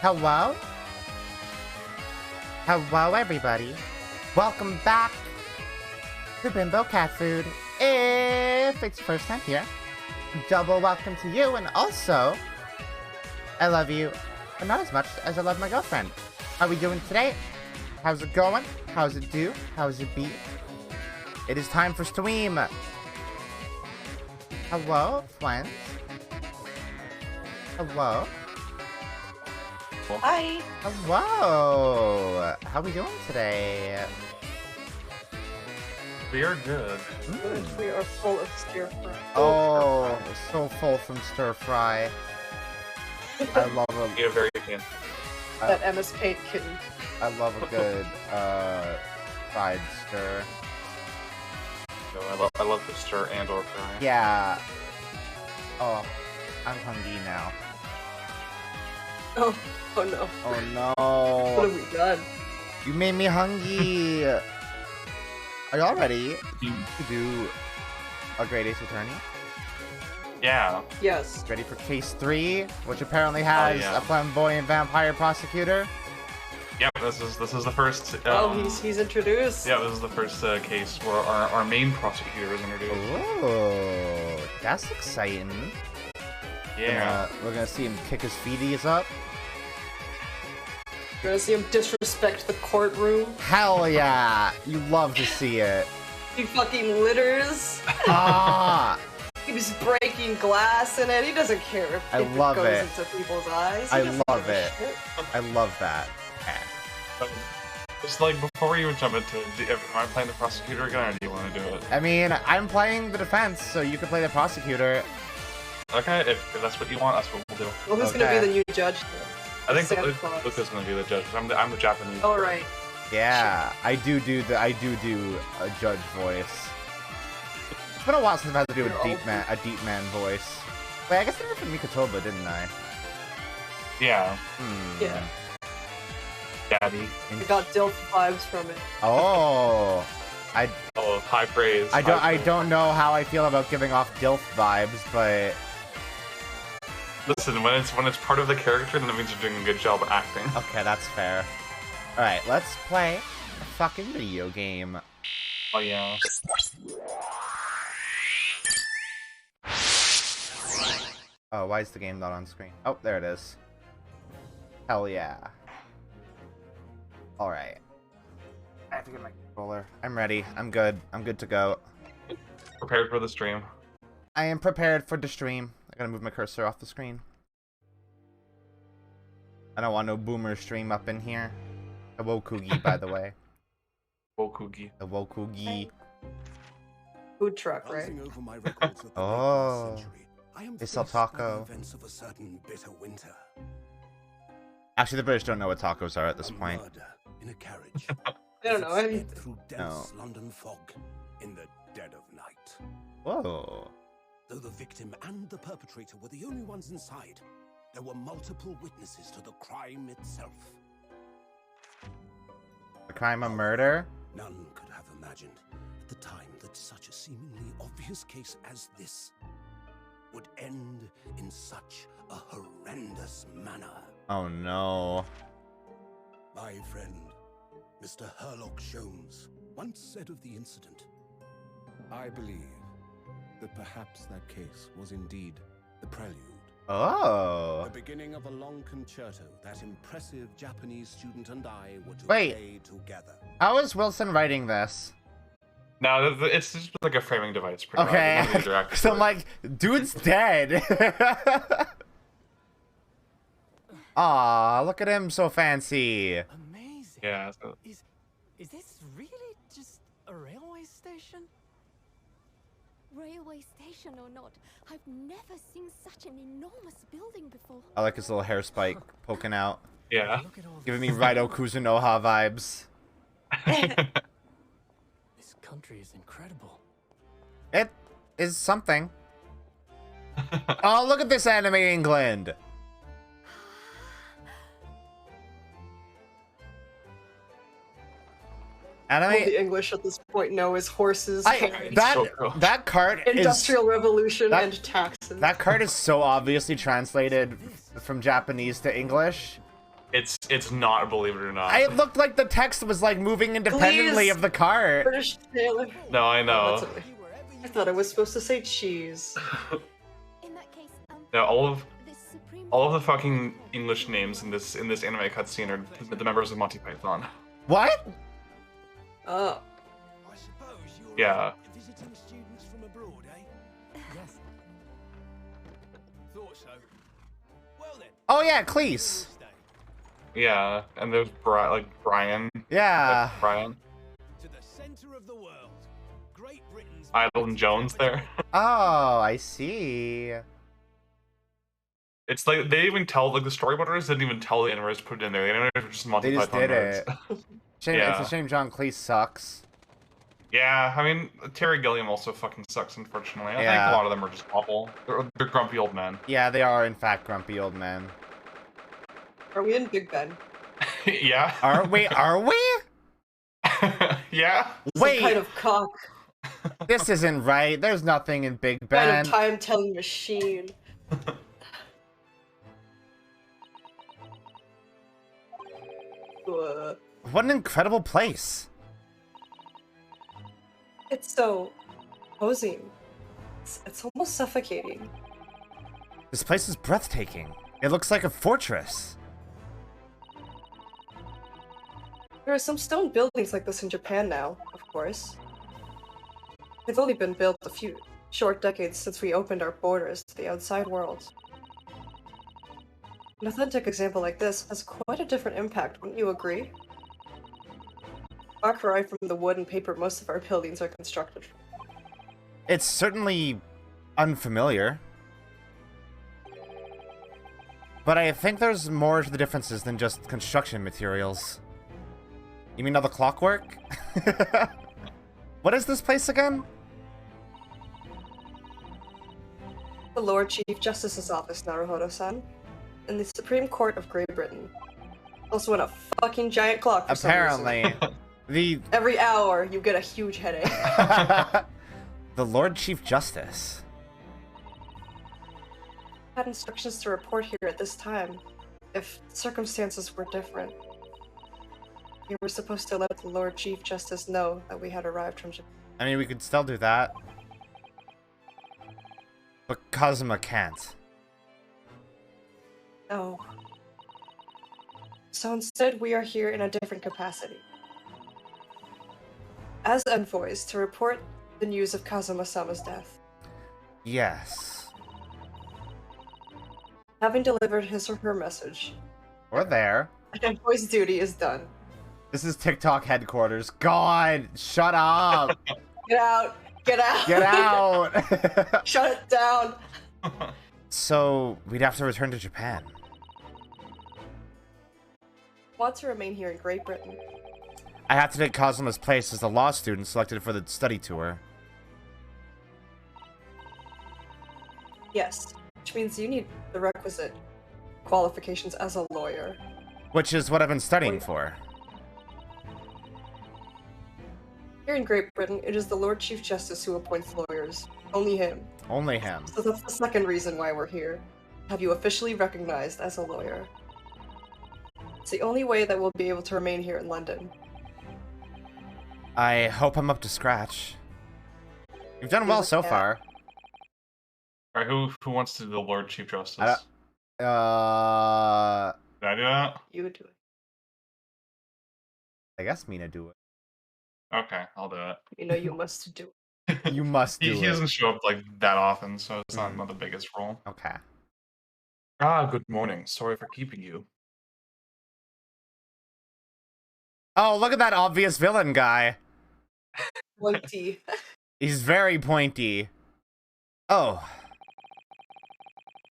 Hello? Hello, everybody. Welcome back to Bimbo Cat Food. If it's your first time here, double welcome to you, and also, I love you, but not as much as I love my girlfriend. How are we doing today? How's it going? How's it do? How's it be? It is time for stream. Hello, friends. Hello. Hi. Hello. How are we doing today? We are good. Good. We are full of stir fry. Oh, so full from stir fry. I love a You're very good. That MS Paint kitten. I love a good fried stir. So I love the stir and or fry. Yeah. Oh, I'm hungry now. Oh no. Oh What no. have we done? You made me hungry. Are y'all ready to do a Great Ace Attorney? Yeah. Yes. Ready for case 3, which apparently has a flamboyant vampire prosecutor? Yep, this is the first. He's introduced. Yeah, this is the first case where our main prosecutor is introduced. Oh, that's exciting. Yeah. We're gonna see him kick his feeties up. You're gonna see him disrespect the courtroom. Hell yeah! You love to see it. He fucking litters. Ah! He's breaking glass in it. He doesn't care if I it love goes it. into people's eyes. I He doesn't love give a it. shit. I love that. Just like before we even jump into it, am I playing the prosecutor again, or do you want to do it? I mean, I'm playing the defense, so you can play the prosecutor. Okay, if that's what you want, that's what we'll do. Well, who's gonna be the new judge? I think Santa Claus. Luka's gonna be the judge. I'm the Japanese. Oh right. Yeah, I do a judge voice. It's been a while since I've had to do a deep man voice. Wait, I guess I did it for Mikotoba, didn't I? Yeah. Yeah. Daddy. I got DILF vibes from it. Oh, Oh, high praise. I don't know how I feel about giving off DILF vibes, but Listen, when it's part of the character, then it means you're doing a good job acting. okay, that's fair. All right, let's play a fucking video game. Oh yeah. Oh, why is the game not on screen? Oh, there it is. Hell yeah. All right. I have to get my controller. I'm ready. I'm good. I'm good to go. Prepared for the stream. I am prepared for the stream. I gotta move my cursor off the screen. I don't want no boomer stream up in here. A Wokugi, by the way. Wokugi. A Wokugi. Food truck, right? Oh. They sell taco. Actually, the British don't know what tacos are at this point. In a carriage. I don't know. I mean, through dense London fog in the dead of night. Whoa. Though the victim and the perpetrator were the only ones inside, there were multiple witnesses to the crime itself. The crime of murder? None could have imagined at the time that such a seemingly obvious case as this would end in such a horrendous manner. Oh no. My friend, Mr. Herlock Sholmes, once said of the incident, I believe that perhaps that case was indeed the prelude. Oh. The beginning of a long concerto that impressive Japanese student and I were to Wait. play together. How is Wilson writing this? No, it's just like a framing device. Pretty Okay. much. So I'm like, dude's dead. Aw, look at him, so fancy. Amazing. Yeah. So, Is this really just a railway station? Railway station or not, I've never seen such an enormous building before. I like his little hair spike poking out. yeah. Look at all Giving me this. Raido Kuzunoha vibes. This country is incredible. It is something. Oh, look at this anime England. all Anime. the English at this point know is horses, carriage, That card industrial is revolution, that- and taxes. that card is so obviously translated from Japanese to English. It's not, believe it or not. It looked like the text was like moving independently Please. of the cart. British Taylor. No, I know. That's okay. I thought I was supposed to say cheese. In that case, No, all of this Supreme the fucking English names in this anime cutscene are the members of Monty Python. What? Oh. I suppose you're Yeah. visiting students from abroad, eh? Yes. Thought so. Well then. Oh yeah, Cleese. Yeah, and there's Brian. Yeah. Brian. To the center of the world. Great Britain's Idleton Jones there. Oh, I see. It's like they even tell the storyboarders didn't even tell the animators to put it in there. The animators were just Monty They just Python did nerds. it. Shame, Yeah. It's a shame John Cleese sucks. Yeah, I mean Terry Gilliam also fucking sucks. Unfortunately, I Yeah. think a lot of them are just awful. They're grumpy old men. Yeah, they are in fact grumpy old men. Are we in Big Ben? Yeah. Are we? Are we? Yeah. Wait, Some kind of cock. this isn't right. There's nothing in Big Kind Ben. of time-telling machine. What an incredible place. It's so cozy. It's almost suffocating. This place is breathtaking. It looks like a fortress. There are some stone buildings like this in Japan now, of course. They've only been built a few short decades since we opened our borders to the outside world. An authentic example like this has quite a different impact, wouldn't you agree? Far cry from the wood and paper most of our buildings are constructed from. It's certainly unfamiliar. But I think there's more to the differences than just construction materials. You mean all the clockwork? What is this place again? The Lord Chief Justice's office, Naruhodo-san, in the Supreme Court of Great Britain. Also in a fucking giant clock for some reason. Apparently. Every hour, you get a huge headache. The Lord Chief Justice. Had instructions to report here at this time, if circumstances were different. We were supposed to let the Lord Chief Justice know that we had arrived from Japan. I mean, we could still do that. But Kazuma can't. No. So instead, we are here in a different capacity. As envoys to report the news of Kazuma-sama's death. Yes. Having delivered his or her message, We're there. an envoy's duty is done. This is TikTok headquarters. God, shut up. Get out! Get out! Get out. Shut it down! So, we'd have to return to Japan. Want to remain here in Great Britain. I have to take Kazuma's place as the law student selected for the study tour. Yes, which means you need the requisite qualifications as a lawyer. Which is what I've been studying for. Here in Great Britain, it is the Lord Chief Justice who appoints lawyers. Only him. Only him. So that's the second reason why we're here. Have you officially recognized as a lawyer. It's the only way that we'll be able to remain here in London. I hope I'm up to scratch. You've done well so far. Alright, who wants to do the Lord Chief Justice? I Did I do that? You would do it. I guess Mina do Okay, I'll do it. You know you must do it. it. You must do He it. doesn't show up like that often, so it's not the biggest role. Okay. Good morning. Sorry for keeping you. Oh, look at that obvious villain guy. Pointy. He's very pointy. Oh.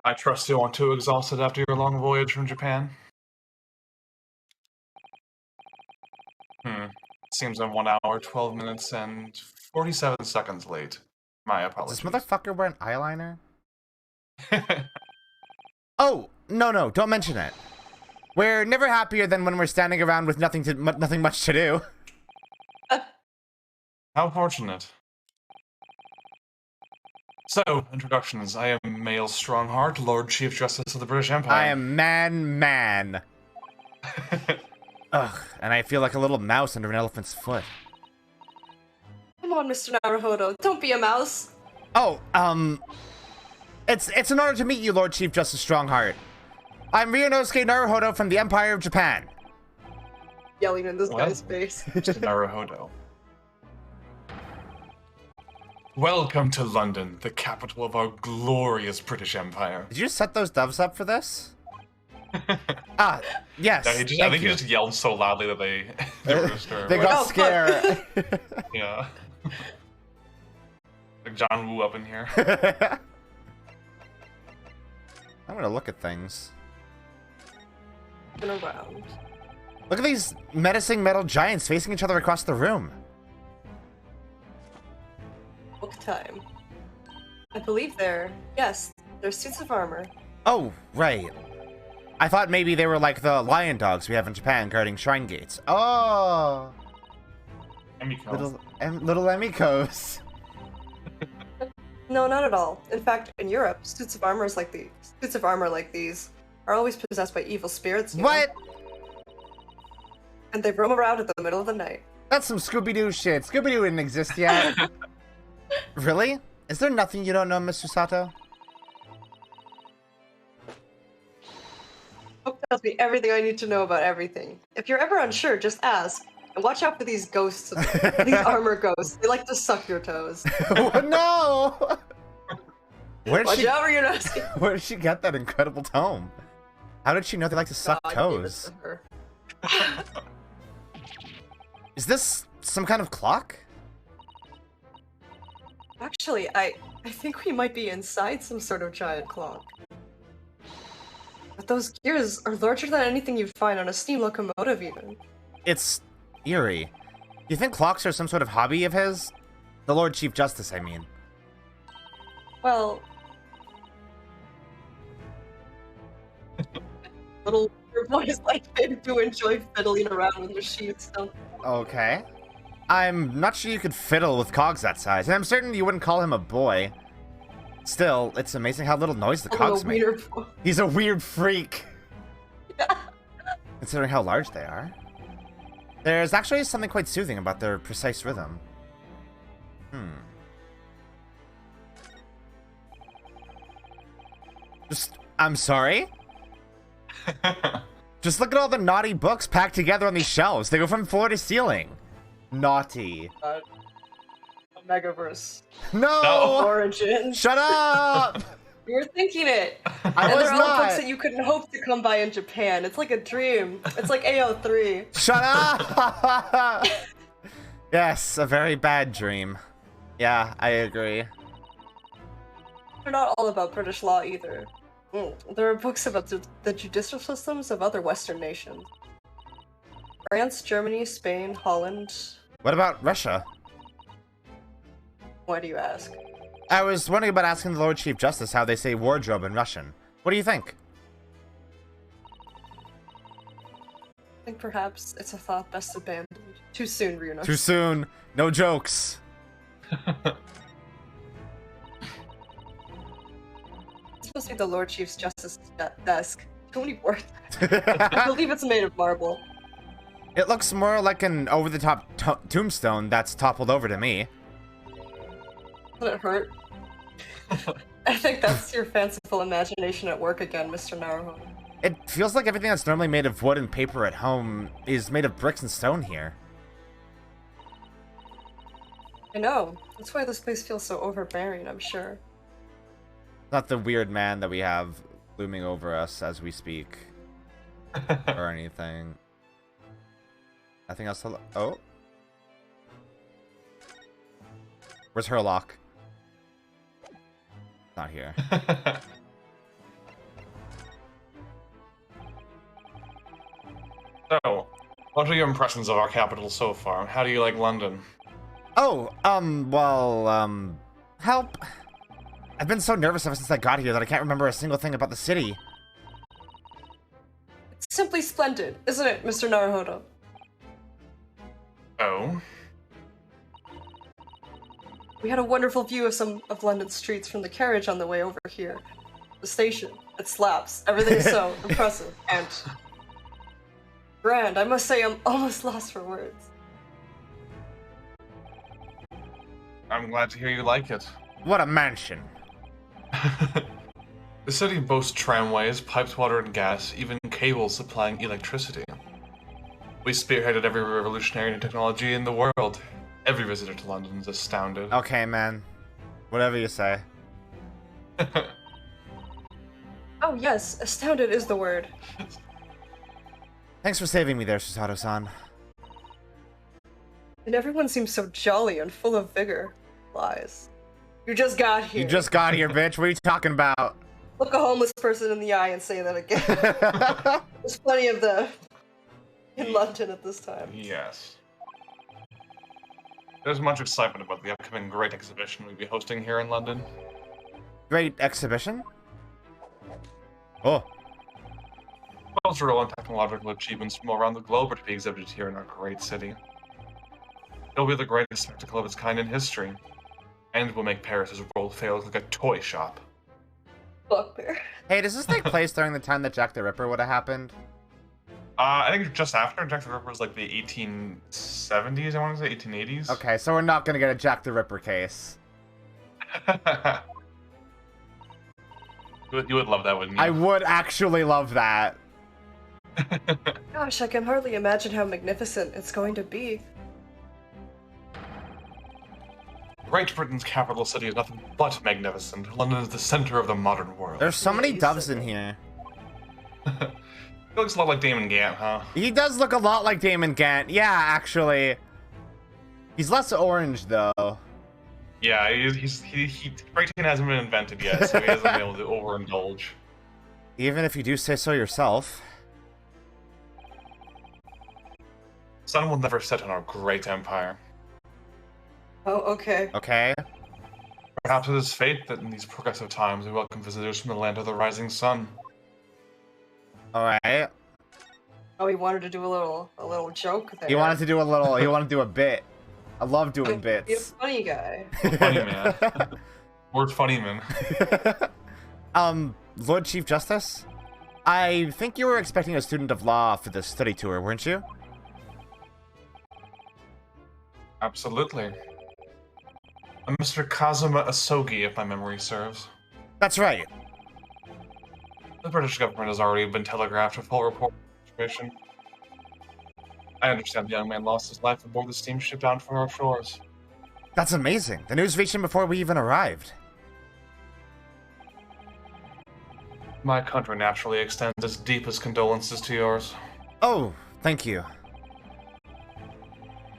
I trust you aren't too exhausted after your long voyage from Japan. Seems I'm 1 hour, 12 minutes, and 47 seconds late. My Does apologies. this motherfucker wear an eyeliner? Oh, no, don't mention it. We're never happier than when we're standing around with nothing much to do. How fortunate. So, introductions. I am Male Strongheart, Lord Chief Justice of the British Empire. I am man. Ugh, and I feel like a little mouse under an elephant's foot. Come on, Mr. Naruhodo, don't be a mouse. Oh, it's an honor to meet you, Lord Chief Justice Strongheart. I'm Ryunosuke Naruhodo from the Empire of Japan. Yelling in this What? guy's face. Naruhodo. Welcome to London, the capital of our glorious British Empire. Did you set those doves up for this? Yes. I think he just yelled so loudly that they were disturbed. They got Oh, scared. Yeah. Like John Woo up in here. I'm gonna look at things. And around. Look at these menacing metal giants facing each other across the room. Book time. I believe they're suits of armor. Oh, right. I thought maybe they were like the lion dogs we have in Japan guarding shrine gates. Oh, Emiko. little Emikos. No, not at all. In fact, in Europe, suits of armor like these are always possessed by evil spirits. You know? What? And they roam around in the middle of the night. That's some Scooby-Doo shit. Scooby-Doo didn't exist yet. Really? Is there nothing you don't know, Mr. Sato? Book tells me everything I need to know about everything. If you're ever unsure, just ask. And watch out for these ghosts, these armor ghosts. They like to suck your toes. Oh, no! Watch out, Ryunosuke. Where did she get that incredible tome? How did she know they like to suck God gave it toes? to her. Is this some kind of clock? Actually, I think we might be inside some sort of giant clock. But those gears are larger than anything you'd find on a steam locomotive even. It's eerie. You think clocks are some sort of hobby of his? The Lord Chief Justice, I mean. Well... Little boys like him do enjoy fiddling around with machines, don't they? Okay. I'm not sure you could fiddle with cogs that size, and I'm certain you wouldn't call him a boy. Still, it's amazing how little noise the cogs make. He's a weird freak. Considering how large they are. There's actually something quite soothing about their precise rhythm. I'm sorry? Just look at all the naughty books packed together on these shelves. They go from floor to ceiling. Naughty. A Megaverse. No! Origin. Shut up! You were thinking it. I And was they're all not. books that you couldn't hope to come by in Japan. It's like a dream. It's like AO3. Shut up! Yes, a very bad dream. Yeah, I agree. They're not all about British law either. There are books about the judicial systems of other Western nations. France, Germany, Spain, Holland. What about Russia? Why do you ask? I was wondering about asking the Lord Chief Justice how they say wardrobe in Russian. What do you think? I think perhaps it's a thought best abandoned. Too soon, Ryuno. Too soon. No jokes. It's supposed to be the Lord Chief's Justice desk. Too many words. I believe it's made of marble. It looks more like an over-the-top tombstone that's toppled over to me. Doesn't it hurt? I think that's your fanciful imagination at work again, Mr. Naruhodo. It feels like everything that's normally made of wood and paper at home is made of bricks and stone here. I know. That's why this place feels so overbearing, I'm sure. Not the weird man that we have looming over us as we speak. Or anything. Nothing else to look. Oh. Where's Herlock? Not here. So, what are your impressions of our capital so far? How do you like London? Oh, help. I've been so nervous ever since I got here that I can't remember a single thing about the city. It's simply splendid, isn't it, Mr. Naruhodo? Oh? We had a wonderful view of some of London's streets from the carriage on the way over here. The station, it slaps. Everything is so impressive and grand. I must say I'm almost lost for words. I'm glad to hear you like it. What a mansion. The city boasts tramways, piped water and gas, even cables supplying electricity. We spearheaded every revolutionary technology in the world. Every visitor to London is astounded. Okay, man. Whatever you say. Oh yes, astounded is the word. Thanks for saving me there, Susato-san. And everyone seems so jolly and full of vigor. Lies. You just got here. You just got here, bitch. What are you talking about? Look a homeless person in the eye and say that again. There's plenty of them in London at this time. Yes. There's much excitement about the upcoming great exhibition we'll be hosting here in London. Great exhibition? Oh. Cultural and technological achievements from all around the globe are to be exhibited here in our great city. It'll be the greatest spectacle of its kind in history, and will make Paris's World Fair look like a toy shop. Fuck there. Hey, does this take place during the time that Jack the Ripper would have happened? I think just after Jack the Ripper was like the 1870s, I want to say, 1880s. Okay, so we're not gonna get a Jack the Ripper case. You would love that, wouldn't you? I would actually love that. Gosh, I can hardly imagine how magnificent it's going to be. Great Britain's capital city is nothing but magnificent. London is the center of the modern world. There's so many doves in here. He looks a lot like Damon Gant, huh? He does look a lot like Damon Gant. Yeah, actually. He's less orange, though. Yeah, Brighton hasn't been invented yet, so he hasn't been able to overindulge. Even if you do say so yourself. Sun will never set on our great empire. Oh, okay. Okay. Perhaps it is fate that in these progressive times we welcome visitors from the land of the rising sun. Alright. Oh, he wanted to do a little joke there. He wanted to do a bit. I love doing Be a bits. funny guy. Funny man. Word funny man. Lord Chief Justice? I think you were expecting a student of law for this study tour, weren't you? Absolutely. A Mr. Kazuma Asogi, if my memory serves. That's right. The British government has already been telegraphed a full report of the situation. I understand the young man lost his life aboard the steamship bound for our shores. That's amazing. The news reached him before we even arrived. My country naturally extends its deepest condolences to yours. Oh, thank you.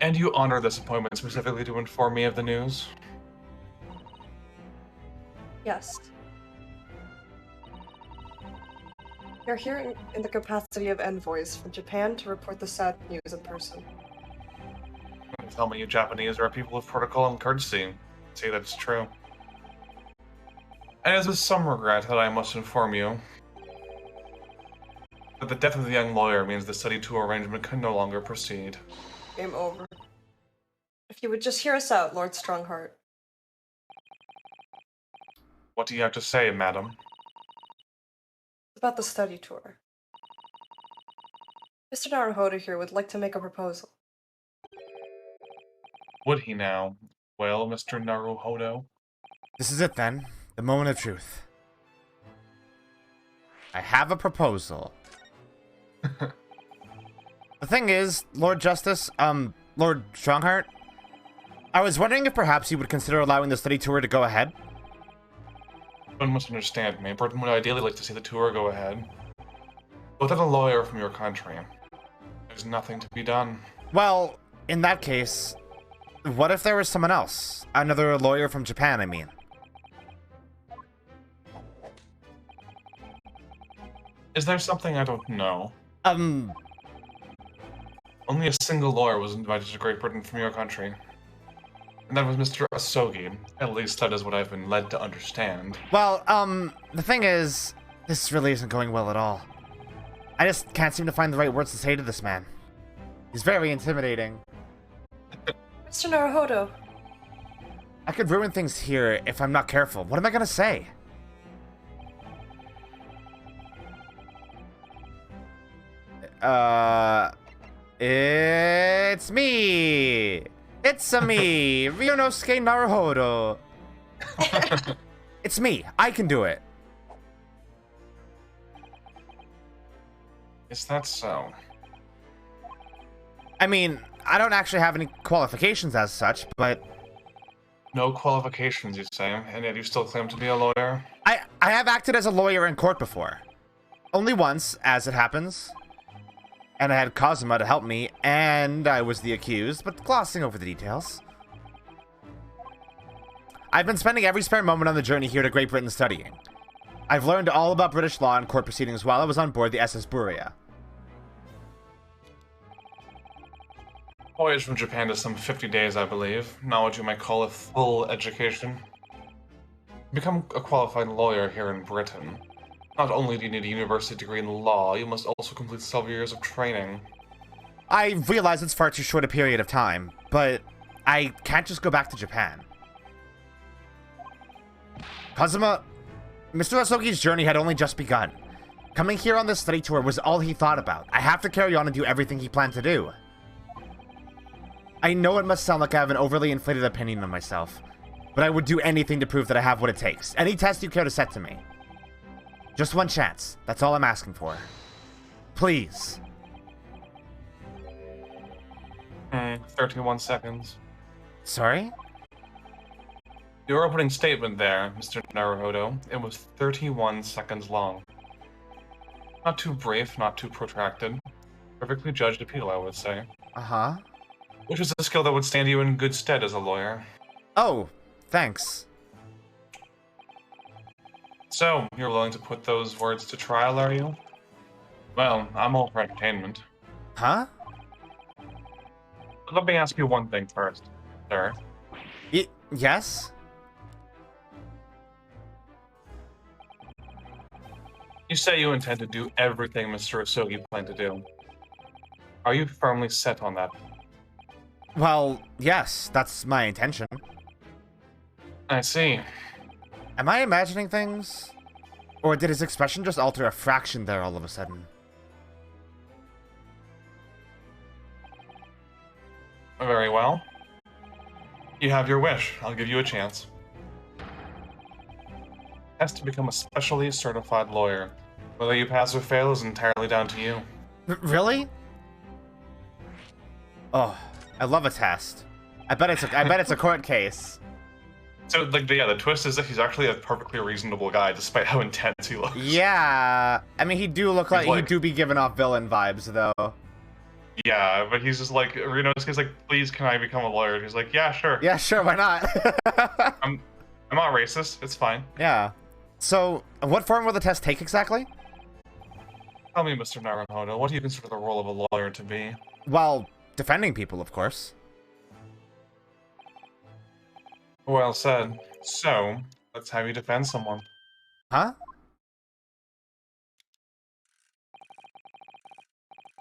And you honor this appointment specifically to inform me of the news? Yes. You're here in the capacity of envoys from Japan to report the sad news in person. Tell me you Japanese are a people of protocol and courtesy. See, that's true. And it is with some regret that I must inform you that the death of the young lawyer means the study tour arrangement can no longer proceed. Game over. If you would just hear us out, Lord Strongheart. What do you have to say, madam? About the study tour. Mr. Naruhodo here would like to make a proposal. Would he now? Well, Mr. Naruhodo? This is it then. The moment of truth. I have a proposal. The thing is, Lord Justice, Lord Strongheart, I was wondering if perhaps you would consider allowing the study tour to go ahead. One must understand me. Britain would ideally like to see the tour go ahead. But without a lawyer from your country, there's nothing to be done. Well, in that case, what if there was someone else? Another lawyer from Japan, I mean. Is there something I don't know? Only a single lawyer was invited to Great Britain from your country. And that was Mr. Asogi. At least that is what I've been led to understand. Well, the thing is, this really isn't going well at all. I just can't seem to find the right words to say to this man. He's very intimidating. Mr. Naruhodo. I could ruin things here if I'm not careful. What am I gonna say? It's me! It's-a-me, Ryunosuke Naruhodo. It's me. I can do it. Is that so? I mean, I don't actually have any qualifications as such, but... No qualifications, you say, and yet you still claim to be a lawyer? I have acted as a lawyer in court before. Only once, as it happens. And I had Kazuma to help me, and I was the accused, but glossing over the details. I've been spending every spare moment on the journey here to Great Britain studying. I've learned all about British law and court proceedings while I was on board the SS Buria. Voyage from Japan to some 50 days, I believe. Not what you might call a full education. To become a qualified lawyer here in Britain, not only do you need a university degree in law, you must also complete several years of training. I realize it's far too short a period of time, but I can't just go back to Japan. Kazuma, Mr. Asogi's journey had only just begun. Coming here on this study tour was all he thought about. I have to carry on and do everything he planned to do. I know it must sound like I have an overly inflated opinion of myself, but I would do anything to prove that I have what it takes. Any test you care to set to me. Just one chance. That's all I'm asking for. Please. 31 seconds. Sorry? Your opening statement there, Mr. Naruhodo, it was 31 seconds long. Not too brief, not too protracted. Perfectly judged appeal, I would say. Uh-huh. Which is a skill that would stand you in good stead as a lawyer. Oh, thanks. So, you're willing to put those words to trial, are you? Well, I'm all for entertainment. Huh? Let me ask you one thing first, sir. Yes? You say you intend to do everything Mr. Asogi planned to do. Are you firmly set on that? Well, yes, that's my intention. I see. Am I imagining things? Or did his expression just alter a fraction there all of a sudden? Very well. You have your wish. I'll give you a chance. Test to become a specially certified lawyer. Whether you pass or fail is entirely down to you. Really? Oh, I love a test. I bet it's a court case. So, like, yeah, the twist is that he's actually a perfectly reasonable guy, despite how intense he looks. Yeah, I mean, he do look like he do be giving off villain vibes, though. Yeah, but he's just like, Ryunosuke's like, please, can I become a lawyer? He's like, yeah, sure. Yeah, sure, why not? I'm not racist. It's fine. Yeah. So, what form will the test take exactly? Tell me, Mr. Naruhodo, what do you consider the role of a lawyer to be? Well, defending people, of course. Well said. So, let's have you defend someone. Huh?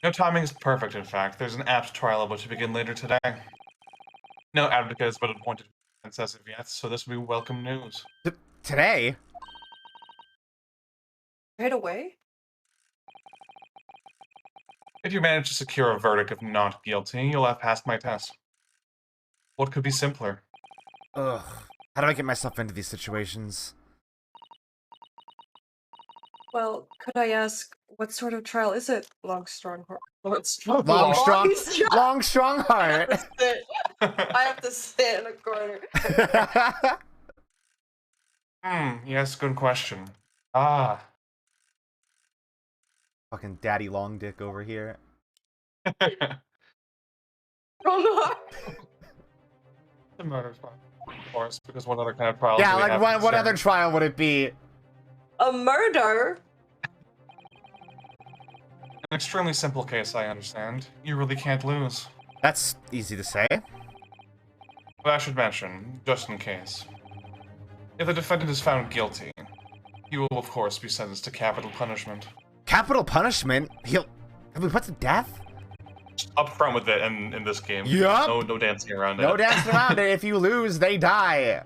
Your timing is perfect, in fact. There's an apt trial of which to begin later today. No advocate has been appointed as of yet, so this will be welcome news. Today? Right away? If you manage to secure a verdict of not guilty, you'll have passed my test. What could be simpler? Ugh. How do I get myself into these situations? Well, could I ask, what sort of trial is it, Long Strong Heart? Long, strong heart. I have to sit in a corner. Yes, good question. Ah. Fucking daddy long dick over here. Oh no! The murder trial. Of course, because what other kind of trial? Yeah, like what other trial would it be? A murder? An extremely simple case, I understand. You really can't lose. That's easy to say. But I should mention, just in case, if the defendant is found guilty, he will of course be sentenced to capital punishment. Capital punishment? He'll be put to death? Just up front with it in this game. Yup. No dancing around it. No dancing around it. If you lose, they die.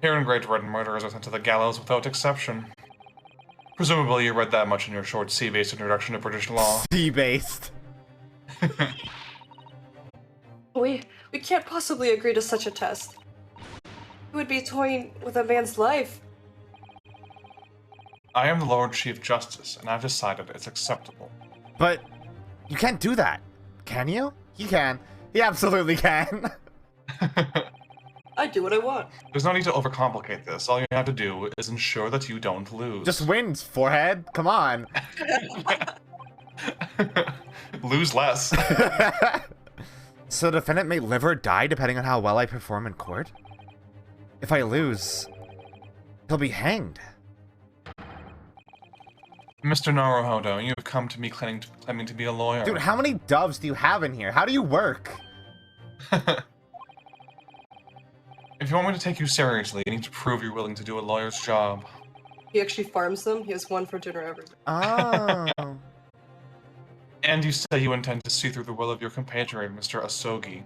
Here in Great Britain, murderers are sent to the gallows without exception. Presumably you read that much in your short C-based introduction to British law. C-based. We can't possibly agree to such a test. It would be toying with a man's life. I am the Lord Chief Justice, and I've decided it's acceptable. But you can't do that, can you? He can. He absolutely can. I do what I want. There's no need to overcomplicate this. All you have to do is ensure that you don't lose. Just wins, forehead. Come on. Lose less. So the defendant may live or die depending on how well I perform in court? If I lose, he'll be hanged. Mr. Naruhodo, you have come to me claiming to be a lawyer. Dude, how many doves do you have in here? How do you work? If you want me to take you seriously, you need to prove you're willing to do a lawyer's job. He actually farms them. He has one for dinner every day. Oh. And you say you intend to see through the will of your compatriot, Mr. Asogi.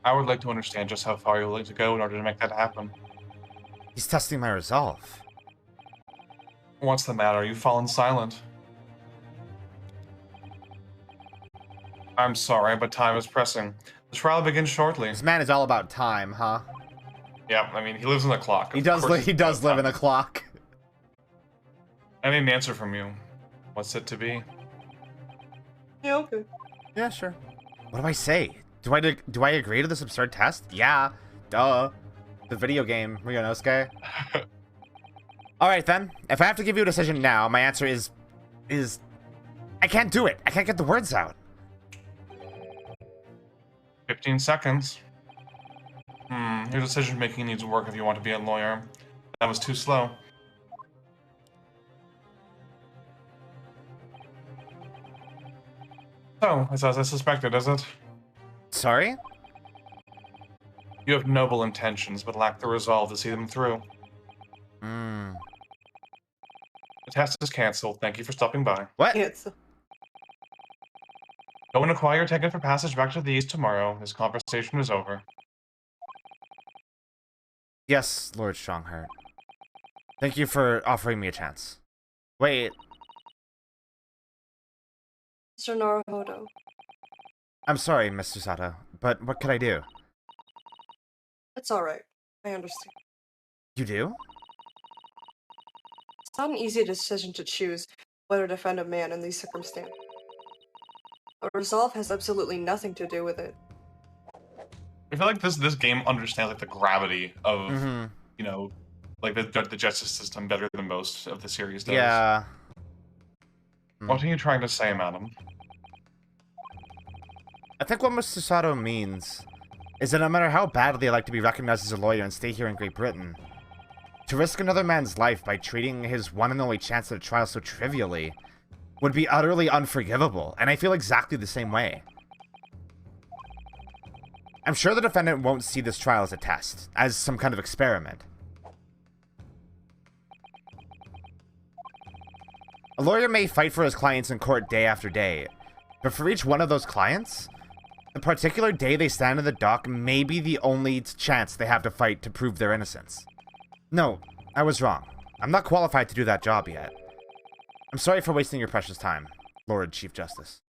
I would like to understand just how far you're willing to go in order to make that happen. He's testing my resolve. What's the matter? You've fallen silent. I'm sorry, but time is pressing. The trial begins shortly. This man is all about time, huh? Yeah, I mean, he lives in the clock. He does live in a clock. I need an answer from you. What's it to be? Yeah, okay. Yeah, sure. What do I say? Do I agree to this absurd test? Yeah. Duh. The video game, Ryunosuke. Alright then. If I have to give you a decision now, my answer is I can't do it. I can't get the words out. 15 seconds. Your decision-making needs work if you want to be a lawyer. That was too slow. So, it's as I suspected, is it? Sorry? You have noble intentions, but lack the resolve to see them through. Hmm. The test is cancelled. Thank you for stopping by. What? It's Go and acquire your ticket for passage back to the east tomorrow. This conversation is over. Yes, Lord Strongheart. Thank you for offering me a chance. Wait. Mr. Naruhodo. I'm sorry, Mr. Sato, but what could I do? It's alright. I understand. You do? It's not an easy decision to choose whether to defend a man in these circumstances. But resolve has absolutely nothing to do with it. I feel like this game understands like the gravity of Mm-hmm. you know, like the justice system better than most of the series does. Yeah. What are you trying to say, madam? I think what Mr. Sato means is that no matter how badly I like to be recognized as a lawyer and stay here in Great Britain, to risk another man's life by treating his one and only chance at a trial so trivially would be utterly unforgivable, and I feel exactly the same way. I'm sure the defendant won't see this trial as a test, as some kind of experiment. A lawyer may fight for his clients in court day after day, but for each one of those clients, the particular day they stand in the dock may be the only chance they have to fight to prove their innocence. No, I was wrong. I'm not qualified to do that job yet. I'm sorry for wasting your precious time, Lord Chief Justice.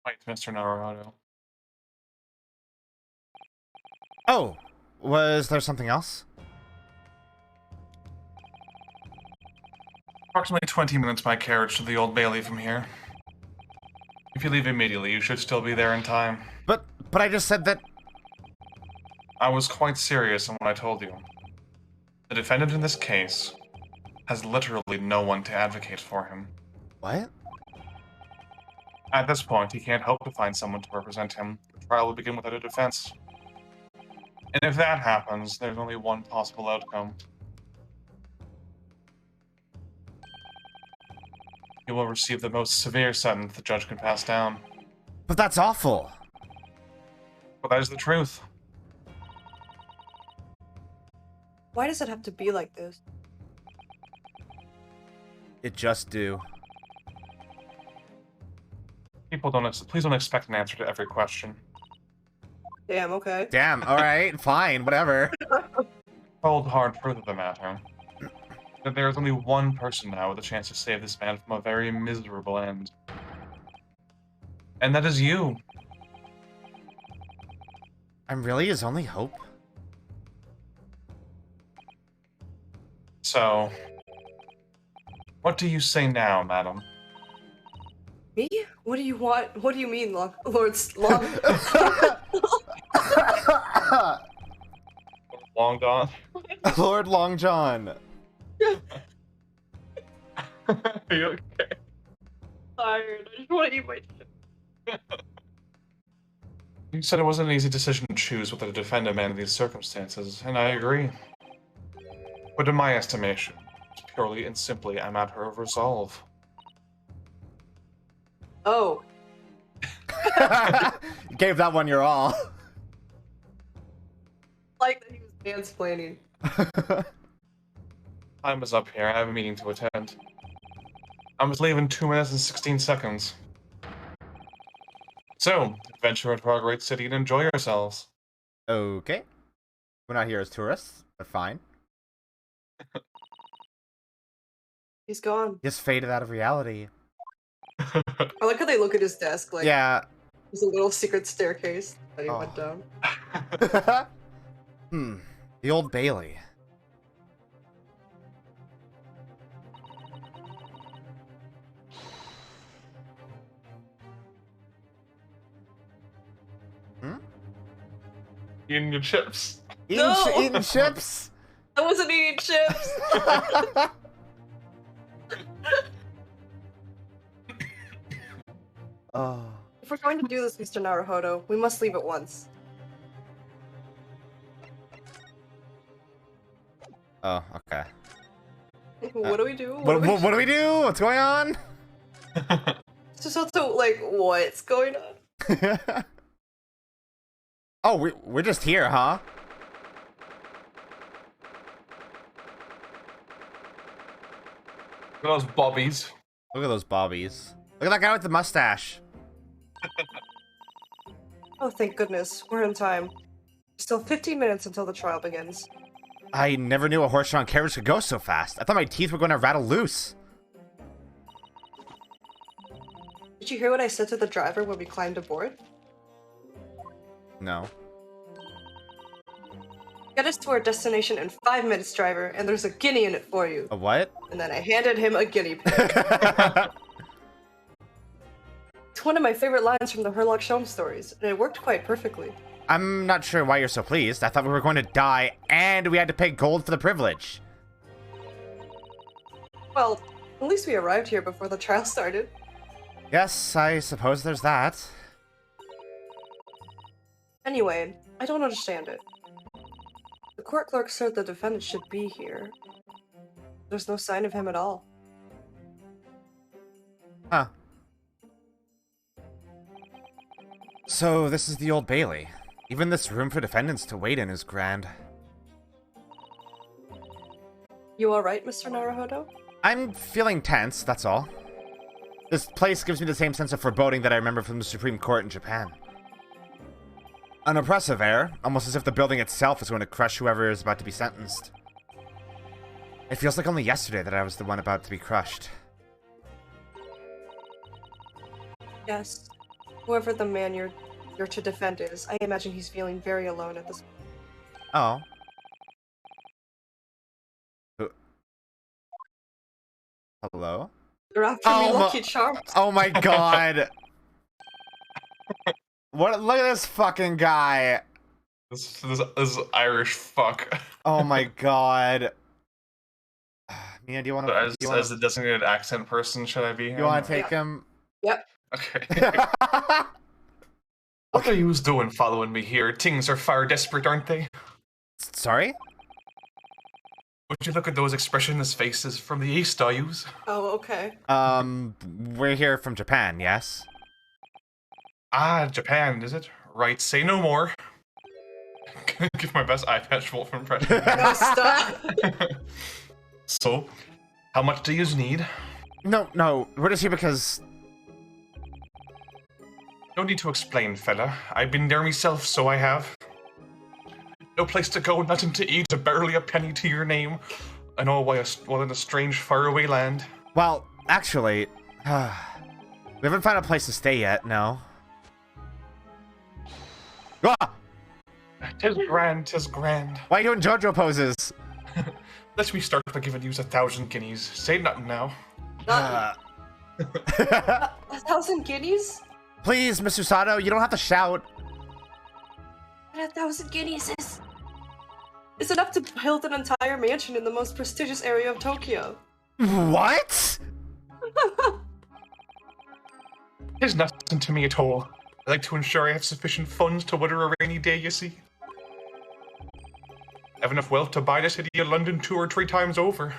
Wait, Mr. Naruhodo. Oh, was there something else? Approximately 20 minutes by carriage to the Old Bailey from here. If you leave immediately, you should still be there in time. But I just said that... I was quite serious in what I told you. The defendant in this case has literally no one to advocate for him. What? At this point, he can't hope to find someone to represent him. The trial will begin without a defense. And if that happens, there's only one possible outcome. He will receive the most severe sentence the judge can pass down. But that's awful. But that is the truth. Why does it have to be like this? It just do. Please don't expect an answer to every question. Damn, okay. Damn, alright, fine, whatever. Cold hard truth of the matter. That there is only one person now with a chance to save this man from a very miserable end. And that is you. I'm really his only hope? So, what do you say now, madam? Me? What do you want? What do you mean, Lord Long? Long gone? Lord Long John. Are you okay? Tired. I just want to eat my shit. You said it wasn't an easy decision to choose whether to defend a man in these circumstances, and I agree. But in my estimation, it's purely and simply a matter of resolve. Oh. Gave that one your all. Like that he was mansplaining. Time is up here. I have a meeting to attend. I'm just leaving 2 minutes and 16 seconds. So, venture into our great city and enjoy yourselves. Okay. We're not here as tourists, but fine. He's gone. Just faded out of reality. I like how they look at his desk like Yeah. there's a little secret staircase that he Oh. went down. The Old Bailey. Eating your chips. Eating chips? I wasn't eating chips! Oh. If we're going to do this, Mr. Naruhodo, we must leave at once. Oh, okay. What do we do? What do we do? What's going on? It's just also like, what's going on? Oh, we're just here, huh? Look at those bobbies. Look at those bobbies. Look at that guy with the mustache. Oh, thank goodness. We're in time. Still 15 minutes until the trial begins. I never knew a horse-drawn carriage could go so fast. I thought my teeth were going to rattle loose. Did you hear what I said to the driver when we climbed aboard? No. Get us to our destination in 5 minutes, driver, and there's a guinea in it for you. A what? And then I handed him a guinea pig. It's one of my favorite lines from the Herlock Sholmes stories, and it worked quite perfectly. I'm not sure why you're so pleased. I thought we were going to die, and we had to pay gold for the privilege. Well, at least we arrived here before the trial started. Yes, I suppose there's that. Anyway, I don't understand it. The court clerk said the defendant should be here. There's no sign of him at all. Huh. So, this is the Old Bailey. Even this room for defendants to wait in is grand. You alright, Mr. Naruhodo? I'm feeling tense, that's all. This place gives me the same sense of foreboding that I remember from the Supreme Court in Japan. An oppressive air, almost as if the building itself is going to crush whoever is about to be sentenced. It feels like only yesterday that I was the one about to be crushed. Yes. Whoever the man you're to defend is, I imagine he's feeling very alone at this point. Oh. Hello? You're after me, Lucky Charms. Oh my god! What? Look at this fucking guy! This Irish fuck. Oh my god. Mina, do you want to... As the designated accent person, should I be here? You want to take him? Yep. Okay. What are you doing following me here? Things are far desperate, aren't they? Sorry? Would you look at those expressionless faces from the east, I use? Oh, okay. We're here from Japan, yes? Ah, Japan, is it? Right, say no more. Can I give my best eye patch wolf impression? No, stop! So, how much do you need? No, we're just here because... No need to explain, fella. I've been there myself, so I have. No place to go, nothing to eat, barely a penny to your name. And all while in a strange, faraway land. Well, actually, we haven't found a place to stay yet, no. Ah! 'Tis grand, 'tis grand. Why are you doing JoJo poses? Let me start by giving you 1,000 guineas. Say nothing now. Not 1,000 guineas? Please, Mr. Sato, you don't have to shout. 1,000 guineas is enough to build an entire mansion in the most prestigious area of Tokyo. What? 'Tis nothing to me at all. I like to ensure I have sufficient funds to weather a rainy day, you see. I have enough wealth to buy the city of London 2 or 3 times over.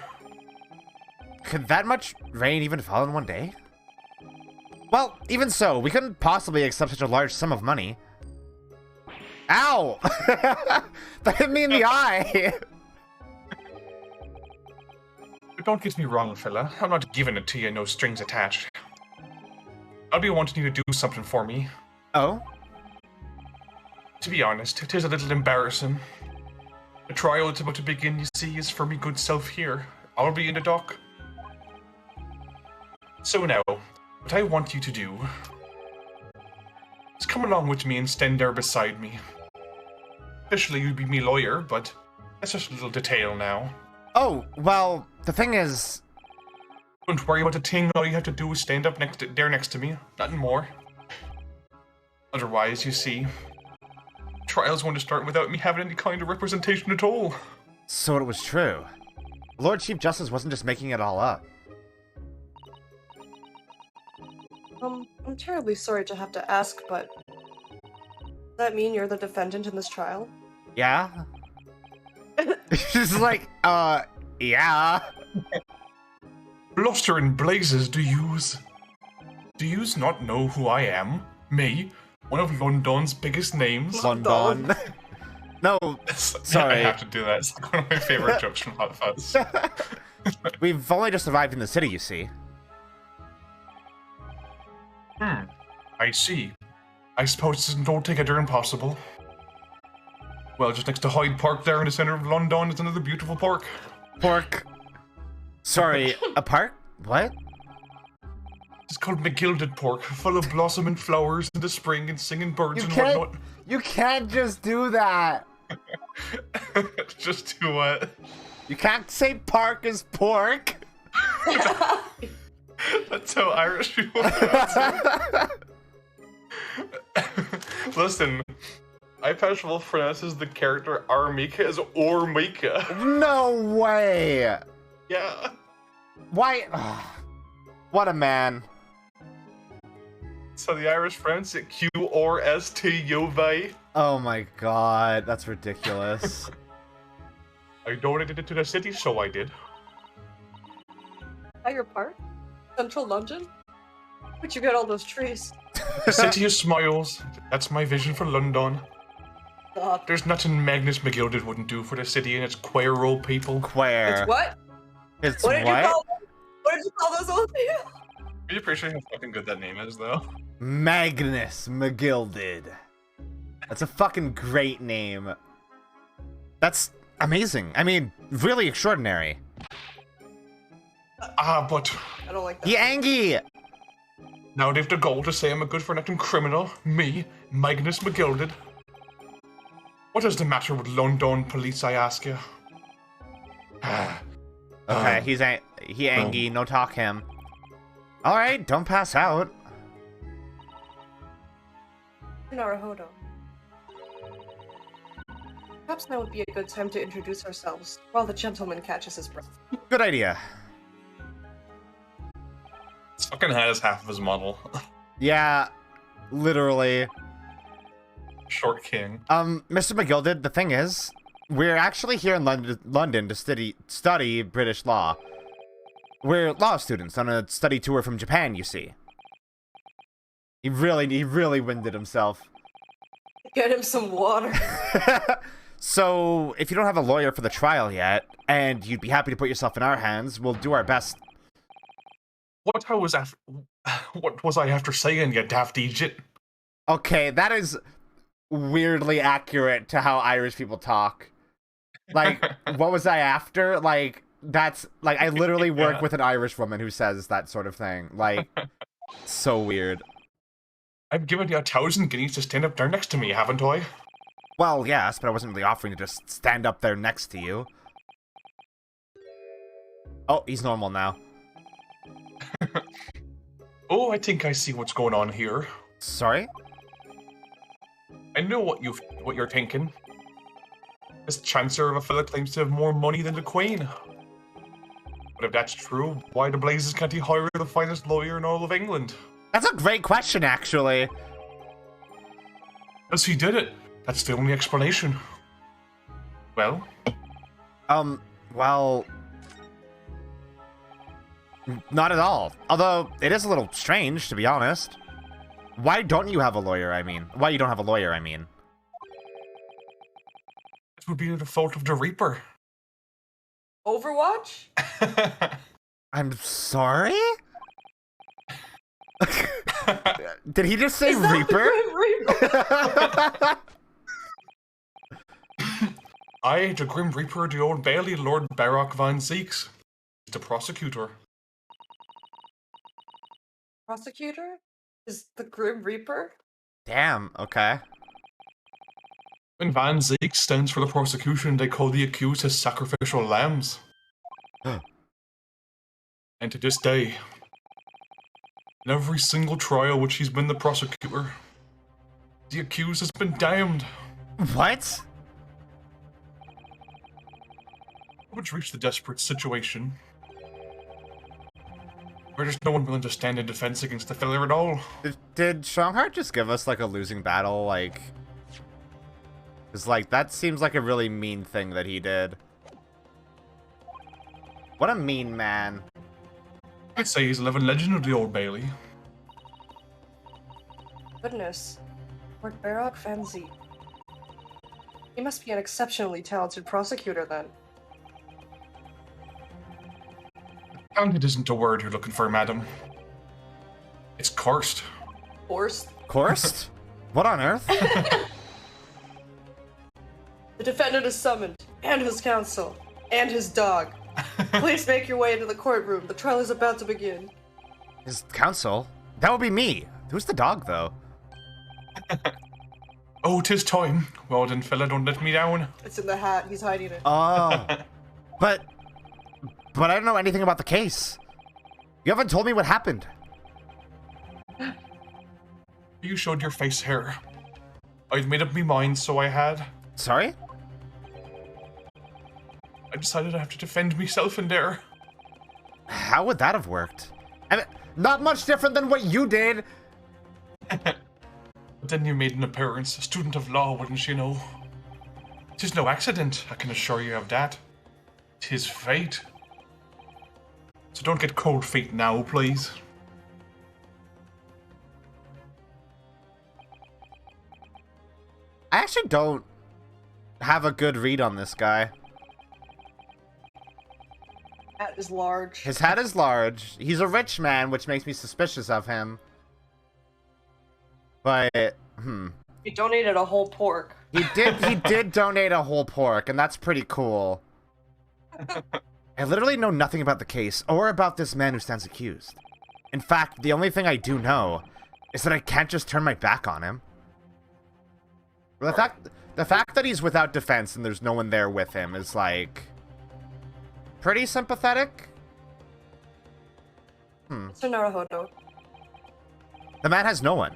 Could that much rain even fall in one day? Well, even so, we couldn't possibly accept such a large sum of money. Ow! That hit me in the eye! Don't get me wrong, fella. I'm not giving it to you, no strings attached. I'll be wanting you to do something for me. Oh? To be honest, it is a little embarrassing. The trial that's about to begin, you see, is for me good self here. I'll be in the dock. So now, what I want you to do is come along with me and stand there beside me. Officially, you'd be me lawyer, but that's just a little detail now. Oh, well, the thing is... Don't worry about a thing, all you have to do is stand up next to me, nothing more. Otherwise, you see, trials want to start without me having any kind of representation at all. So it was true. Lord Chief Justice wasn't just making it all up. I'm terribly sorry to have to ask, but does that mean you're the defendant in this trial? Yeah? She's like, yeah. Bluster and blazes, do yous not know who I am? Me? One of London's biggest names? London. No, sorry. I have to do that. It's like one of my favorite jokes from Hot Fuzz. We've only just arrived in the city, you see. I see. I suppose this isn't altogether impossible. Well, just next to Hyde Park there in the center of London is another beautiful park. Pork. Sorry, a park? What? It's called McGilded Park, full of blossoming flowers in the spring and singing birds and whatnot. You can't just do that. Just do what? You can't say park is pork. That's how Irish people pronounce it. Listen, iPatchable pronounces the character Armika as Ormika. No way. Yeah. Why? Ugh. What a man. So the Irish pronounce it Q-R-S-T-U-V. Oh my god, that's ridiculous. I donated it to the city, so I did. At your park? Central London? Where'd you get all those trees? The city of smiles. That's my vision for London. Stop. There's nothing Magnus McGilded wouldn't do for the city and its queer old people. Queer. It's what? It's What did what? you call them? What did you call those old people? Are you appreciate how fucking good that name is, though? Magnus McGilded. That's a fucking great name. That's amazing. I mean, really extraordinary. But I don't like that. Yangi! now they've the goal to say I'm a good-for-nothing criminal. Me, Magnus McGilded. What is the matter with London police, I ask you? Okay, he Angie, no talk him. Alright, don't pass out. Naruhodo. Perhaps now would be a good time to introduce ourselves while the gentleman catches his breath. Good idea. This fucking hat is half of his model. Yeah, literally. Short king. Mr. McGilded, the thing is, we're actually here in London to study British law. We're law students on a study tour from Japan, you see. He really winded himself. Get him some water. So, if you don't have a lawyer for the trial yet, and you'd be happy to put yourself in our hands, we'll do our best. What was I after saying, you daft Egypt? Okay, that is weirdly accurate to how Irish people talk. Like, what was I after? Like, that's, like, I literally work Yeah. with an Irish woman who says that sort of thing. Like, so weird. I've given you 1,000 guineas to stand up there next to me, haven't I? Well, yes, but I wasn't really offering to just stand up there next to you. Oh, he's normal now. Oh, I think I see what's going on here. Sorry? I know what you're thinking. This Chancellor of a fella claims to have more money than the Queen. But if that's true, why the blazes can't he hire the finest lawyer in all of England? That's a great question, actually. Because he did it. That's the only explanation. Well? Well... Not at all. Although, it is a little strange, to be honest. Why don't you have a lawyer, I mean? Why you don't have a lawyer, I mean? It would be the fault of the Reaper. Overwatch? I'm sorry? Did he just say Is that Reaper? the Grim Reaper? I, the Grim Reaper, the Old Bailey, Lord Barock Van Zeeks, the prosecutor. Prosecutor? Is the Grim Reaper? Damn, okay. When Van Zeeks stands for the prosecution, they call the accused his sacrificial lambs. And to this day, in every single trial which he's been the prosecutor, the accused has been damned. What? Which reached the desperate situation where there's no one willing to stand in defense against the failure at all. Did Strongheart just give us, like, a losing battle, like... Because, like, that seems like a really mean thing that he did. What a mean man. I'd say he's a living legend of the Old Bailey. Goodness. Lord Barock Van Zee. He must be an exceptionally talented prosecutor then. Talented isn't the word you're looking for, madam. It's cursed. Forced? Coursed? What on earth? The defendant is summoned, and his counsel, and his dog. Please make your way into the courtroom. The trial is about to begin. His counsel? That would be me. Who's the dog, though? Oh, 'tis time. Well then, fella, don't let me down. It's in the hat. He's hiding it. Oh. But I don't know anything about the case. You haven't told me what happened. You showed your face here. I'd made up me mind, so I had. Sorry? I decided I have to defend myself in there. How would that have worked? I mean, not much different than what you did. But then you made an appearance, a student of law, wouldn't you know? 'Tis no accident, I can assure you of that. 'Tis fate. So don't get cold feet now, please. I actually don't have a good read on this guy. Hat is large. His hat is large. He's a rich man, which makes me suspicious of him. But, He donated a whole pork. he did donate a whole pork, and that's pretty cool. I literally know nothing about the case, or about this man who stands accused. In fact, the only thing I do know is that I can't just turn my back on him. The fact that he's without defense and there's no one there with him is, like, pretty sympathetic. Mr. Naruhodo. The man has no one.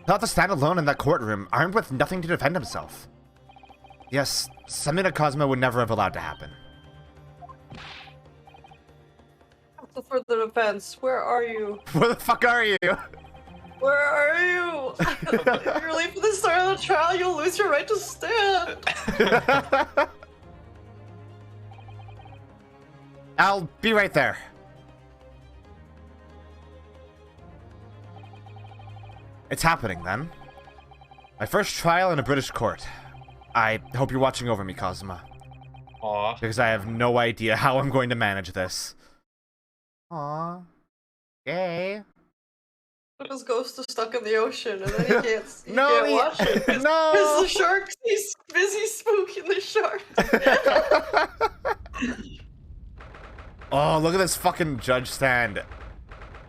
He'll have to stand alone in that courtroom, armed with nothing to defend himself. Yes, something that Cosmo would never have allowed to happen. Counsel for the defense, where are you? Where the fuck are you? Where are you? If you're late for the start of the trial, you'll lose your right to stand. I'll be right there. It's happening, then. My first trial in a British court. I hope you're watching over me, Cosma. Aw. Because I have no idea how I'm going to manage this. Aw. Yay. But his ghost is stuck in the ocean, and then he can't No, watch it. no. Because the sharks, he's busy spooking the sharks. Oh, look at this fucking judge stand.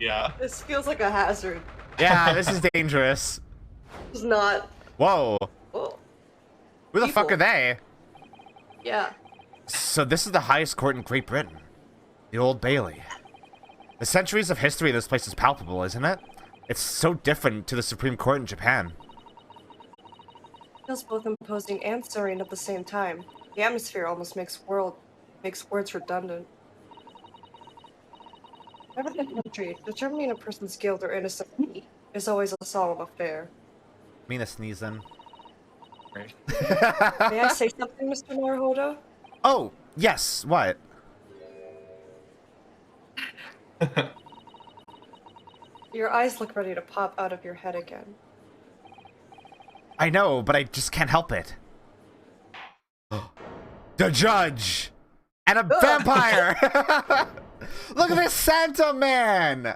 Yeah. This feels like a hazard. Yeah, this is dangerous. It's not. Whoa. Oh, Who the fuck are they? yeah. So this is the highest court in Great Britain. The Old Bailey. The centuries of history in this place is palpable, isn't it? It's so different to the Supreme Court in Japan. Feels both imposing and serene at the same time. The atmosphere almost makes words redundant. Whatever the country, determining a person's guilt or innocence is always a solemn affair. Mina sneezing. Right. May I say something, Mr. Naruhodo? Oh, yes, what? Your eyes look ready to pop out of your head again. I know, but I just can't help it. The judge! And a vampire! Look at this Santa man!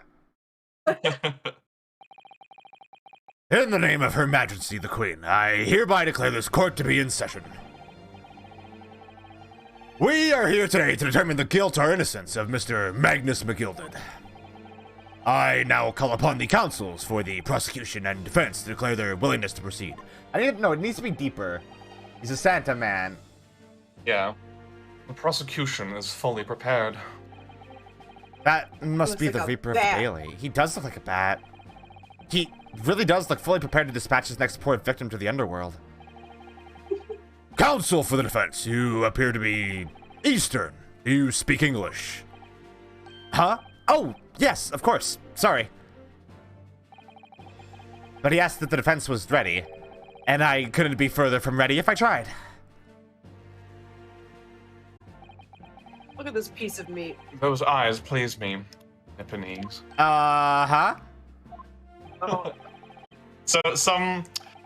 In the name of Her Majesty the Queen, I hereby declare this court to be in session. We are here today to determine the guilt or innocence of Mr. Magnus McGilded. I now call upon the counsels for the prosecution and defense to declare their willingness to proceed. No, it needs to be deeper. He's a Santa man. Yeah. The prosecution is fully prepared. That must Looks be like the a Reaper of bat. Bailey. He does look like a bat. He really does look fully prepared to dispatch his next poor victim to the underworld. Counsel for the defense, you appear to be Eastern. Do you speak English? Huh? Oh, yes, of course. Sorry. But he asked that the defense was ready, and I couldn't be further from ready if I tried. Look at this piece of meat. Those eyes please me, Nipponese. Huh? Oh, So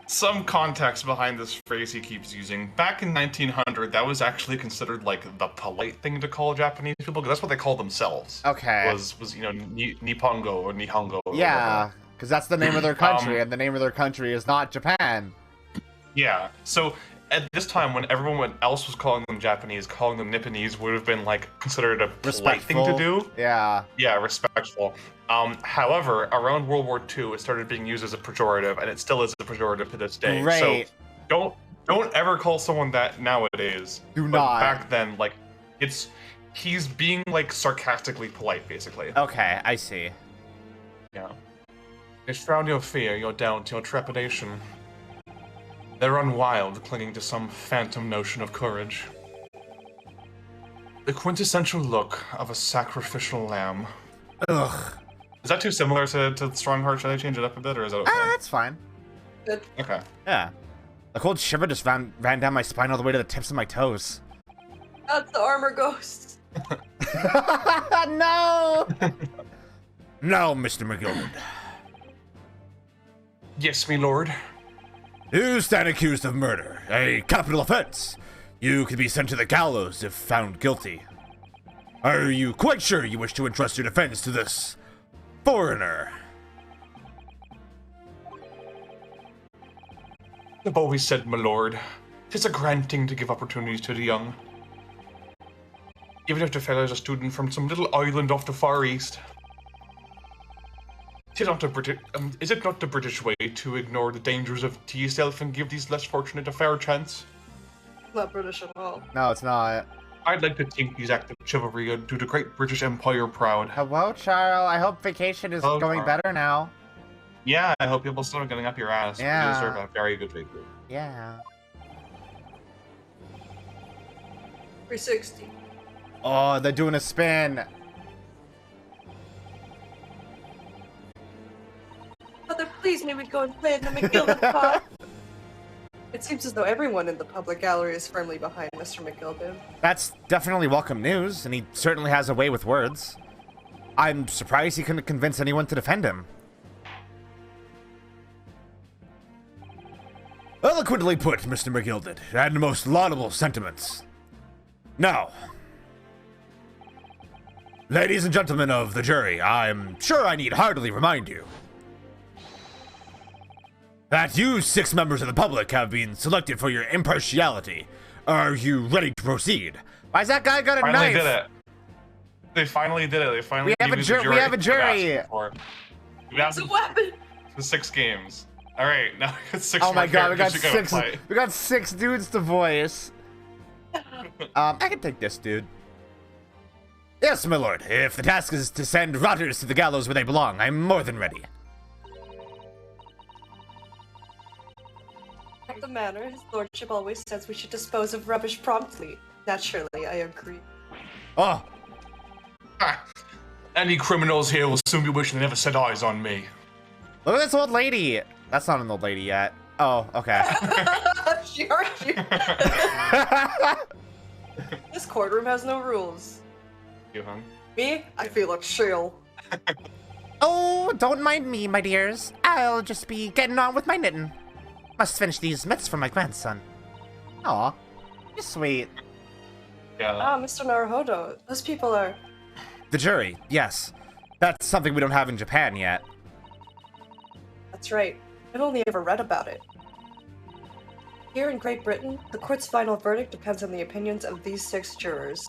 some context behind this phrase he keeps using. Back in 1900, that was actually considered like the polite thing to call Japanese people, because that's what they called themselves. Okay. Was Nippongo or Nihongo. Or Yeah, because that's the name of their country, Um, and the name of their country is not Japan. Yeah. So at this time, when everyone else was calling them Japanese, calling them Nipponese would have been like considered a polite thing to do. Yeah. Yeah, respectful. However, around World War II, it started being used as a pejorative, and it still is a pejorative to this day. Right. So don't ever call someone that nowadays. Do But not. Back then, like, he's being like sarcastically polite, basically. Okay, I see. Yeah. They shroud your fear, your doubt, your trepidation. They run wild, clinging to some phantom notion of courage. The quintessential look of a sacrificial lamb. Ugh. Is that too similar to Strongheart? Should I change it up a bit, or is that okay? That's fine. Okay. Yeah. A cold shiver just ran down my spine all the way to the tips of my toes. that's the armor ghost. No! Now, Mr. McGilded. Yes, me lord. You stand accused of murder, a capital offense. You can be sent to the gallows if found guilty. Are you quite sure you wish to entrust your defense to this foreigner? I've always said, my lord, 'tis a grand thing to give opportunities to the young. Even if the fellow's a student from some little island off the far east. Is it not the British way to ignore the dangers of yourself and give these less fortunate a fair chance? Not British at all. No, it's not. I'd like to think these acts of chivalry do the great British Empire proud. Hello, Charles. I hope vacation is Hello, going Charles. better now. Yeah, I hope people start getting up your ass. Yeah. You deserve a very good vacation. Yeah. 360. Oh, they're doing a spin. Mother, please, may we go and play in the McGilded pot? It seems as though everyone in the public gallery is firmly behind Mr. McGilded. That's definitely welcome news, and he certainly has a way with words. I'm surprised he couldn't convince anyone to defend him. Eloquently put, Mr. McGilded, and most laudable sentiments. Now, ladies and gentlemen of the jury, I'm sure I need hardly remind you. that you 6 members of the public have been selected for your impartiality. Are you ready to proceed? Why's that guy got a Finally knife? did it. They finally did it. They finally We have a used jury. We have a jury. We have It's a weapon! the 6 games. All right, now we got 6 Oh my more god, we got characters you gotta 6. play. We got 6 dudes to voice. I can take this dude. Yes, my lord. If the task is to send rotters to the gallows where they belong, I'm more than ready. At the manor, his lordship always says we should dispose of rubbish promptly. Naturally, I agree. Oh, Ah, any criminals here will soon be wishing they never set eyes on me. Look at this old lady. That's not an old lady yet. Oh, okay. She heard you. This courtroom has no rules. You, huh? Me? I feel like chill. Oh, don't mind me, my dears. I'll just be getting on with my knitting. Must finish these mitts for my grandson. Aw, you're sweet. Yeah. Ah, Mr. Naruhodo, those people are... The jury, yes. That's something we don't have in Japan yet. That's right. I've only ever read about it. Here in Great Britain, the court's final verdict depends on the opinions of these 6 jurors.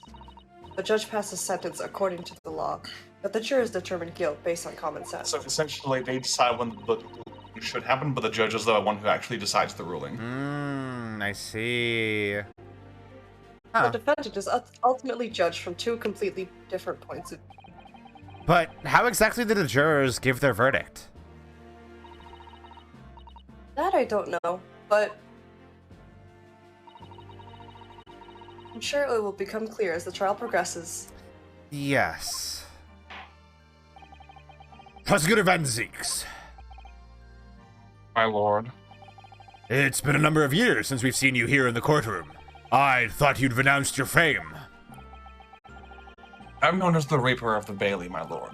The judge passes sentence according to the law, but the jurors determine guilt based on common sense. So essentially, they decide when the ruling should happen, but the judge is the one who actually decides the ruling. I see. Huh. The defendant is ultimately judged from 2 completely different points of view. But how exactly did the jurors give their verdict? That I don't know, but I'm sure it will become clear as the trial progresses. Yes. Prosecutor Van Zeeks. My lord. It's been a number of years since we've seen you here in the courtroom. I thought you'd renounced your fame. I'm known as the Reaper of the Bailey, my lord.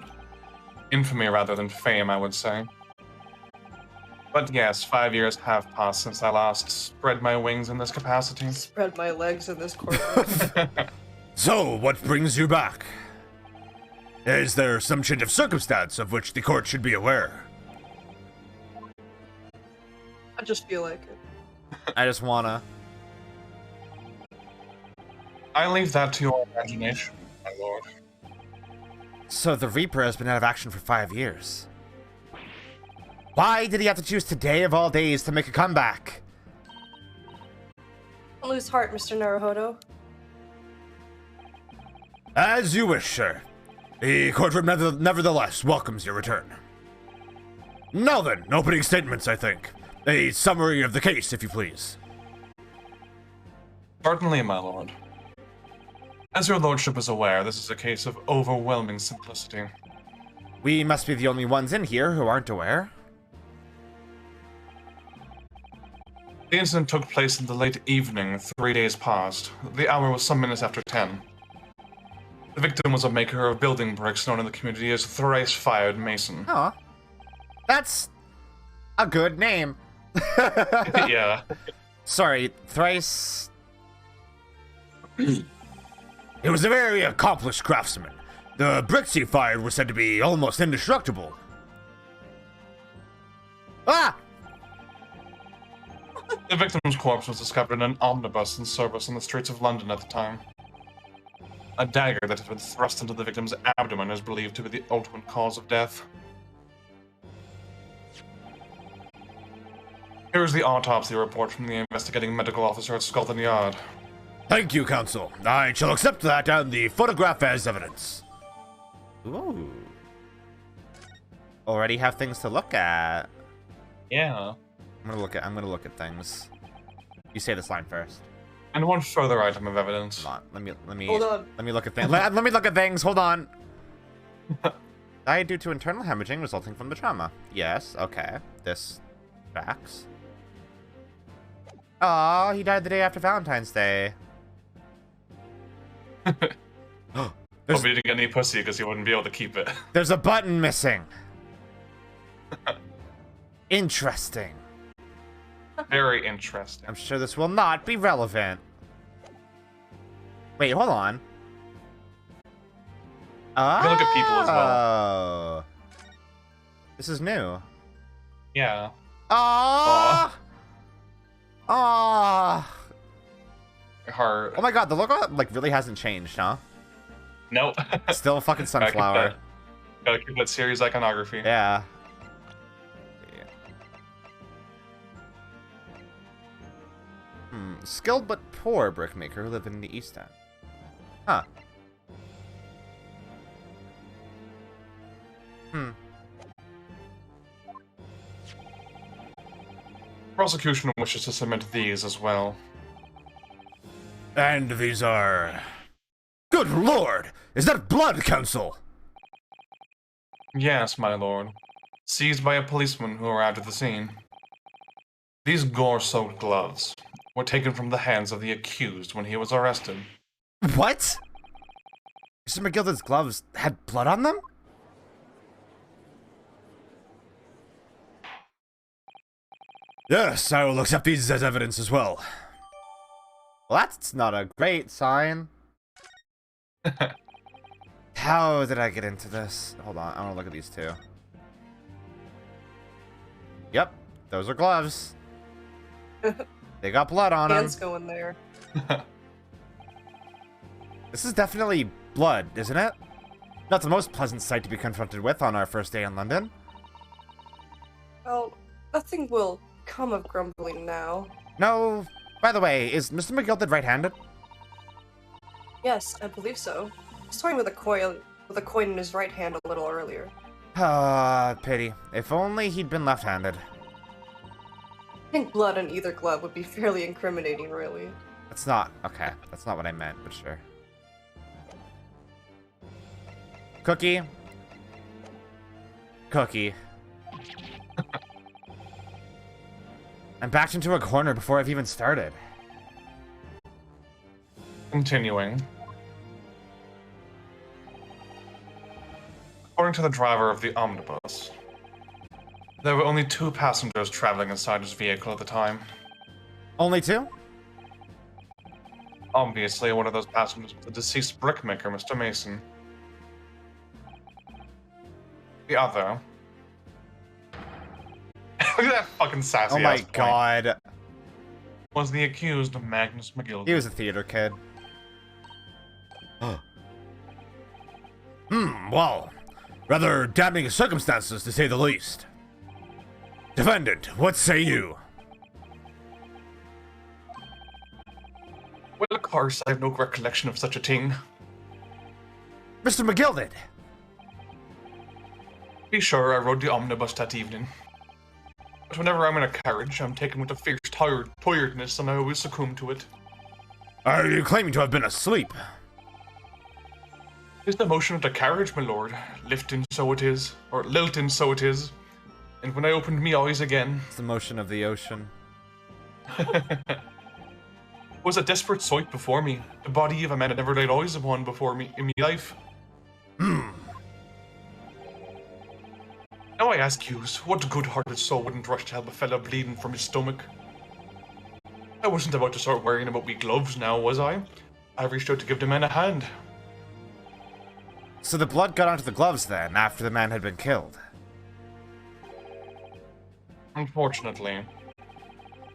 Infamy rather than fame, I would say. But yes, 5 years have passed since I last spread my wings in this capacity. Spread my legs in this courtroom. So, what brings you back? Is there some change of circumstance of which the court should be aware? I just feel like it. I just wanna. I leave that to your imagination, my lord. So the Reaper has been out of action for 5 years. Why did he have to choose today of all days to make a comeback? Don't lose heart, Mr. Naruhodo. As you wish, sir. The courtroom nevertheless welcomes your return. Now then, opening statements, I think. A summary of the case, if you please. Certainly, my lord. As your lordship is aware, this is a case of overwhelming simplicity. We must be the only ones in here who aren't aware. The incident took place in the late evening, 3 days past. The hour was some minutes after 10. The victim was a maker of building bricks known in the community as Thrice Fired Mason. Aw. That's a good name. Yeah. Sorry, Thrice... He was a very accomplished craftsman. The bricks he fired were said to be almost indestructible. Ah! The victim's corpse was discovered in an omnibus in service on the streets of London at the time. A dagger that had been thrust into the victim's abdomen is believed to be the ultimate cause of death. Here is the autopsy report from the investigating medical officer at Scotland Yard. Thank you, counsel. I shall accept that and the photograph as evidence. Ooh. Already have things to look at. Yeah. I'm gonna look at things. You say this line first. And one further item of evidence. Hold on. Let me Hold on. Let me look at things. let me look at things. Hold on. Died due to internal hemorrhaging resulting from the trauma. Yes. Okay. This tracks. Aw, he died the day after Valentine's Day. Hope he didn't get any pussy because he wouldn't be able to keep it. There's a button missing. Interesting. Very interesting. I'm sure this will not be relevant. Wait, hold on. can look at people as well. Oh. This is new. Yeah. Ah! Ah! Her. Oh my god, the logo like really hasn't changed, huh? Nope. Still a fucking sunflower. Gotta keep that series iconography. Yeah. Skilled but poor brickmaker who live in the East End. Huh. Prosecution wishes to submit these as well. And these are... Good lord! Is that blood, Counsel? Yes, my lord. Seized by a policeman who arrived at the scene. These gore-soaked gloves were taken from the hands of the accused when he was arrested. What? Mr. McGilden's gloves had blood on them? Yes, I will accept these as evidence as well. Well, that's not a great sign. How did I get into this? Hold on, I want to look at these two. Yep, those are gloves. They got blood on them. Hands going there. This is definitely blood, isn't it? Not the most pleasant sight to be confronted with on our first day in London. Well, nothing will come of grumbling now. No, by the way, is Mr. McGilden right-handed? Yes, I believe so. He was toying with a coin in his right hand a little earlier. Ah, pity. If only he'd been left-handed. I think blood on either glove would be fairly incriminating, really. That's not... Okay, that's not what I meant, but sure. Cookie. Cookie. I'm backed into a corner before I've even started. Continuing. According to the driver of the omnibus, there were only 2 passengers traveling inside his vehicle at the time. Only 2? Obviously, one of those passengers was the deceased brickmaker, Mr. Mason. The other... Look at that fucking sassy Oh my ass point. god. Was the accused Magnus McGilden. He was a theater kid. Well, rather damning circumstances to say the least. Defendant, what say you? Well, of course, I have no recollection of such a thing. Mr. McGilden! Be sure I rode the omnibus that evening. But whenever I'm in a carriage, I'm taken with a fierce tiredness, and I always succumb to it. Are you claiming to have been asleep? Is the motion of the carriage, my lord, lifting so it is, or lilting so it is, and when I opened me eyes again... It's the motion of the ocean. was a desperate sight before me, the body of a man I never laid eyes upon before me in my life. Now I ask yous, what good-hearted soul wouldn't rush to help a fella bleeding from his stomach? I wasn't about to start worrying about wee gloves now, was I? I reached out to give the man a hand. So the blood got onto the gloves then, after the man had been killed? Unfortunately,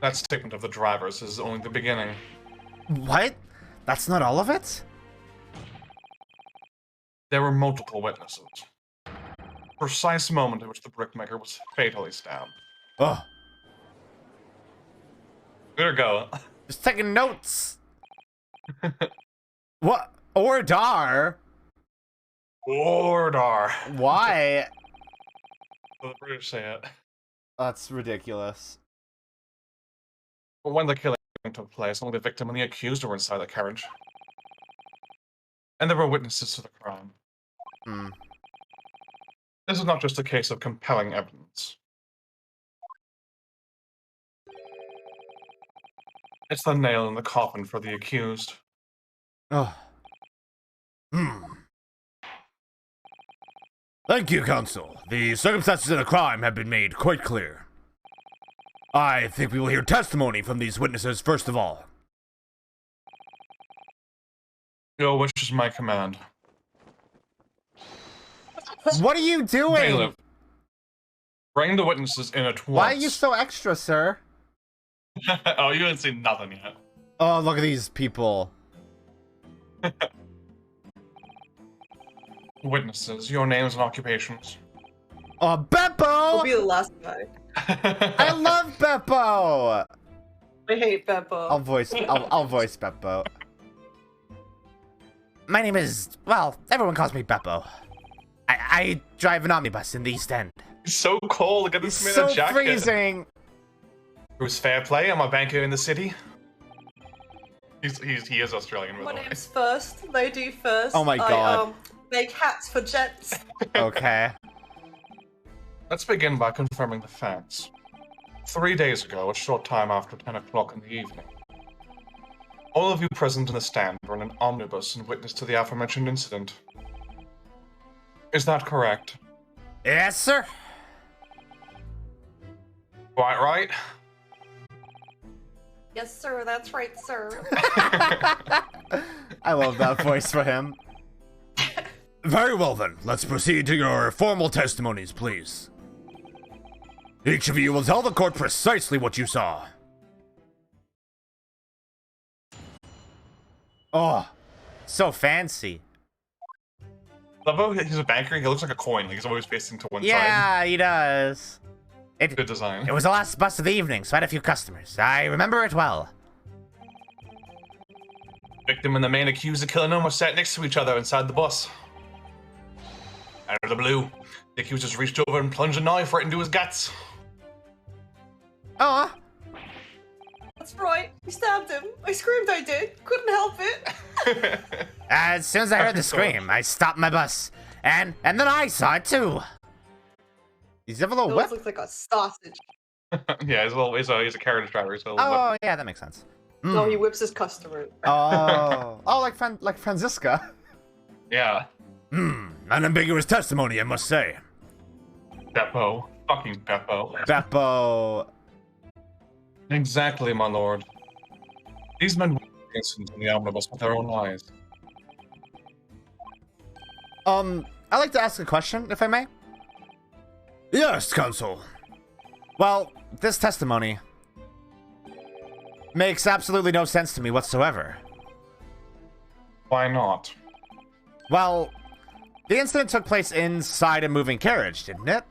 that statement of the driver's is only the beginning. What? That's not all of it? There were multiple witnesses. Precise moment in which the brickmaker was fatally stabbed. Oh. There we go. Just taking notes. What? Ordar? Ordar. Why? The British say it. That's ridiculous. When the killing took place, only the victim and the accused were inside the carriage. And there were witnesses to the crime. This is not just a case of compelling evidence. It's the nail in the coffin for the accused. Oh. Thank you, Counsel. The circumstances of the crime have been made quite clear. I think we will hear testimony from these witnesses first of all. Your wish is my command. What are you doing? Bailiff, Bring the witnesses in at once. Why are you so extra, sir? Oh, you haven't seen nothing yet. Oh, look at these people. Witnesses, your names and occupations. Oh, Beppo! I'll be the last guy. I love Beppo! I hate Beppo. I'll voice Beppo. My name is, well, everyone calls me Beppo. I drive an omnibus in the East End. It's so cold. Look at this man in So a jacket. freezing. Bruce Fair play. I'm a banker in the city. He is Australian. My By the way. name's First, Lady First. Oh my God. I make hats for jets. Okay. Let's begin by confirming the facts. 3 days ago, a short time after 10 o'clock in the evening, all of you present in the stand were in an omnibus and witness to the aforementioned incident. Is that correct? Yes, sir. Quite right. Yes, sir. That's right, sir. I love that voice for him. Very well then, let's proceed to your formal testimonies, please. Each of you will tell the court precisely what you saw. Oh, so fancy. Although he's a banker, he looks like a coin. Like he's always facing to one side. Yeah, he does. Good design. It was the last bus of the evening, so I had a few customers. I remember it well. Victim and the man accused of killing him were sat next to each other inside the bus. Out of the blue, the accused just reached over and plunged a knife right into his guts. Oh, That's right. We stabbed him. I screamed I did. Couldn't help it. as soon as I heard the scream, I stopped my bus. And then I saw it too. He's a little It whip. looks like a sausage. Yeah, he's a carriage driver. So Oh, yeah, that makes sense. No, he whips his customer. Oh, like Franziska. yeah. Unambiguous testimony, I must say. Beppo. Fucking Beppo. Beppo. Exactly, my lord. These men witnessed the incident in the omnibus with their own eyes. I'd like to ask a question, if I may. Yes, counsel. Well, this testimony makes absolutely no sense to me whatsoever. Why not? Well, the incident took place inside a moving carriage, didn't it?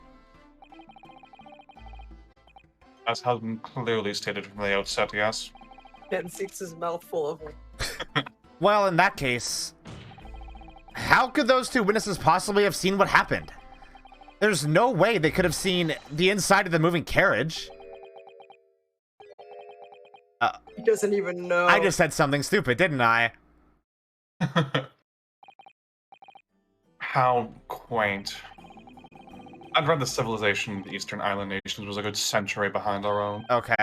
As has been clearly stated from the outset, yes. Ken seeks his mouth full of it. Well, in that case, how could those two witnesses possibly have seen what happened? There's no way they could have seen the inside of the moving carriage. He doesn't even know. I just said something stupid, didn't I? How quaint. I'd read the civilization of the Eastern Island nations was a good century behind our own. Okay.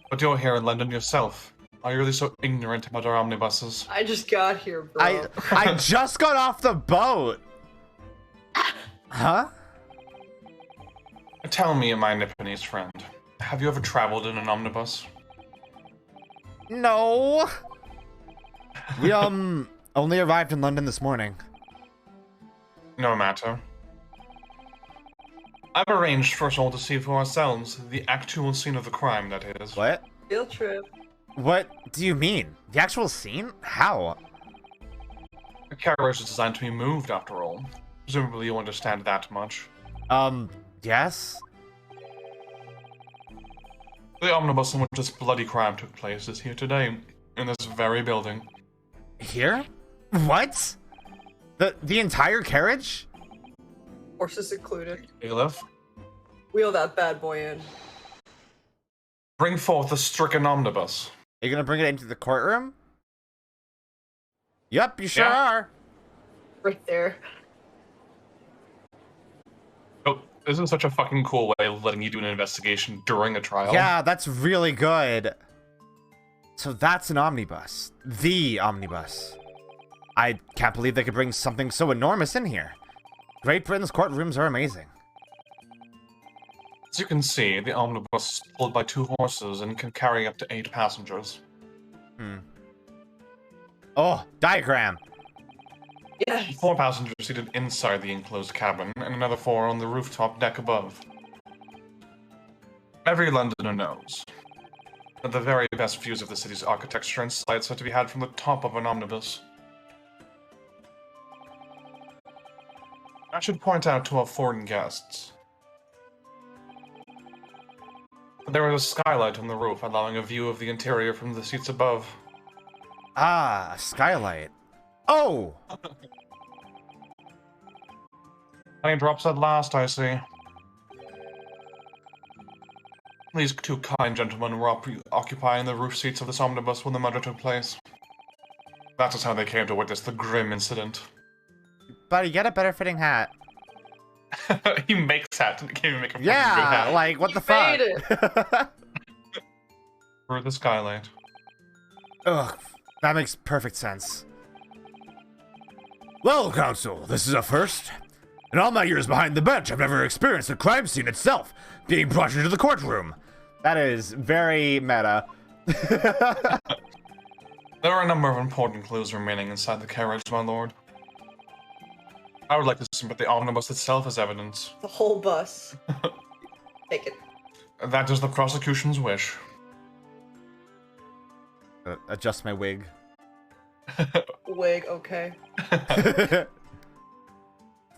But you're here in London yourself. Are you really so ignorant about our omnibuses? I just got here, bro. I just got off the boat. Huh? Tell me, my Nipponese friend, have you ever traveled in an omnibus? No. We, only arrived in London this morning. No matter. I've arranged for us all to see for ourselves the actual scene of the crime, that is. What? Field trip. What do you mean? The actual scene? How? The carriage is designed to be moved, after all. Presumably you understand that much. Yes? The omnibus in which this bloody crime took place is here today, in this very building. Here? What? The entire carriage? Horses included. Bailiff, Wheel that bad boy in. bring forth the stricken omnibus. Are you gonna bring it into the courtroom? Yep, you sure Yeah. are. Right there. Oh, isn't such a fucking cool way of letting you do an investigation during a trial? Yeah, that's really good. So that's an omnibus. The omnibus. I can't believe they could bring something so enormous in here. Great Britain's courtrooms are amazing. As you can see, the omnibus is pulled by 2 horses and can carry up to 8 passengers. Oh, diagram. Yes. 4 passengers seated inside the enclosed cabin, and another 4 on the rooftop deck above. Every Londoner knows that the very best views of the city's architecture and sights are to be had from the top of an omnibus. I should point out to our foreign guests that there is a skylight on the roof allowing a view of the interior from the seats above. Ah, a skylight. Oh! Penny drops at last, I see. These two kind gentlemen were occupying the roof seats of this omnibus when the murder took place. That is how they came to witness the grim incident. Buddy, get a better fitting hat. He makes hats and can't even make a fucking good Yeah, hat. like, what You the fuck? made it. Through the skylight. Ugh, that makes perfect sense. Well, Counsel, this is a first. In all my years behind the bench, I've never experienced the crime scene itself being brought into the courtroom. That is very meta. There are a number of important clues remaining inside the carriage, my lord. I would like to submit the omnibus itself as evidence. The whole bus. Take it. That is the prosecution's wish. Adjust my wig. Wig, okay.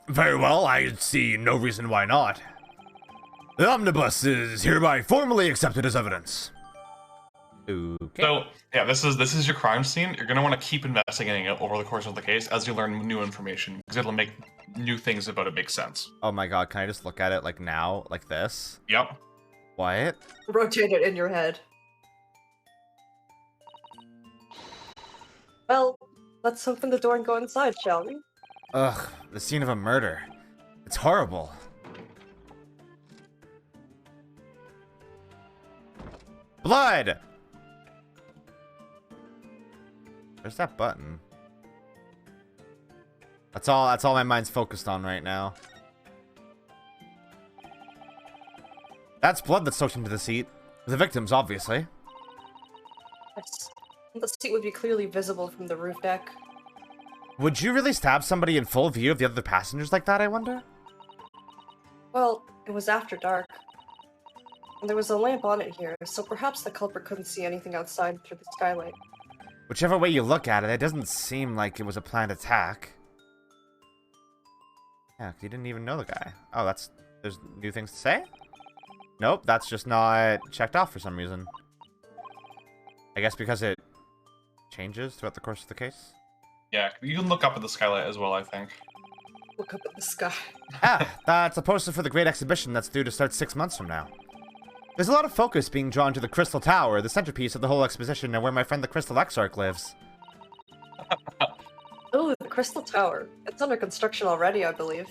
Very well, I see no reason why not. The omnibus is hereby formally accepted as evidence. Okay. So, yeah, this is your crime scene. You're gonna want to keep investigating it over the course of the case as you learn new information, because it'll make new things about it make sense. Oh my god, can I just look at it like now? Like this? Yep. What? Rotate it in your head. Well, let's open the door and go inside, shall we? Ugh, the scene of a murder. It's horrible. Blood! Where's that button? That's all my mind's focused on right now. That's blood that's soaked into the seat. The victims, obviously. Yes. The seat would be clearly visible from the roof deck. Would you really stab somebody in full view of the other passengers like that, I wonder? Well, it was after dark. And there was a lamp on it here, so perhaps the culprit couldn't see anything outside through the skylight. Whichever way you look at it, it doesn't seem like it was a planned attack. Yeah, you didn't even know the guy. Oh, there's new things to say? Nope, that's just not checked off for some reason. I guess because it changes throughout the course of the case? Yeah, you can look up at the skylight as well, I think. Look up at the sky. Ah, that's a poster for the great exhibition that's due to start 6 months from now. There's a lot of focus being drawn to the Crystal Tower, the centerpiece of the whole exposition, and where my friend the Crystal Exarch lives. Oh, the Crystal Tower. It's under construction already, I believe.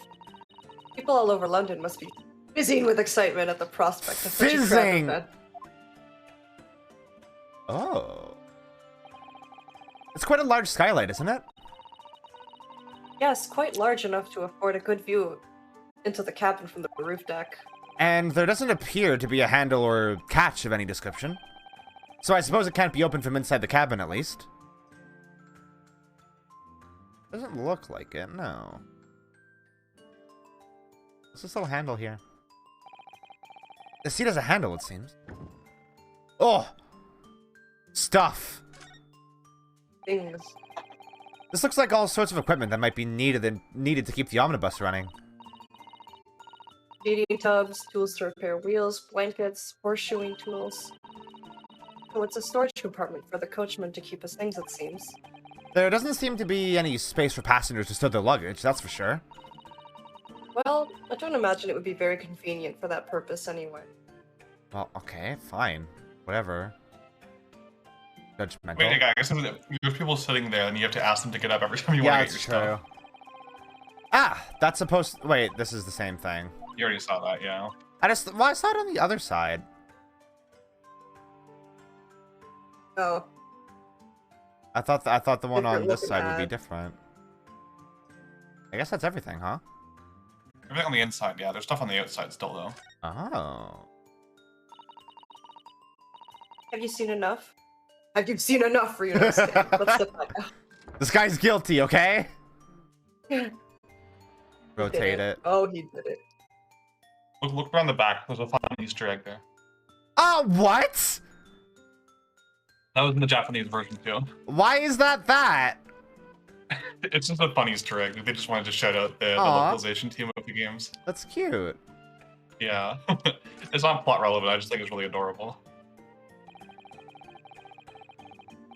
People all over London must be fizzing with excitement at the prospect of such a grand Fizzing! event. Oh. It's quite a large skylight, isn't it? Yes, quite large enough to afford a good view into the cabin from the roof deck. And there doesn't appear to be a handle or catch of any description. So I suppose it can't be opened from inside the cabin, at least. Doesn't look like it, no. What's this little handle here? The seat has a handle, it seems. Oh! Stuff! Things. This looks like all sorts of equipment that might be needed to keep the omnibus running. Feeding tubs, tools to repair wheels, blankets, horseshoeing tools. So it's a storage compartment for the coachman to keep his things, it seems. There doesn't seem to be any space for passengers to store their luggage, that's for sure. Well, I don't imagine it would be very convenient for that purpose anyway. Well, okay, fine. Whatever. Judgmental. Wait, I guess if there's people sitting there, then you have to ask them to get up every time you want to get your stuff. Ah, that's supposed to... Wait, this is the same thing. You already saw that, yeah. I saw it on the other side. Oh. I thought the one on Different this looking side would be ad. different. I guess that's everything, huh? Everything on the inside, yeah. There's stuff on the outside still, though. Oh. Have you seen enough? Have you seen enough for you to stay? Let's sit back now. This guy's guilty, okay? He did Rotate it. Oh, he did it. Look around the back. There's a fun Easter egg there. What? That was in the Japanese version too. Why is that? It's just a fun Easter egg. They just wanted to shout out the localization team of the games. That's cute. Yeah. It's not plot relevant, I just think it's really adorable.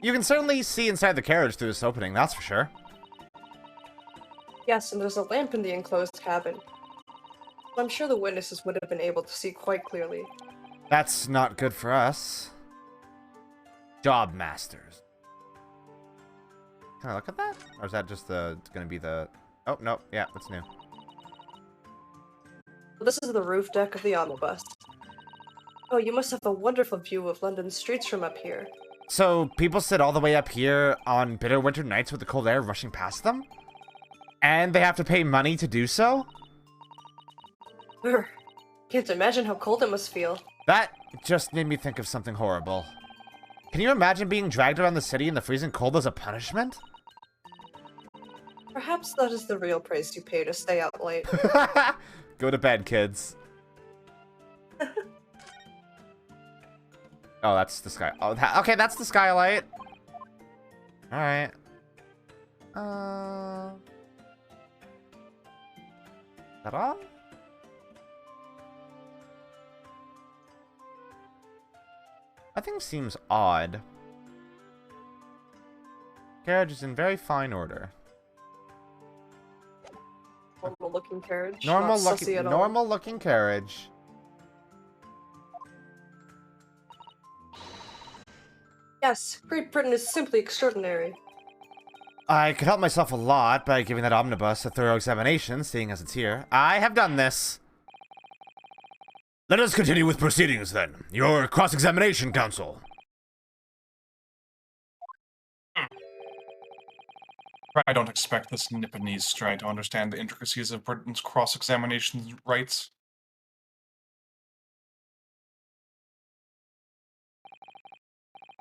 You can certainly see inside the carriage through this opening, that's for sure. Yes, and there's a lamp in the enclosed cabin. I'm sure the witnesses would have been able to see quite clearly. That's not good for us. Job masters. Can I look at that? Or is that just gonna be the... Oh, no, yeah, that's new. This is the roof deck of the omnibus. Oh, you must have a wonderful view of London's streets from up here. So, people sit all the way up here on bitter winter nights with the cold air rushing past them? And they have to pay money to do so? Can't imagine how cold it must feel. That just made me think of something horrible. Can you imagine being dragged around the city in the freezing cold as a punishment? Perhaps that is the real price you pay to stay out late. Go to bed, kids. Oh, that's the sky. Oh, okay, that's the skylight. All right. Is that all? That thing seems odd. Carriage is in very fine order. Normal looking carriage. Normal looking carriage. Yes, Great Britain is simply extraordinary. I could help myself a lot by giving that omnibus a thorough examination, seeing as it's here. I have done this. Let us continue with proceedings, then. Your cross-examination, counsel. I don't expect this Nipponese stride to understand the intricacies of Britain's cross-examination rights.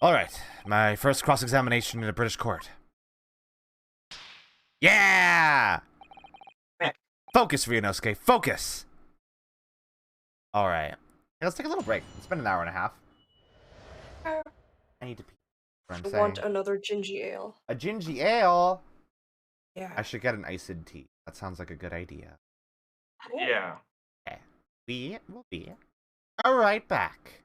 Alright, my first cross-examination in a British court. Yeah! Focus, Ryunosuke, focus! Alright. Hey, let's take a little break. It's been an hour and a half. I need to pee. I want another gingy ale. A gingy ale? Yeah. I should get an iced tea. That sounds like a good idea. Yeah. Okay. We will be right back.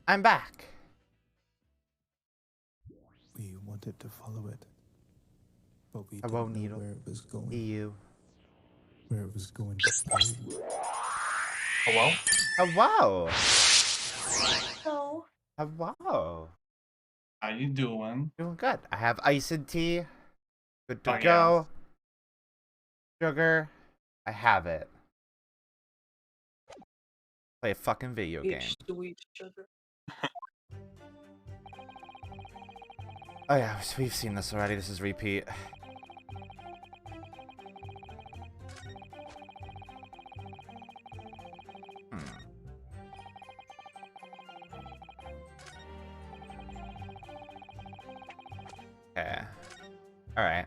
I'm back. We wanted to follow it, but we A didn't know needle. where it was going. EU. Where it was going to go. Hello? Hello. No. Hello. How you doing? Doing good. I have iced tea. Good to Oh, go. Sugar. I have it. Play a fucking video game. Sweet sugar. Oh yeah, we've seen this already. This is repeat. Okay. Alright.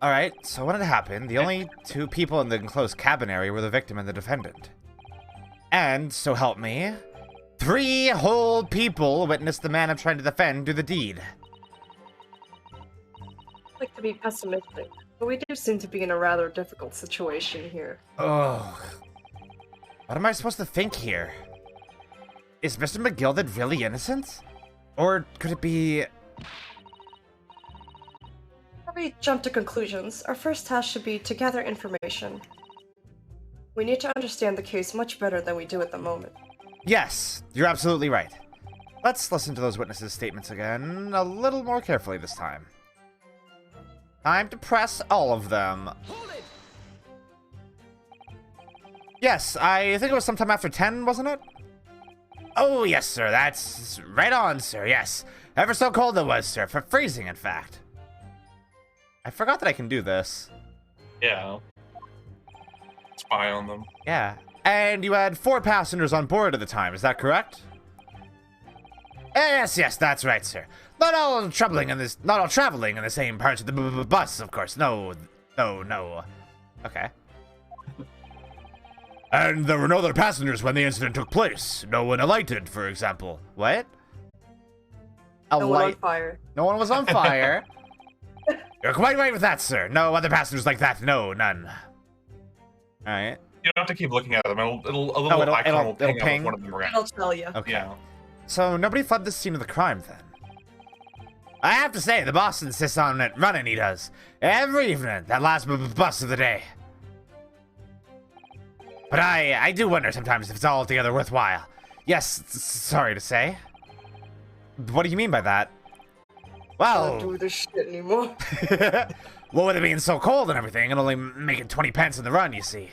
Alright, so what had happened? The only two people in the enclosed cabin area were the victim and the defendant. And, so help me, 3 whole people witnessed the man I'm trying to defend do the deed. I'd like to be pessimistic, but we do seem to be in a rather difficult situation here. Ugh. What am I supposed to think here? Is Mr. McGilded really innocent? Or could it be... Before we jump to conclusions, our first task should be to gather information. We need to understand the case much better than we do at the moment. Yes, you're absolutely right. Let's listen to those witnesses' statements again a little more carefully this time. Time to press all of them. Yes, I think it was sometime after 10, wasn't it? Oh, yes, sir. That's right on, sir. Yes. Ever so cold it was, sir. For freezing, in fact. I forgot that I can do this. Yeah. Spy on them. Yeah. And you had 4 passengers on board at the time, is that correct? Yes, that's right, sir. Not all traveling in the same parts of the bus, of course. No. Okay. And there were no other passengers when the incident took place. No one alighted, for example. What? No one on fire. No one was on fire. You're quite right with that, sir. No other passengers like that. No, none. All right. You don't have to keep looking at them. A little icon will ping ping. up one of them around. I'll tell you. Okay. Yeah. So nobody fled the scene of the crime then? I have to say, the boss insists on it running, he does. Every evening, that last bus of the day. But I do wonder sometimes if it's altogether worthwhile. Yes, sorry to say. What do you mean by that? I Well, don't do this shit anymore. well, with it being so cold and everything, and only making 20 pence in the run, you see.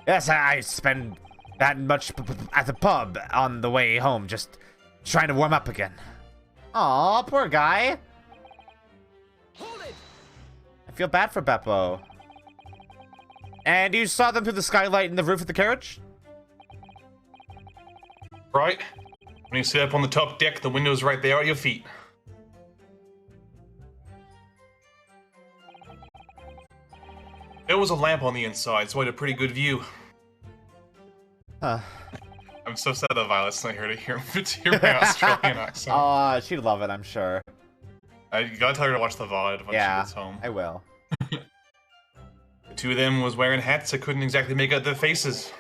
Yes, I spend that much at the pub on the way home, just trying to warm up again. Aw, poor guy. I feel bad for Beppo. And you saw them through the skylight in the roof of the carriage? Right? When you sit up on the top deck, the window's right there at your feet. There was a lamp on the inside, so I had a pretty good view. Huh. I'm so sad that Violet's not here to hear my Australian accent. She'd love it, I'm sure. You gotta tell her to watch the VOD when she gets home. I will. The two of them was wearing hats. I couldn't exactly make out their faces.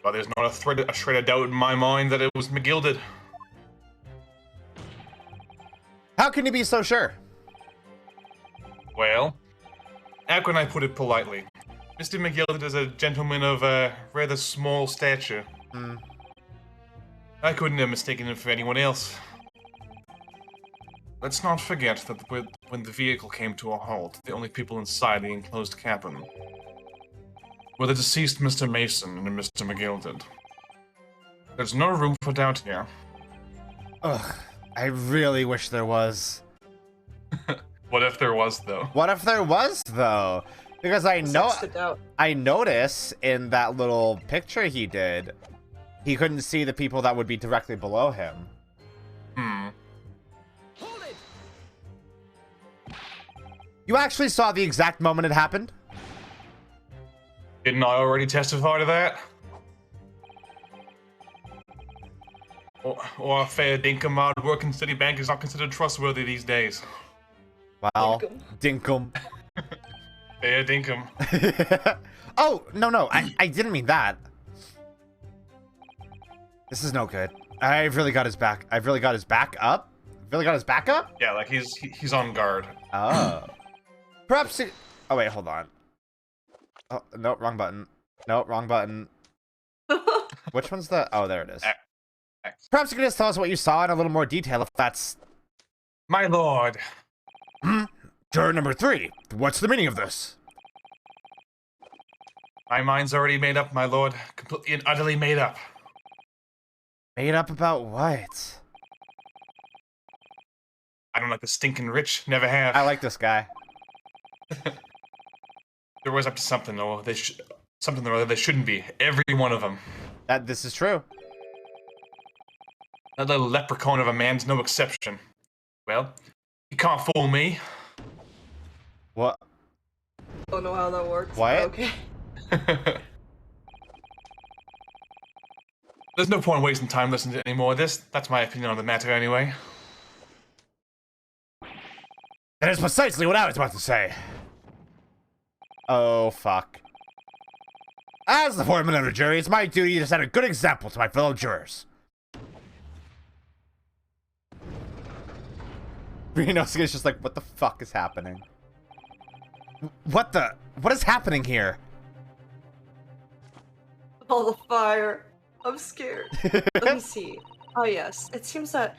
But there's not a shred of doubt in my mind that it was McGilded. How can you be so sure? Well, how can I put it politely? Mr. McGilded is a gentleman of rather small stature. I couldn't have mistaken him for anyone else. Let's not forget that when the vehicle came to a halt, the only people inside the enclosed cabin were the deceased Mr. Mason and Mr. McGilded. There's no room for doubt here. Ugh, I really wish there was. What if there was, though? What if there was, though? Because I notice in that little picture he did, he couldn't see the people that would be directly below him. You actually saw the exact moment it happened? Didn't I already testify to that? Or a fair dinkum hard-working city bank is not considered trustworthy these days. Wow, dinkum. Fair dinkum. Oh, no, I didn't mean that. This is no good. I've really got his back. I've really got his back up? Really got his back up? Yeah, like he's on guard. Oh. Perhaps it... Oh, wait, hold on. Oh, no, wrong button. No, wrong button. Which one's the... Oh, there it is. X. Perhaps you can just tell us what you saw in a little more detail if that's... My lord. Juror number 3, what's the meaning of this? My mind's already made up, my lord. Completely and utterly made up. Made up about what? I don't like the stinking rich. Never have. I like this guy. They're always up to something, though. Something or other they shouldn't be. Every one of them. This is true. That little leprechaun of a man's no exception. Well, you can't fool me. What? Don't know how that works. What? Okay. There's no point wasting time listening to any more of this. That's my opinion on the matter, anyway. That is precisely what I was about to say. Oh, fuck. As the foreman of the jury, it's my duty to set a good example to my fellow jurors. Rinosuke's just like, what the fuck is happening? What is happening here? All the fire. I'm scared. Let me see. Oh yes, it seems that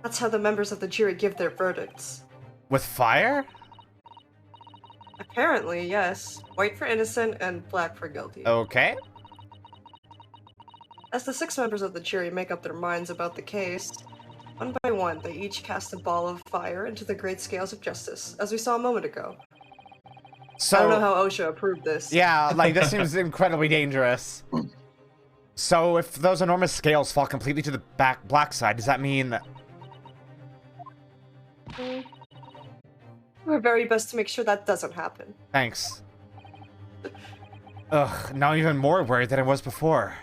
that's how the members of the jury give their verdicts. With fire? Apparently, yes. White for innocent and black for guilty. Okay. As the 6 members of the jury make up their minds about the case, one by one, they each cast a ball of fire into the great scales of justice, as we saw a moment ago. So, I don't know how OSHA approved this. Yeah, like, this seems incredibly dangerous. So if those enormous scales fall completely to the black side, does that mean... We're very best to make sure that doesn't happen. Thanks. Ugh, now I'm even more worried than I was before.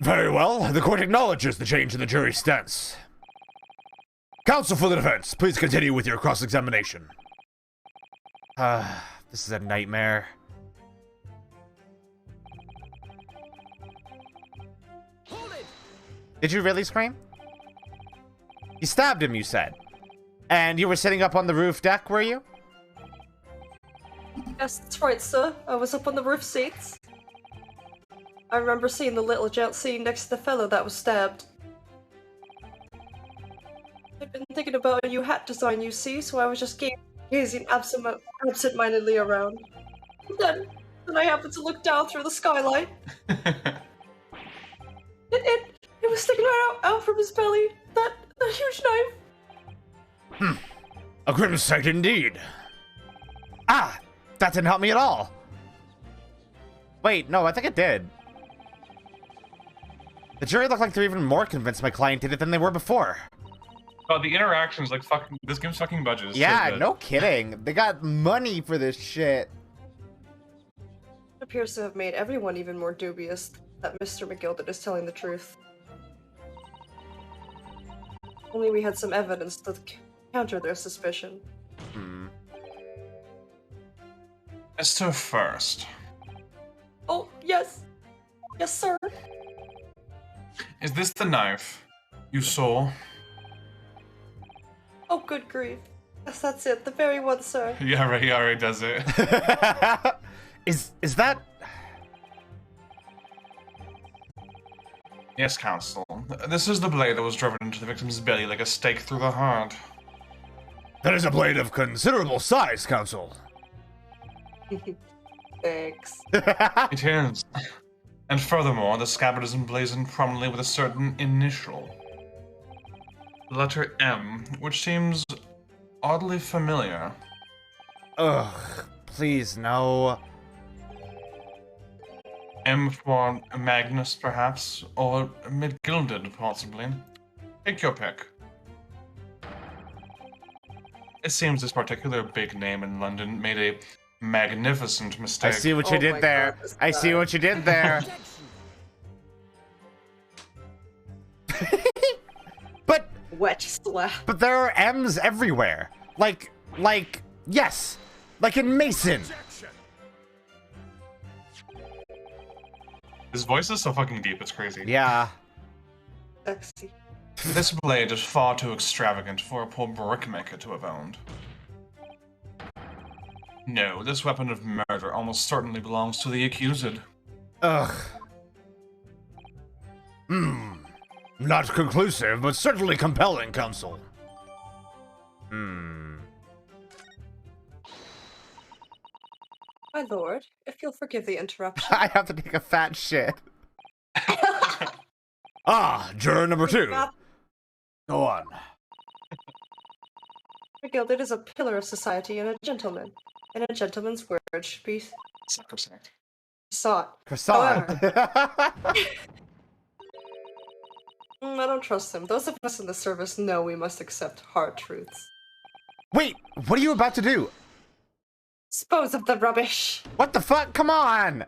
Very well, the court acknowledges the change in the jury's stance. Counsel for the defense, please continue with your cross-examination. This is a nightmare. Hold it! Did you really scream? You stabbed him, you said. And you were sitting up on the roof deck, were you? Yes, that's right, sir. I was up on the roof seats. I remember seeing the little gent sitting next to the fellow that was stabbed. I've been thinking about a new hat design, you see, so I was just gazing absent-mindedly around. Then I happened to look down through the skylight. It was sticking right out from his belly. That huge knife. A grim sight indeed. Ah! That didn't help me at all. Wait, no, I think it did. The jury looked like they're even more convinced my client did it than they were before. Oh, the interactions, like, fucking... This game's fucking budget. It's Yeah, so good. no kidding. They got money for this shit. It appears to have made everyone even more dubious that Mr. McGilded is telling the truth. Only we had some evidence to counter their suspicion. Mr. First, Oh, yes! Yes, sir! is this the knife you saw? Oh, good grief. Yes, that's it. The very one, sir. Yeah, right, he already does it. Is that... Yes, counsel. This is the blade that was driven into the victim's belly like a stake through the heart. That is a blade of considerable size, counsel. Thanks. It is. And furthermore, the scabbard is emblazoned prominently with a certain initial. The letter M, which seems oddly familiar. Ugh, please, no. M for Magnus, perhaps, or McGilded, possibly. Take your pick. It seems this particular big name in London made a magnificent I mistake. see what you Oh did my there. God, this I see guy. what you did there. But Wet slap. there are M's everywhere. Like, yes. Like in Mason. His voice is so fucking deep, it's crazy. Yeah. Sexy. This blade is far too extravagant for a poor brickmaker to have owned. No, this weapon of murder almost certainly belongs to the accused. Ugh. Not conclusive, but certainly compelling, counsel. My lord, if you'll forgive the interruption. I have to take a fat shit. Ah, juror number 2. Go on. McGilded is a pillar of society and a gentleman. And a gentleman's word should be Sacrosanct. sought. Croissant. I don't trust him. Those of us in the service know we must accept hard truths. Wait, what are you about to do? Dispose of the rubbish. What the fuck? Come on!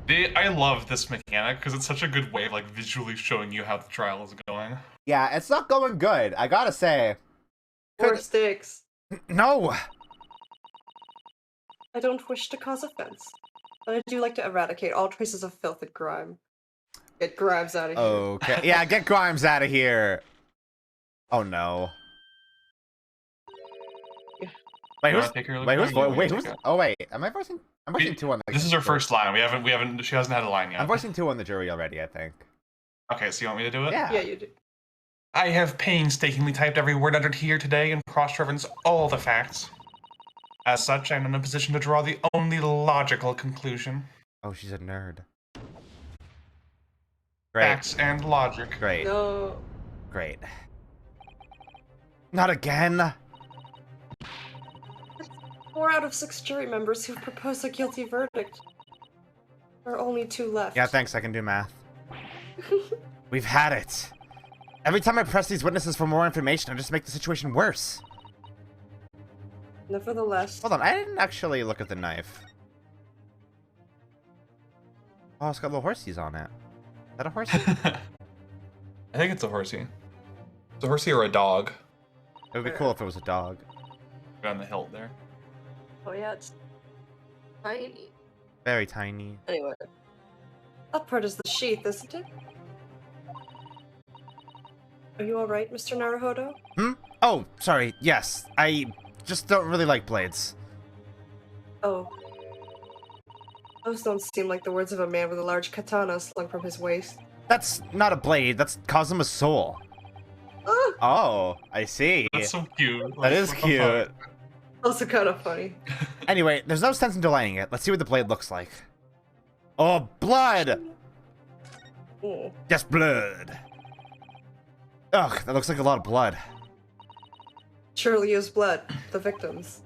I love this mechanic because it's such a good way of like visually showing you how the trial is going. Yeah, it's not going good, I gotta say. Or sticks. No! I don't wish to cause offense, but I do like to eradicate all traces of filth and grime. Get Grimes out of here. Okay. Yeah, get Grimes out of here. Oh no. Wait, You who's... wanna take her, Wait, Luka? who's... You wanna Wait, take who's... it? Oh wait, am I voicing? I'm voicing 2 on the... This is her first line. We haven't. She hasn't had a line yet. I'm voicing 2 on the jury already, I think. Okay, so you want me to do it? Yeah. Yeah, you do. I have painstakingly typed every word uttered here today and cross-referenced all the facts. As such, I'm in a position to draw the only logical conclusion. Oh, she's a nerd. Great. Facts and logic. Great. No. Great. Not again! 4 out of 6 jury members who've proposed a guilty verdict. There are only 2 left. Yeah, thanks, I can do math. We've had it. Every time I press these witnesses for more information, I just make the situation worse. Nevertheless... Hold on, I didn't actually look at the knife. Oh, it's got little horsies on it. Is that a horsey? I think it's a horsey. It's a horsey or a dog. It would be cool if it was a dog. On the hilt there. Oh yeah, it's tiny. Very tiny. Anyway. That part is the sheath, isn't it? Are you alright, Mr. Naruhodo? Hmm? Oh, sorry, yes. I just don't really like blades. Oh. Those don't seem like the words of a man with a large katana slung from his waist. That's not a blade, that's Cosmo Soul. Ah! Oh, I see. That's so cute. That is cute. Also kind of funny. Anyway, there's no sense in delaying it. Let's see what the blade looks like. Oh, blood! Oh. Yes, blood. Ugh, that looks like a lot of blood. Surely is blood, the victims.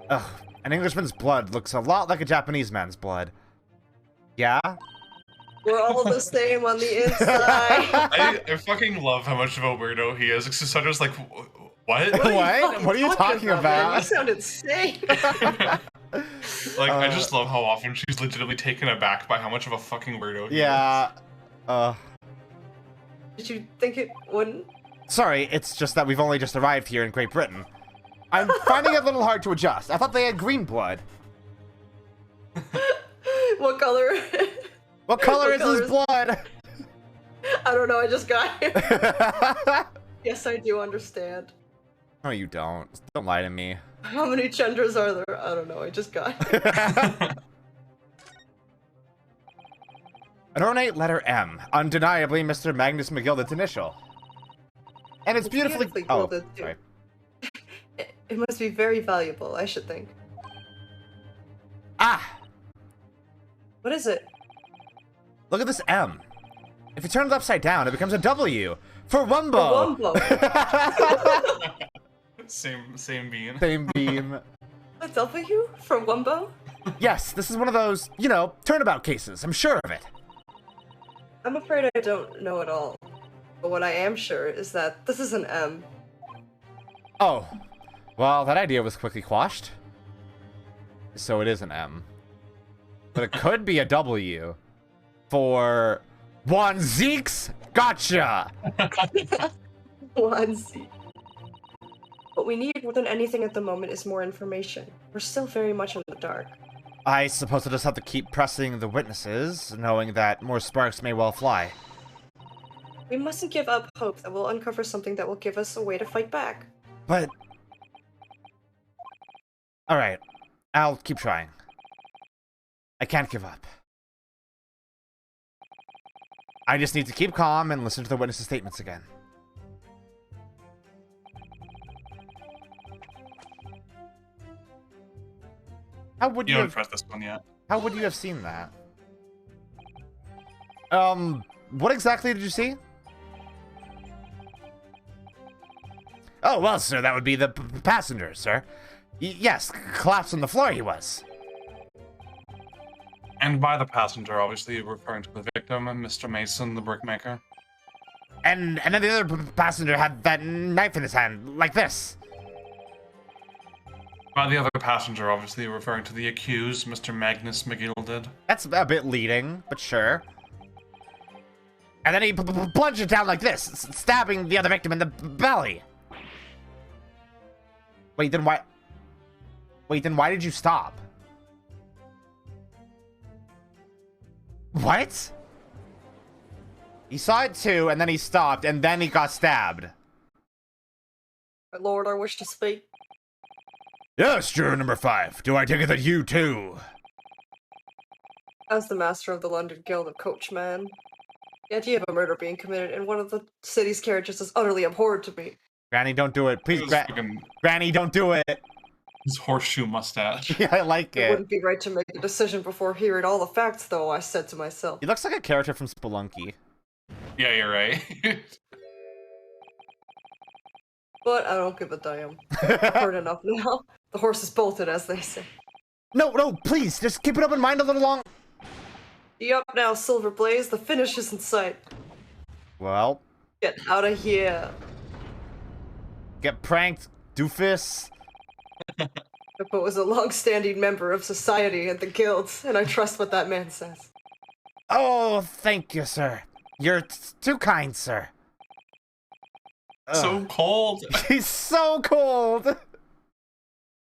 Ugh, an Englishman's blood looks a lot like a Japanese man's blood. Yeah? We're all the same on the inside. I fucking love how much of a weirdo he is. Because Sandra's like, what? What are you talking about? Man? You sound insane. I just love how often she's legitimately taken aback by how much of a fucking weirdo he is. Did you think it wouldn't? Sorry, it's just that we've only just arrived here in Great Britain. I'm finding it a little hard to adjust. I thought they had green blood. What color? What color is his blood? I don't know, I just got here. Yes, I do understand. No, you don't. Don't lie to me. How many genders are there? I don't know, I just got here. An ornate letter M. Undeniably Mr. Magnus McGilded's initial. And it's beautifully... Oh, gilded, too. sorry. It must be very valuable, I should think. Ah! What is it? Look at this M. If you turn it upside down, it becomes a W. For Wumbo! For Wumbo. Same beam. Same beam. A W? For Wumbo? Yes, this is one of those, you know, turnabout cases. I'm sure of it. I'm afraid I don't know it all. But what I am sure is that this is an M. Oh. Well, that idea was quickly quashed. So it is an M. But it could be a W. For... One Zeeks? Gotcha! One Zeke. What we need more than anything at the moment is more information. We're still very much in the dark. I suppose I'll just have to keep pressing the witnesses, knowing that more sparks may well fly. We mustn't give up hope that we'll uncover something that will give us a way to fight back. But... Alright, I'll keep trying. I can't give up. I just need to keep calm and listen to the witnesses' statements again. How would you haven't have... pressed this one yet. How would you have seen that? What exactly did you see? Oh, well, sir, that would be the passenger, sir. Yes, collapsed on the floor he was. And by the passenger, obviously, you're referring to the victim, Mr. Mason, the brickmaker. And then the other passenger had that knife in his hand, like this. By the other passenger, obviously, you're referring to the accused, Mr. Magnus McGilded. That's a bit leading, but sure. And then he plunged it down like this, stabbing the other victim in the belly. Wait, then why... Wait, then why did you stop? What? He saw it too, and then he stopped, and then he got stabbed. My lord, I wish to speak. Yes, juror number 5. Do I take it that you too? As the master of the London Guild of Coachmen, the idea of a murder being committed in one of the city's carriages is utterly abhorrent to me. Granny, don't do it. Please, Fucking... Granny, don't do it. His horseshoe mustache. Yeah, I like It it. wouldn't be right to make a decision before hearing all the facts, though, I said to myself. He looks like a character from Spelunky. Yeah, you're right. But I don't give a damn. I've heard enough now. The horse is bolted, as they say. No, please, just keep it up in mind a little long. Yup, now, Silver Blaze, the finish is in sight. Well, Get out of here. get pranked, doofus. Pippa was a long-standing member of society and the guilds, and I trust what that man says. Oh, thank you, sir. You're too kind, sir. So cold. He's so cold.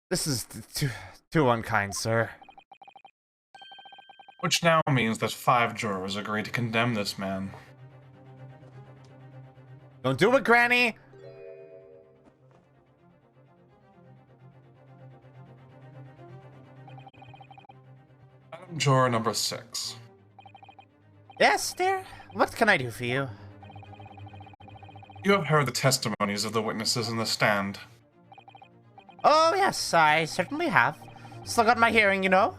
This is too unkind, sir. Which now means that 5 jurors agree to condemn this man. Don't do it, Granny. Juror number 6. Yes, dear. What can I do for you? You have heard the testimonies of the witnesses in the stand. Oh, yes, I certainly have. Still got my hearing, you know.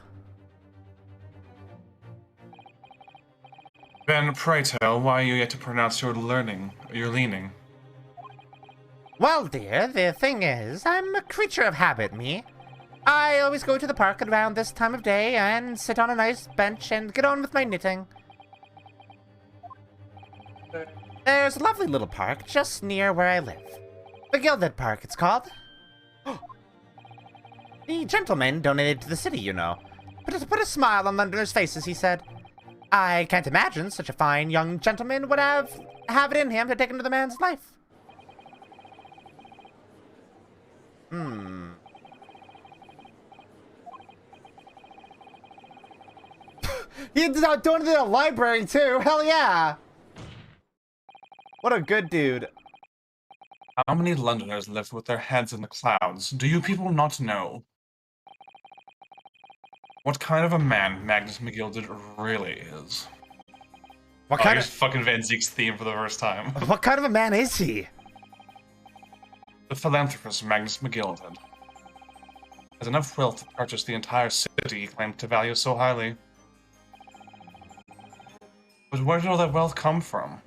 Then pray tell, why are you yet to pronounce your leaning? Well, dear, the thing is, I'm a creature of habit, me. I always go to the park around this time of day and sit on a nice bench and get on with my knitting. There's a lovely little park just near where I live. The Gilded Park, it's called. The gentleman donated to the city, you know. Put a smile on Londoners' faces, he said. I can't imagine such a fine young gentleman would have it in him to take into the man's life. He donated to a library, too. Hell yeah. What a good dude. How many Londoners live with their heads in the clouds? Do you people not know? What kind of a man Magnus McGilded really is? What kind of fucking Van Zeek's theme for the first time. What kind of a man is he? The philanthropist Magnus McGilded has enough wealth to purchase the entire city he claimed to value so highly. But where did all that wealth come from?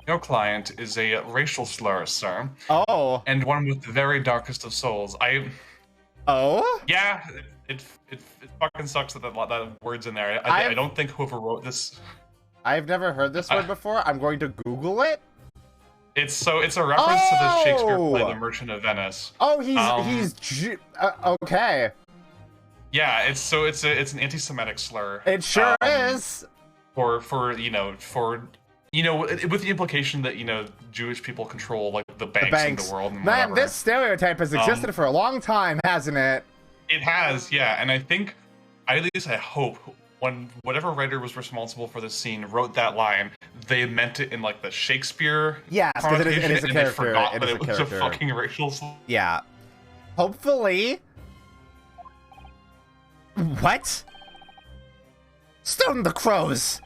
Your client is a racial slur, sir. Oh. And one with the very darkest of souls. Oh? Yeah, it fucking sucks that word's in there. I don't think whoever wrote this... I've never heard this word before. I'm going to Google it. It's a reference to the Shakespeare play, The Merchant of Venice. Oh, okay. Yeah, it's an anti-Semitic slur. It sure is. With the implication that Jewish people control like the banks in the world. And man, this stereotype has existed for a long time, hasn't it? It has, yeah. And I think, at least I hope, when whatever writer was responsible for this scene wrote that line, they meant it in like the Shakespeare. Yes, because it is a character. They forgot that it was a fucking racial slur. Yeah. Hopefully. What? Stone the crows.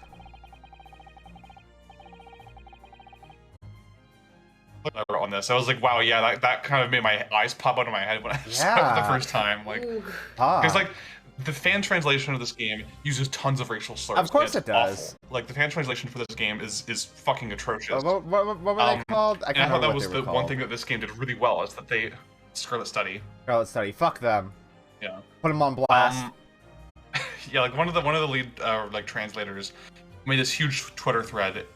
On this, I was like, wow, yeah, that kind of made my eyes pop out of my head when I saw it the first time. Like, because like the fan translation of this game uses tons of racial slurs. Of course it does. Awful. Like the fan translation for this game is fucking atrocious. What were they called? I thought that was the one thing that this game did really well is that they Scarlet Study. Fuck them. Yeah. Put them on blast. Yeah, like one of the lead like translators made this huge Twitter thread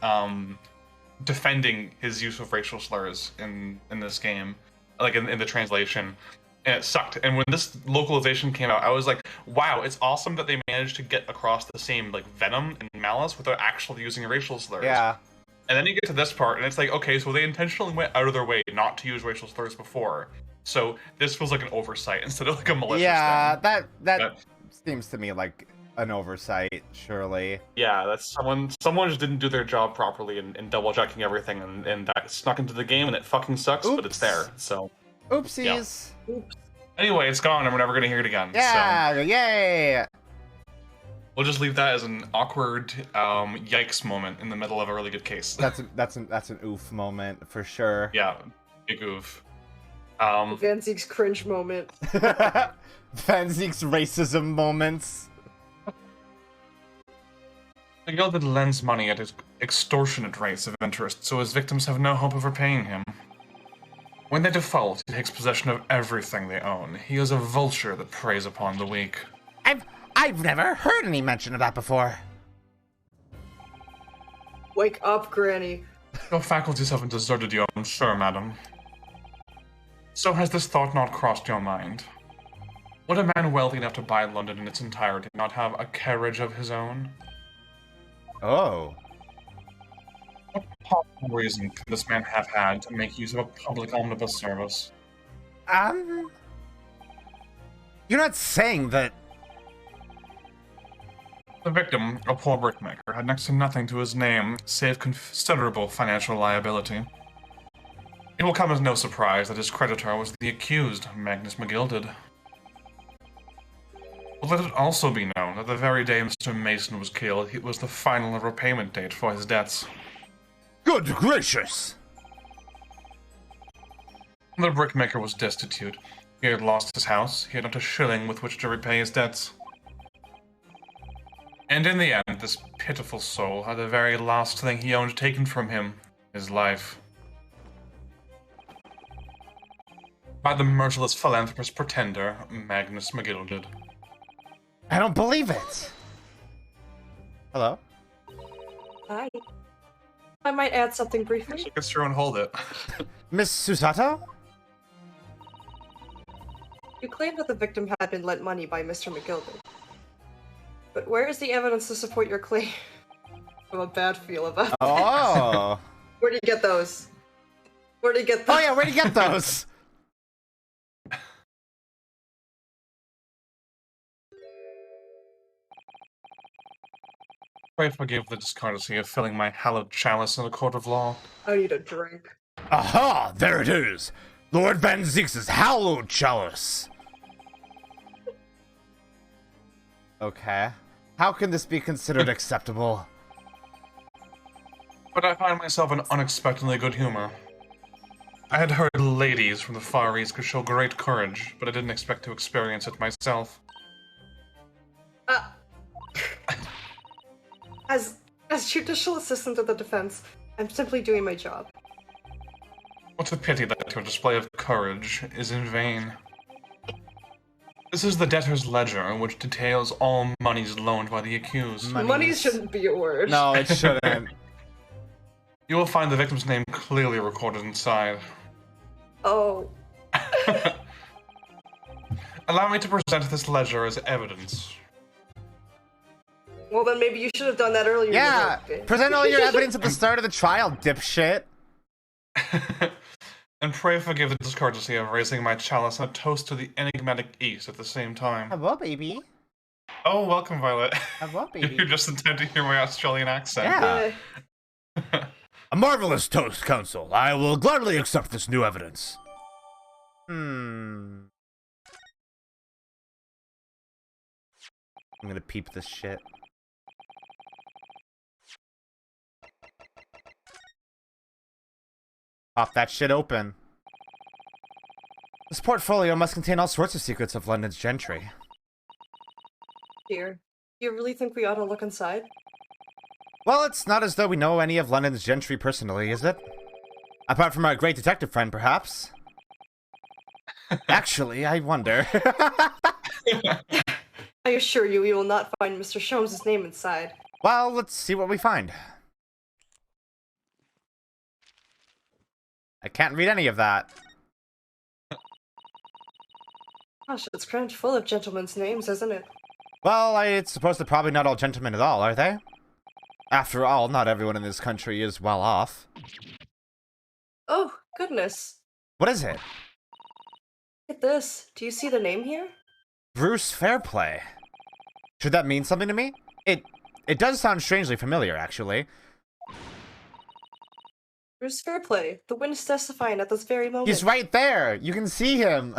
defending his use of racial slurs in this game, like in the translation, and it sucked. And when this localization came out, I was like, wow, it's awesome that they managed to get across the same like venom and malice without actually using racial slurs. Yeah. And then you get to this part, and it's like, okay, so they intentionally went out of their way not to use racial slurs before. So this feels like an oversight instead of like a malicious thing. that seems to me like an oversight, surely. Yeah, that's someone just didn't do their job properly in double checking everything, and that snuck into the game, and it fucking sucks. Oops. But it's there. So oopsies. Yeah. Oops. Anyway, it's gone, and we're never gonna hear it again. Yeah, so yay. We'll just leave that as an awkward yikes moment in the middle of a really good case. That's an oof moment for sure. Yeah, big oof. Van Zeek's cringe moment. Van Zeek's racism moments. The Gilded lends money at extortionate rates of interest, so his victims have no hope of repaying him. When they default, he takes possession of everything they own. He is a vulture that preys upon the weak. I've never heard any mention of that before. Wake up, Granny. Your faculties haven't deserted you, I'm sure, madam. So has this thought not crossed your mind? Would a man wealthy enough to buy London in its entirety not have a carriage of his own? Oh. What possible reason could this man have had to make use of a public omnibus service? You're not saying that... The victim, a poor brickmaker, had next to nothing to his name, save considerable financial liability. It will come as no surprise that his creditor was the accused, Magnus McGilded. But let it also be known that the very day Mr. Mason was killed, it was the final repayment date for his debts. Good gracious! The brickmaker was destitute. He had lost his house, he had not a shilling with which to repay his debts. And in the end, this pitiful soul had the very last thing he owned taken from him, his life. By the merciless philanthropist pretender, Magnus McGilded. I don't believe it! Hello? Hi. I might add something briefly. She gets through and hold it. Miss Susato? You claim that the victim had been lent money by Mr. McGilded. But where is the evidence to support your claim? I have a bad feel about that. Oh! Where'd you get those? Where'd you get those? Oh yeah, where'd you get those? Pray forgive the discourtesy of filling my hallowed chalice in a court of law. I need a drink. Aha! There it is! Lord Van Zeeks' hallowed chalice! Okay. How can this be considered acceptable? But I find myself in unexpectedly good humor. I had heard ladies from the Far East could show great courage, but I didn't expect to experience it myself. As judicial assistant of the defense, I'm simply doing my job. What a pity that your display of courage is in vain. This is the debtor's ledger, which details all monies loaned by the accused. Money shouldn't be a word. No, it shouldn't. You will find the victim's name clearly recorded inside. Oh. Allow me to present this ledger as evidence. Well, then maybe you should have done that earlier. Yeah! Present all your evidence at the start of the trial, dipshit! And pray forgive the discourtesy of raising my chalice and a toast to the enigmatic East at the same time. Hello, baby. Oh, welcome, Violet. Hello, baby. You just intend to hear my Australian accent. Yeah. A marvelous toast, Counsel. I will gladly accept this new evidence. I'm gonna peep this shit. Pop that shit open. This portfolio must contain all sorts of secrets of London's gentry. Dear, do you really think we ought to look inside? Well, it's not as though we know any of London's gentry personally, is it? Apart from our great detective friend, perhaps. Actually, I wonder. I assure you, we will not find Mr. Sholmes' name inside. Well, let's see what we find. I can't read any of that. Gosh, it's crammed full of gentlemen's names, isn't it? Well, it's supposed to probably not all gentlemen at all, are they? After all, not everyone in this country is well off. Oh, goodness. What is it? Look at this. Do you see the name here? Bruce Fairplay. Should that mean something to me? It does sound strangely familiar, actually. Bruce Fairplay. The witness testifying at this very moment. He's right there! You can see him!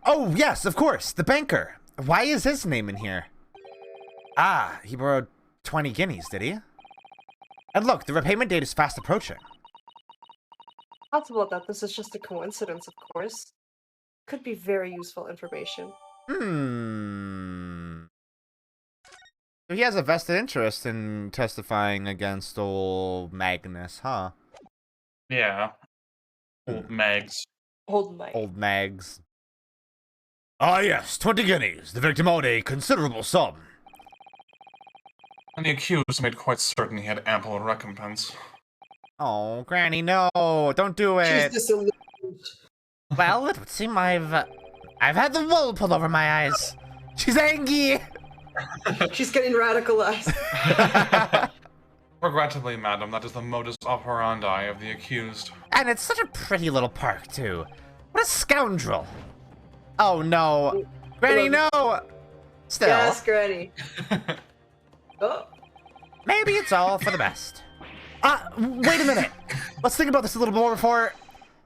Oh, yes, of course, the banker. Why is his name in here? Ah, he borrowed 20 guineas, did he? And look, the repayment date is fast approaching. Possible that this is just a coincidence, of course. Could be very useful information. So he has a vested interest in testifying against old Magnus, huh? Yeah. Old Mags. Old Mike. Old Mags. Ah, yes, 20 guineas. The victim owed a considerable sum. And the accused made quite certain he had ample recompense. Oh, Granny, no, don't do She's it. disillusioned. Well, it would seem I've had the wool pulled over my eyes. She's angry. She's getting radicalized. Regrettably, madam, that is the modus operandi of the accused. And it's such a pretty little park, too. What a scoundrel. Oh, no. Granny, no. Still. Yes, Granny. Oh. Maybe it's all for the best. Wait a minute. Let's think about this a little more before...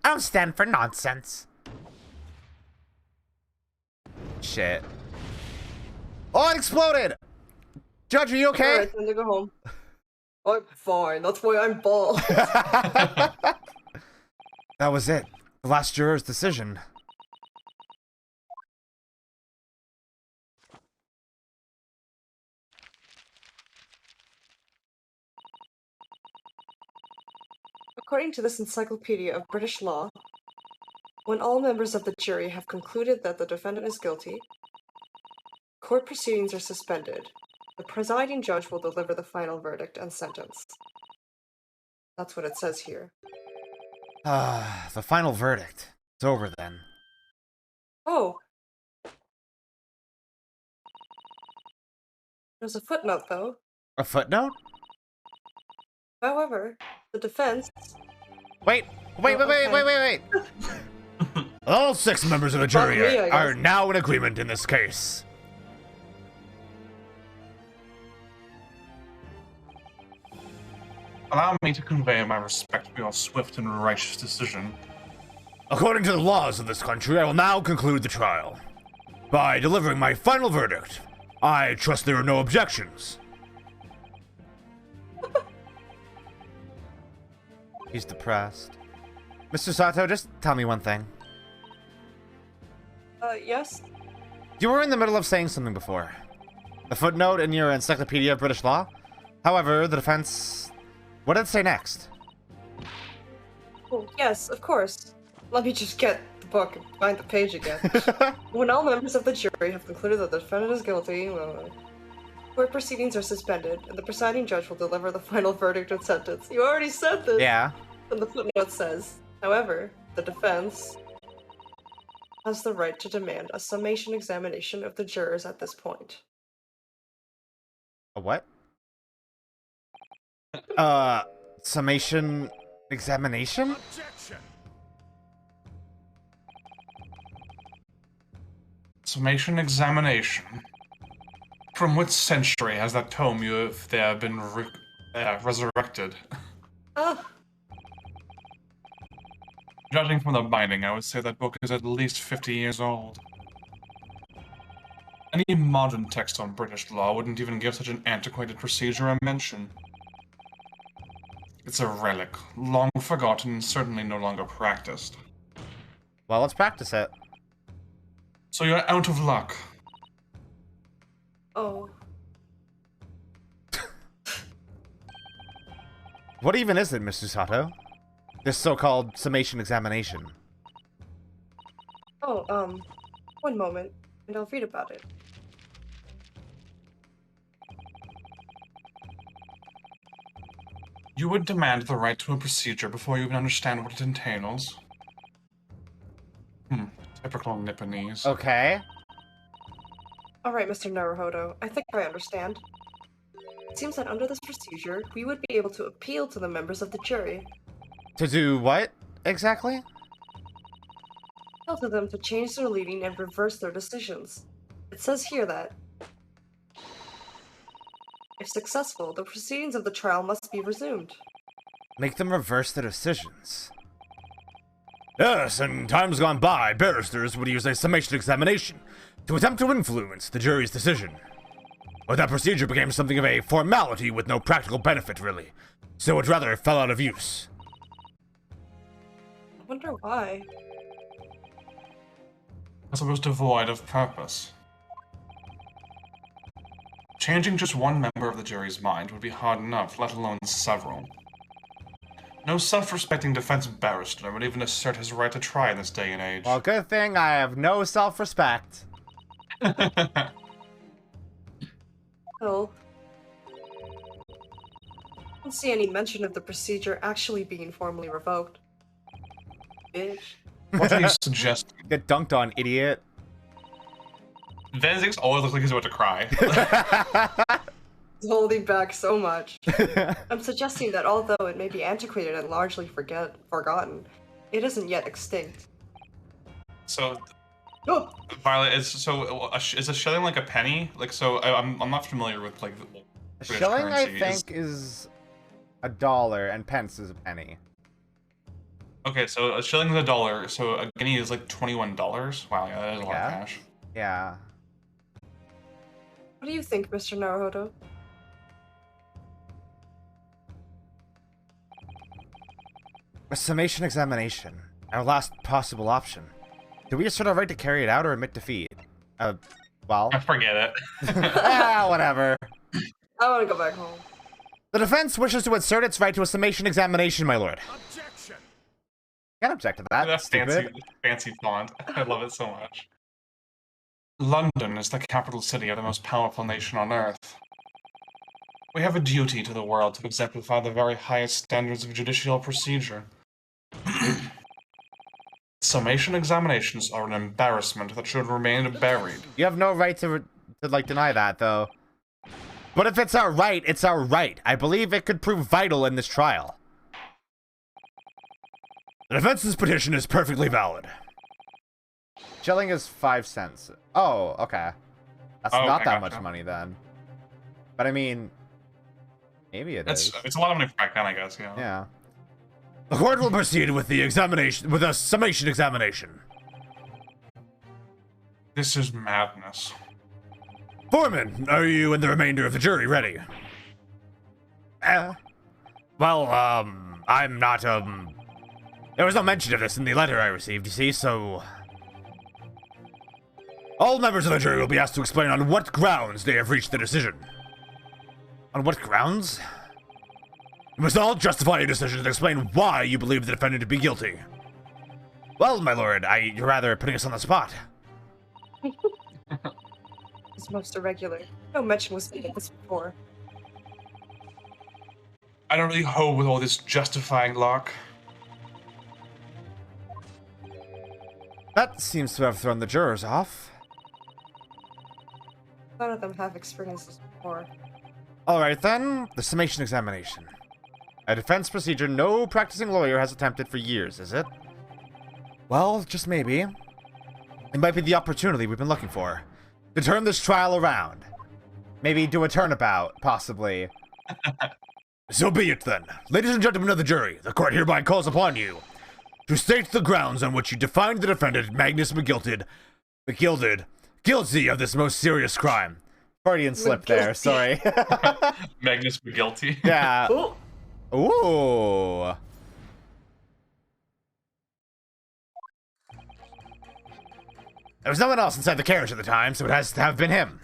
I don't stand for nonsense. Shit. Oh, it exploded! Judge, are you okay? Alright, time to go home. I'm fine. That's why I'm bald. That was it. The last juror's decision. According to this encyclopedia of British law, when all members of the jury have concluded that the defendant is guilty, court proceedings are suspended. The presiding judge will deliver the final verdict and sentence. That's what it says here. The final verdict. It's over then. Oh. There's a footnote, though. A footnote? However, the defense... Wait. All 6 members of the jury are now in agreement in this case. Allow me to convey my respect for your swift and righteous decision. According to the laws of this country, I will now conclude the trial. By delivering my final verdict, I trust there are no objections. He's depressed. Mr. Sato, just tell me one thing. Yes? You were in the middle of saying something before. A footnote in your Encyclopedia of British Law? However, the defense... What did it say next? Oh, yes, of course. Let me just get the book and find the page again. When all members of the jury have concluded that the defendant is guilty, court proceedings are suspended, and the presiding judge will deliver the final verdict and sentence. You already said this! Yeah. And the footnote says, however, the defense has the right to demand a summation examination of the jurors at this point. A what? Summation examination? Objection! Summation Examination. From which century has that tome you have there been resurrected? Judging from the binding, I would say that book is at least 50 years old. Any modern text on British law wouldn't even give such an antiquated procedure a mention. It's a relic, long forgotten and certainly no longer practiced. Well, let's practice it. So you're out of luck. Oh. What even is it, Mr. Sato? This so-called summation examination. Oh, one moment, and I'll read about it. You would demand the right to a procedure before you even understand what it entails. Typical Nipponese. Okay. Alright, Mr. Naruhodo, I think I understand. It seems that under this procedure, we would be able to appeal to the members of the jury. To do what, exactly? Tell to them to change their leading and reverse their decisions. It says here that, if successful, the proceedings of the trial must be resumed. Make them reverse their decisions. Yes, in times gone by, barristers would use a summation examination to attempt to influence the jury's decision. But that procedure became something of a formality with no practical benefit, really, so it rather fell out of use. I wonder why. As it was devoid of purpose. Changing just one member of the jury's mind would be hard enough, let alone several. No self-respecting defense barrister would even assert his right to try in this day and age. Well, good thing I have no self-respect. Well, I don't see any mention of the procedure actually being formally revoked. Bitch. What are you suggesting? Get dunked on, idiot. Venzix always looks like he's about to cry. He's holding back so much. I'm suggesting that although it may be antiquated and largely forgotten, it isn't yet extinct. So, Oh! Violet, is a shilling like a penny? Like, so I'm not familiar with like the A British shilling, I currency. think, is $1, and pence is a penny. Okay, so a shilling is $1, so a guinea is like $21. Wow, yeah, that is a lot of cash. Yeah. What do you think, Mr. Naruhodo? A summation examination. Our last possible option. Do we assert our right to carry it out or admit defeat? Well. I forget it. Whatever. I want to go back home. The defense wishes to assert its right to a summation examination, my lord. Objection! Can't object to that. That's stupid. fancy font. I love it so much. London is the capital city of the most powerful nation on earth. We have a duty to the world to exemplify the very highest standards of judicial procedure. Summation examinations are an embarrassment that should remain buried. You have no right to deny that, though. But if it's our right, it's our right. I believe it could prove vital in this trial. The defense's petition is perfectly valid. Shilling is 5 cents. Oh, okay. That's not that much money then. But I mean, maybe is. It's a lot of money back then, I guess. Yeah. Yeah. The court will proceed with the examination, with a summation examination. This is madness. Foreman, are you and the remainder of the jury ready? Well, I'm not, there was no mention of this in the letter I received, you see, so... All members of the jury will be asked to explain on what grounds they have reached the decision. On what grounds? You must all justify your decision and explain why you believe the defendant to be guilty. Well, my lord, you're rather putting us on the spot. It's most irregular. No mention was made of this before. I don't really hold with all this justifying lark. That seems to have thrown the jurors off. None of them have experienced this before. Alright then, the summation examination. A defense procedure no practicing lawyer has attempted for years, is it? Well, just maybe. It might be the opportunity we've been looking for. To turn this trial around. Maybe do a turnabout, possibly. So be it then. Ladies and gentlemen of the jury, the court hereby calls upon you to state the grounds on which you defined the defendant, Magnus McGilded, guilty of this most serious crime. Freudian slip there, sorry. Magnus McGuilty. Yeah. Ooh. Ooh. There was no one else inside the carriage at the time, so it has to have been him.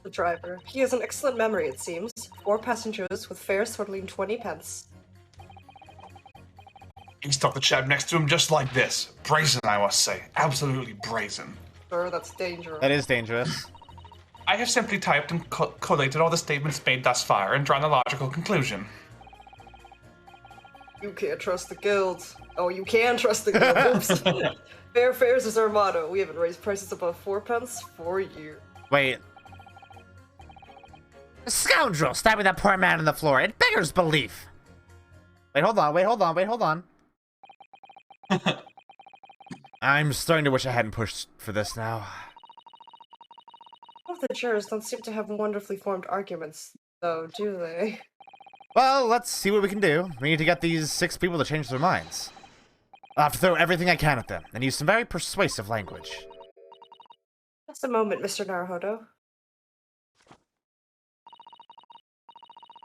The driver. He has an excellent memory, it seems. 4 passengers with fares totaling 20 pence. He stuck the chap next to him just like this. Brazen, I must say. Absolutely brazen. Sure, that's dangerous. That is dangerous. I have simply typed and collated all the statements made thus far and drawn a logical conclusion. You can't trust the guilds. Oh, you can trust the guilds. Fair fares is our motto. We haven't raised prices above 4 pence for years. Wait. A scoundrel stabbing that poor man on the floor. It beggars belief. Wait, hold on. I'm starting to wish I hadn't pushed for this now. Some of the jurors don't seem to have wonderfully formed arguments, though, do they? Well, let's see what we can do. We need to get these 6 people to change their minds. I'll have to throw everything I can at them, and use some very persuasive language. Just a moment, Mr. Naruhodo.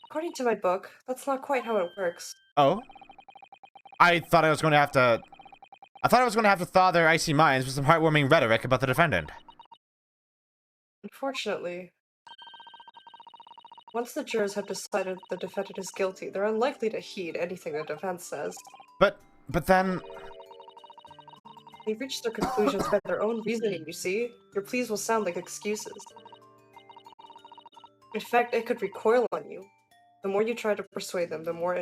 According to my book, that's not quite how it works. Oh? I thought I was going to have to thaw their icy minds with some heartwarming rhetoric about the defendant. Unfortunately, Once the jurors have decided the defendant is guilty, they're unlikely to heed anything the defense says. But then... They've reached their conclusions by their own reasoning, you see? Your pleas will sound like excuses. In fact, it could recoil on you. The more you try to persuade them, the more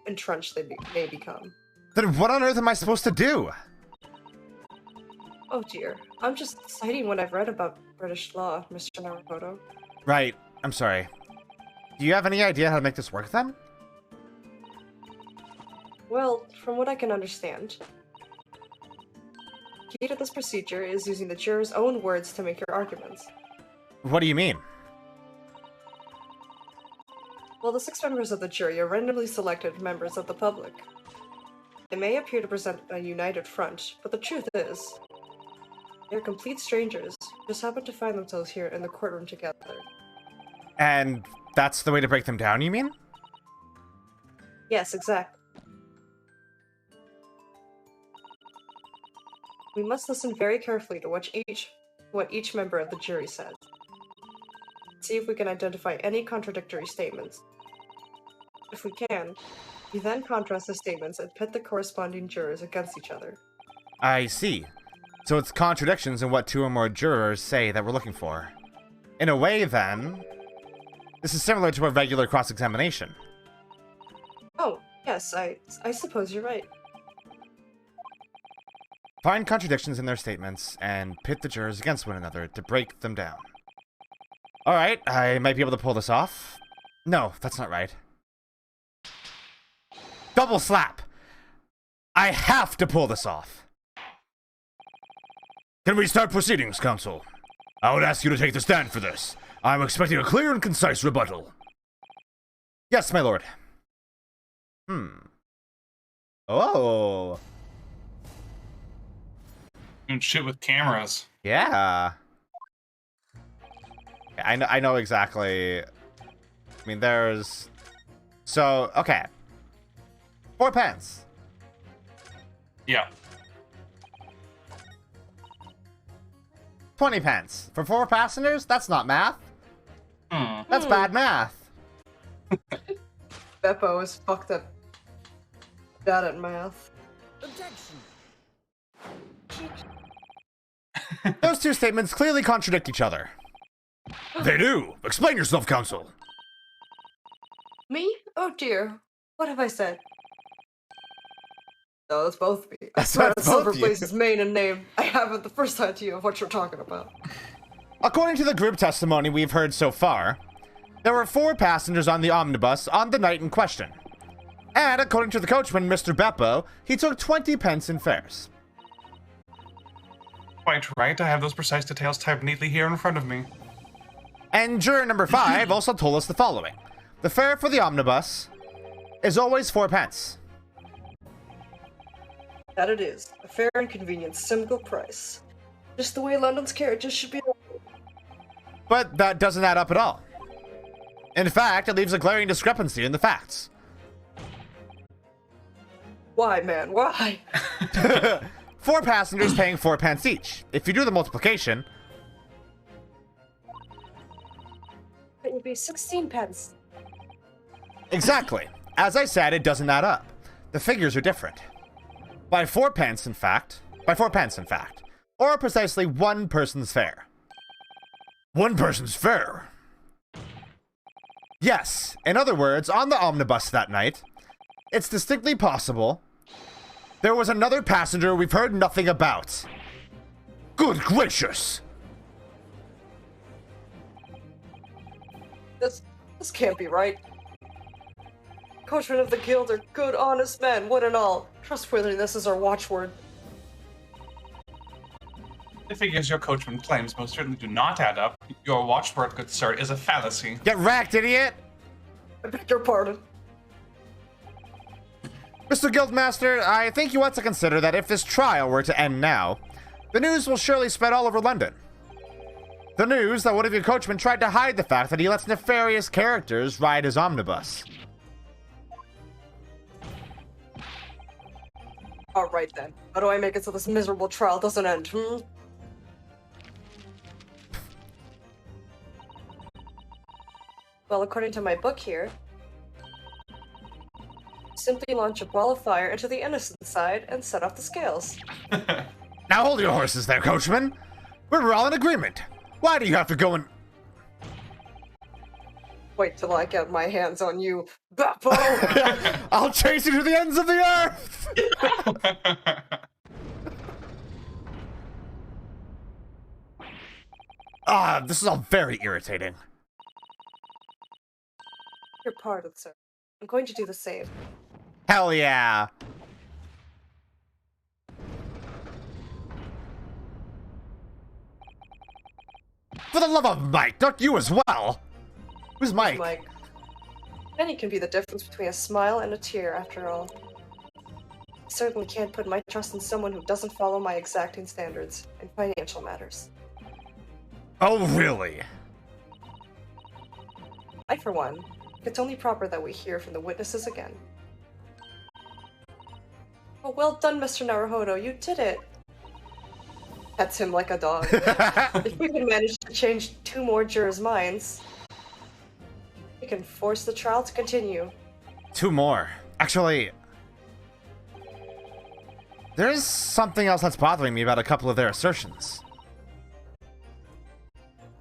entrenched they may become. Then what on earth am I supposed to do? Oh dear. I'm just citing what I've read about British law, Mr. Naruhodo. Right. I'm sorry. Do you have any idea how to make this work, then? Well, from what I can understand, key to this procedure is using the jurors' own words to make your arguments. What do you mean? Well, the 6 members of the jury are randomly selected members of the public. They may appear to present a united front, but the truth is, they're complete strangers who just happen to find themselves here in the courtroom together. And that's the way to break them down, you mean? Yes, exactly. We must listen very carefully to what each member of the jury says. See if we can identify any contradictory statements. If we can, we then contrast the statements and pit the corresponding jurors against each other. I see. So it's contradictions in what 2 or more jurors say that we're looking for. In a way, then, this is similar to a regular cross-examination. Oh, yes, I suppose you're right. Find contradictions in their statements and pit the jurors against one another to break them down. Alright, I might be able to pull this off. No, that's not right. Double slap! I have to pull this off. Can we start proceedings, counsel? I would ask you to take the stand for this. I'm expecting a clear and concise rebuttal. Yes, my lord. Oh. Doing shit with cameras. Yeah. I know exactly. I mean, there's... So, okay. 4 pence. Yeah. 20 pence. For 4 passengers? That's not math. That's bad math. Beppo is fucked up. Bad at math. Those 2 statements clearly contradict each other. They do. Explain yourself, counsel. Me? Oh dear. What have I said? No, that's both me. I swear that's Silver Blaze's maiden name. I haven't the first idea of what you're talking about. According to the group testimony we've heard so far, there were 4 passengers on the omnibus on the night in question. And according to the coachman, Mr. Beppo, he took 20 pence in fares. Quite right. I have those precise details typed neatly here in front of me. And juror number 5 also told us the following. The fare for the omnibus is always 4 pence. That it is. A fair and convenient single price. Just the way London's carriages should be. But that doesn't add up at all. In fact, it leaves a glaring discrepancy in the facts. Why, man? Why? 4 passengers paying 4 pence each. If you do the multiplication... It would be 16 pence. Exactly. As I said, it doesn't add up. The figures are different. By 4 pence, in fact. Or precisely 1 person's fare. 1 person's fare? Yes. In other words, on the omnibus that night, it's distinctly possible there was another passenger we've heard nothing about. Good gracious! This can't be right. Coachmen of the guild are good, honest men, one and all. Trustworthiness is our watchword. The figures your coachman claims most certainly do not add up. Your watchword, good sir, is a fallacy. Get wrecked, idiot! I beg your pardon. Mr. Guildmaster, I think you ought to consider that if this trial were to end now, the news will surely spread all over London. The news that one of your coachmen tried to hide the fact that he lets nefarious characters ride his omnibus. Alright then. How do I make it so this miserable trial doesn't end, Well, according to my book here, simply launch a ball of fire into the innocent side and set off the scales. Now hold your horses there, coachman. We're all in agreement. Why do you have to go and... Wait till I get my hands on you, Beppo! I'll chase you to the ends of the earth! This is all very irritating. You're pardoned, sir. I'm going to do the same. Hell yeah! For the love of Mike, not you as well! Who's Mike? Mike. Penny can be the difference between a smile and a tear, after all. I certainly can't put my trust in someone who doesn't follow my exacting standards in financial matters. Oh, really? I, for one, think it's only proper that we hear from the witnesses again. Oh, well done, Mr. Naruhodo, you did it! Pets him like a dog. If we can manage to change 2 more jurors' minds, we can force the trial to continue. 2 more. Actually, there is something else that's bothering me about a couple of their assertions.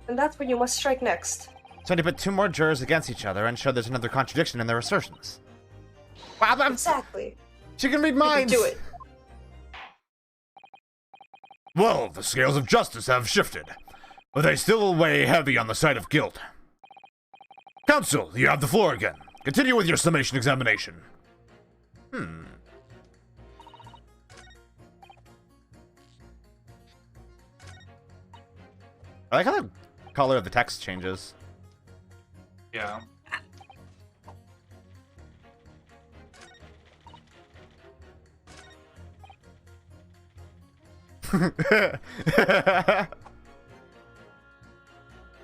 And that's where you must strike next. So to put 2 more jurors against each other and show there's another contradiction in their assertions. Wow, Exactly. She can read minds! You can do it. Well, the scales of justice have shifted, but they still weigh heavy on the side of guilt. Counsel, you have the floor again. Continue with your summation examination. I like how the color of the text changes. Yeah.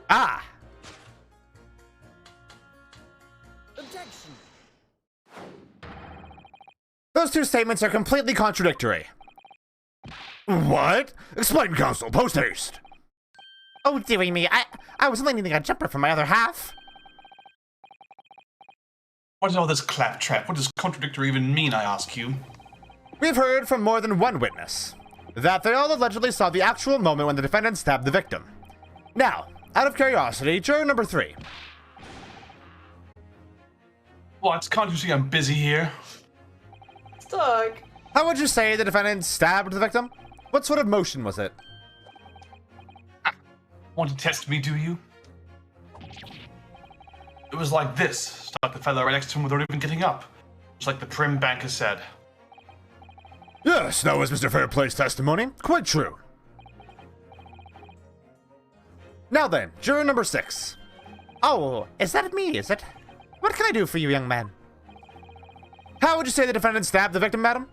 Ah! Objection. Those 2 statements are completely contradictory. What? Explain, counsel, post haste. Oh, dearie me, I was only needing a jumper for my other half. What is all this claptrap? What does contradictory even mean, I ask you? We've heard from more than one witness that they all allegedly saw the actual moment when the defendant stabbed the victim. Now, out of curiosity, juror number 3. What? Can't you see I'm busy here? Doug. How would you say the defendant stabbed the victim? What sort of motion was it? Want to test me, do you? It was like this. Stuck the fellow right next to him without even getting up. Just like the prim banker said. Yes, that was Mr. Fairplay's testimony. Quite true. Now then, juror number 6. Oh, is that me, is it? What can I do for you, young man? How would you say the defendant stabbed the victim, madam?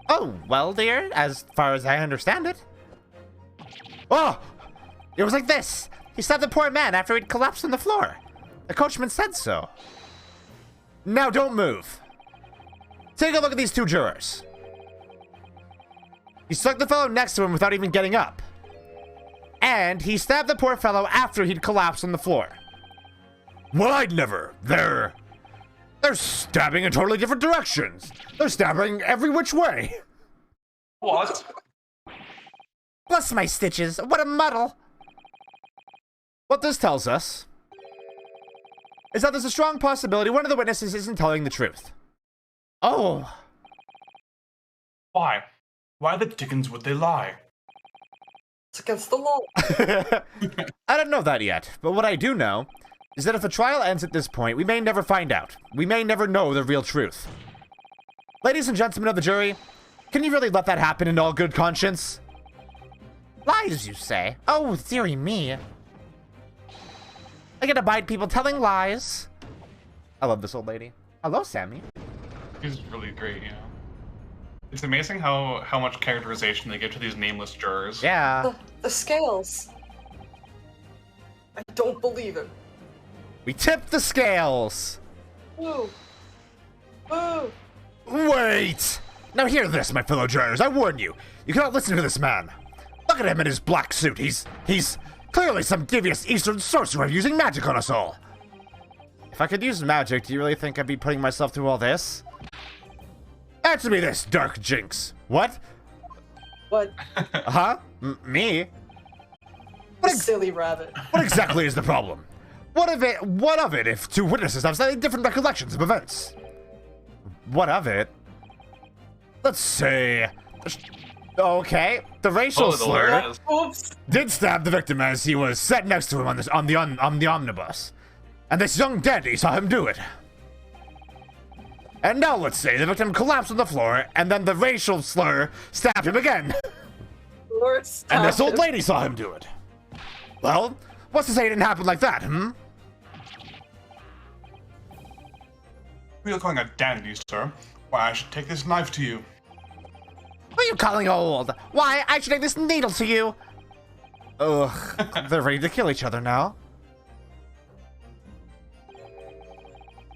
Oh, well, dear, as far as I understand it. Oh! It was like this. He stabbed the poor man after he'd collapsed on the floor. The coachman said so. Now don't move. Take a look at these 2 jurors. He struck the fellow next to him without even getting up. And he stabbed the poor fellow after he'd collapsed on the floor. Well, I'd never. They're stabbing in totally different directions. They're stabbing every which way. What? Bless my stitches. What a muddle. What this tells us is that there's a strong possibility one of the witnesses isn't telling the truth. Oh. Why? Why the dickens would they lie? It's against the law. I don't know that yet, but what I do know is that if the trial ends at this point, we may never find out. We may never know the real truth. Ladies and gentlemen of the jury, can you really let that happen in all good conscience? Lies, you say? Oh, dearie me. I can abide people telling lies. I love this old lady. Hello, Sammy. He's really great, you know. It's amazing how much characterization they give to these nameless jurors. Yeah. The scales. I don't believe it. We tipped the scales. Woo. Woo. Wait! Now hear this, my fellow jurors. I warn you. You cannot listen to this man. Look at him in his black suit. He's clearly some devious Eastern sorcerer using magic on us all. I could use magic, do you really think I'd be putting myself through all this? Answer me this, Dark Jinx. What? What? Huh? Me? Silly rabbit. What exactly is the problem? What of it if two witnesses have slightly different recollections of events? What of it? Let's say... Okay, the racial slur did stab the victim as he was sat next to him on the omnibus. And this young dandy saw him do it. And now let's say the victim collapsed on the floor, and then the racial slur stabbed him again. Lord, and this old lady saw him do it. Well, what's to say it didn't happen like that, We are calling a dandy, sir. Why, I should take this knife to you. What are you calling old? Why, I should take this needle to you. Ugh, they're ready to kill each other now.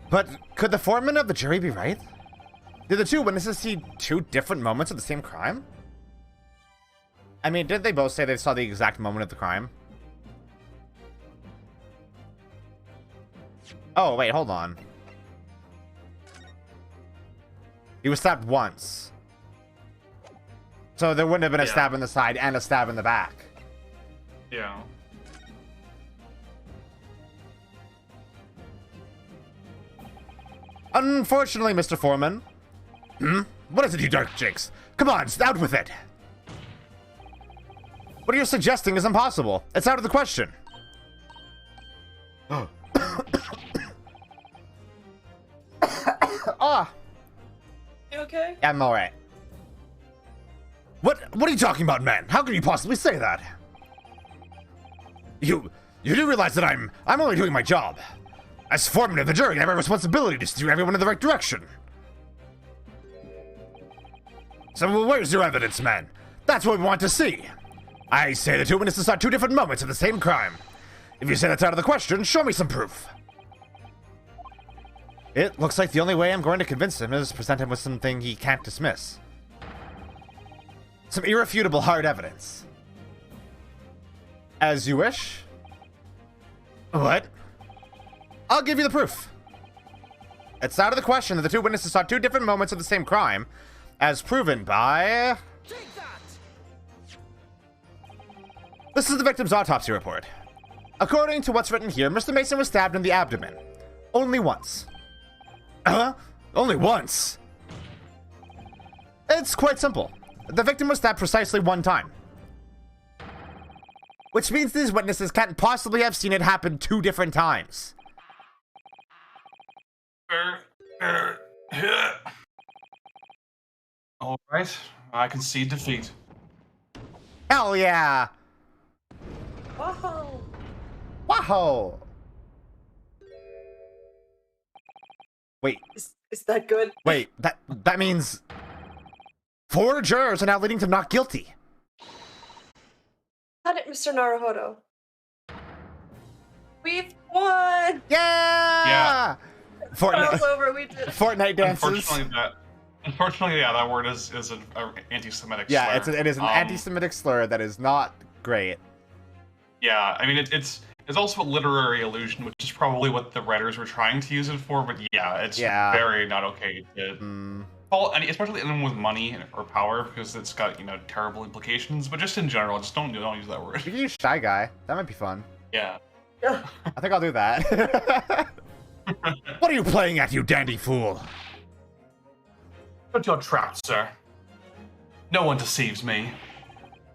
But could the foreman of the jury be right? Did the two witnesses see two different moments of the same crime? I mean, didn't they both say they saw the exact moment of the crime? Oh, wait, hold on. He was stabbed once. So there wouldn't have been a stab in the side and a stab in the back. Yeah. Unfortunately, Mr. Foreman. What is it, you Dark Jinx? Come on, out with it! What you're suggesting is impossible. It's out of the question. Ah. You okay? I'm alright. What are you talking about, man? How can you possibly say that? You do realize that I'm only doing my job. As foreman of the jury, I have a responsibility to steer everyone in the right direction. So where's your evidence, man? That's what we want to see. I say the two witnesses saw two different moments of the same crime. If you say that's out of the question, show me some proof. It looks like the only way I'm going to convince him is present him with something he can't dismiss. Some irrefutable hard evidence. As you wish. What? I'll give you the proof. It's out of the question that the two witnesses saw two different moments of the same crime, as proven by... This is the victim's autopsy report. According to what's written here, Mr. Mason was stabbed in the abdomen. Only once. Only once? It's quite simple. The victim was stabbed precisely one time. Which means these witnesses can't possibly have seen it happen two different times. Alright, I concede defeat. Hell yeah! Whoa! Whoa! Wait. Is that good? Wait, that means 4 jurors are now leading to not guilty. Got it, Mr. Naruhodo. We've won! Yeah! It's over, we did it. Fortnite dances. Unfortunately, that word is an anti-Semitic slur. Yeah, it is an anti-Semitic slur that is not great. Yeah, I mean, it's also a literary illusion, which is probably what the writers were trying to use it for, but yeah, it's very not okay to call, especially anyone with money or power, because it's got, terrible implications, but just in general, just don't use that word. You can use Shy Guy. That might be fun. Yeah. I think I'll do that. What are you playing at, you dandy fool? Shut your trap, sir. No one deceives me.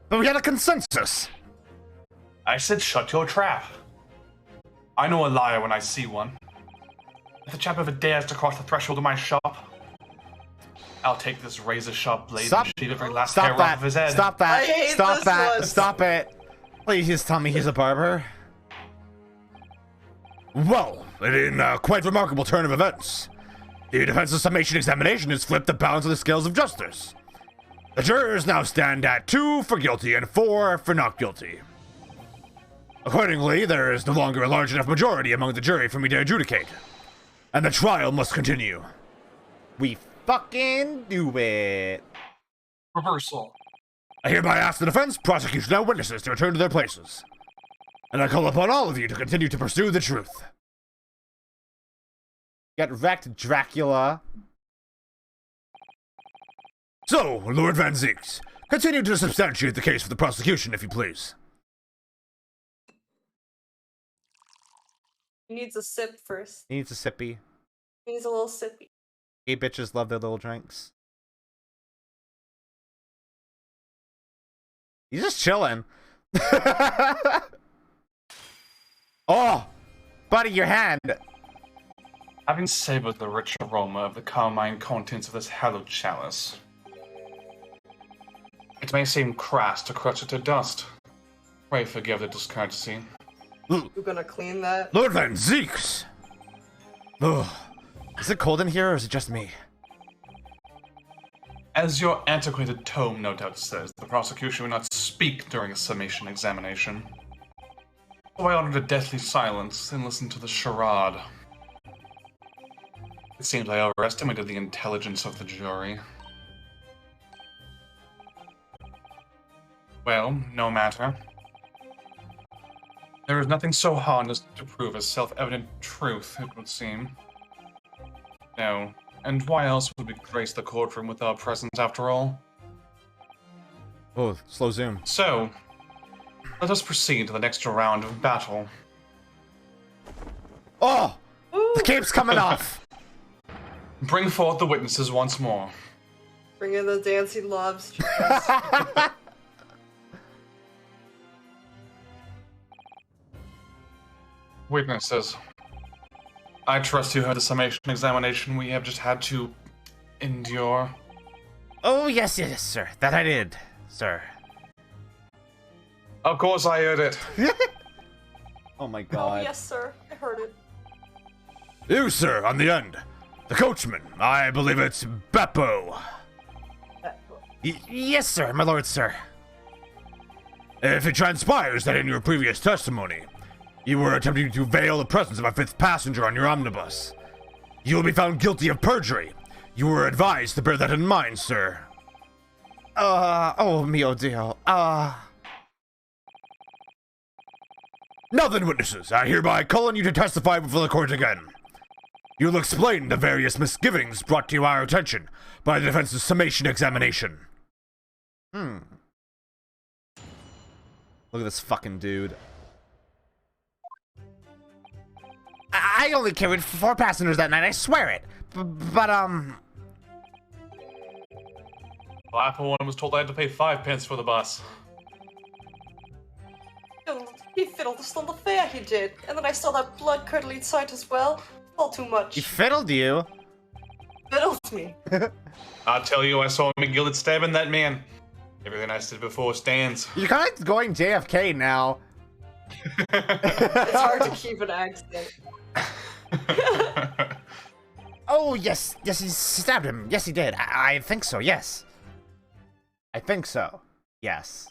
But we had a consensus. I said shut your trap. I know a liar when I see one. If the chap ever dares to cross the threshold of my shop, I'll take this razor-sharp blade and shave every last hair off of his head. Stop that! I hate Stop this that! one. Stop it! Please tell me he's a barber. Well, in a quite remarkable turn of events, the defense's summation examination has flipped the balance of the scales of justice. The jurors now stand at 2 for guilty and 4 for not guilty. Accordingly, there is no longer a large enough majority among the jury for me to adjudicate, and the trial must continue. We fucking do it. Reversal. I hereby ask the defense, prosecution, and witnesses to return to their places. And I call upon all of you to continue to pursue the truth. Get wrecked, Dracula. So, Lord Van Zieks, continue to substantiate the case for the prosecution, if you please. He needs a sip first. He needs a sippy. He needs a little sippy. Gay bitches love their little drinks. He's just chilling. Oh! Buddy, your hand! Having savored the rich aroma of the carmine contents of this hallowed chalice, it may seem crass to crush it to dust. Pray forgive the discourtesy. You're gonna clean that? Lord Van Zieks! Ugh. Is it cold in here, or is it just me? As your antiquated tome no doubt says, the prosecution will not speak during a summation examination. So I ordered a deathly silence and listened to the charade. It seems I overestimated the intelligence of the jury. Well, no matter. There is nothing so hard as to prove a self-evident truth, it would seem. No. And why else would we grace the courtroom with our presence, after all? Oh, slow zoom. So, let us proceed to the next round of battle. Oh! The cape's coming off! Bring forth the witnesses once more. Bring in the dancing lobsters. Witnesses. I trust you heard the summation examination we have just had to endure. Oh, yes, sir. That I did, sir. Of course I heard it. Oh my Oh, god. yes, sir. I heard it. You, sir, on the end. The coachman. I believe it's Beppo. Yes, sir, my lord, sir. If it transpires that in your previous testimony, you were attempting to veil the presence of a fifth passenger on your omnibus, you will be found guilty of perjury. You were advised to bear that in mind, sir. Oh, mio Dio. Now then, witnesses, I hereby call on you to testify before the court again. You'll explain the various misgivings brought to our attention by the defense's summation examination. Look at this fucking dude. I only carried 4 passengers that night, I swear it. But, Well, I, for one, was told I had to pay 5 pence for the bus. He fiddled us on the fare, he did. And then I saw that blood-curdling sight as well. All too much. he fiddled you. Fiddled me. I tell you, I saw McGillet stabbing that man. Everything I said before stands. You're kind of going JFK now. It's hard to keep an accent. Oh, yes, he stabbed him. Yes, he did. I think so, yes. I think so, yes.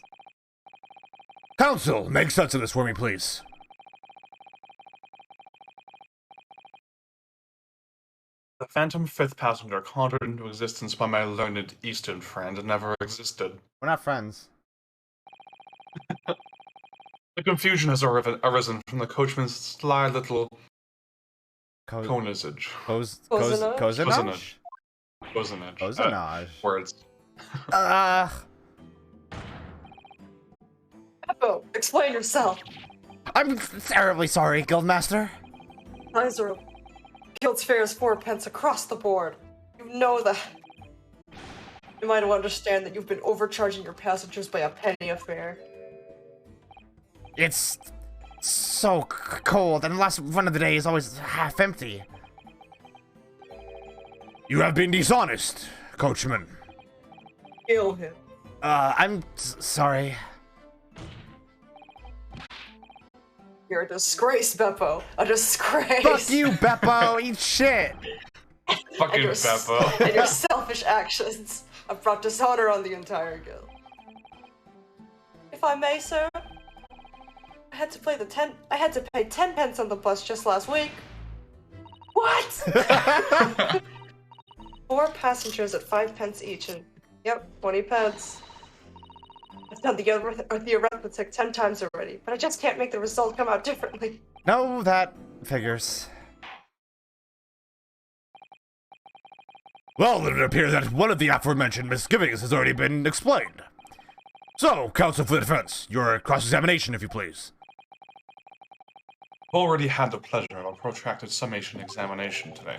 Counsel, make sense of this for me, please. The phantom fifth passenger conjured into existence by my learned Eastern friend never existed. We're not friends. The confusion has arisen from the coachman's sly little cozinage. Cozinage? Cozinage. Words. Beppo, explain yourself. I'm terribly sorry, Guildmaster. Kaiser, Guild's fare is 4 pence across the board. You know that. You might understand that you've been overcharging your passengers by a penny a fare. It's so cold, and the last one of the day is always half empty. You have been dishonest, coachman. Kill him. I'm sorry. You're a disgrace, Beppo. A disgrace. Fuck you, Beppo. Eat shit. Fucking Beppo. And your selfish actions have brought dishonor on the entire guild. If I may, sir, I had to pay 10 pence on the bus just last week. What? 4 passengers at 5 pence each, and yep, 20 pence. I've done the arithmetic 10 times already, but I just can't make the result come out differently. No, that figures. Well, it appears that one of the aforementioned misgivings has already been explained. So, counsel for the defense, your cross-examination, if you please. I've already had the pleasure of a protracted summation examination today.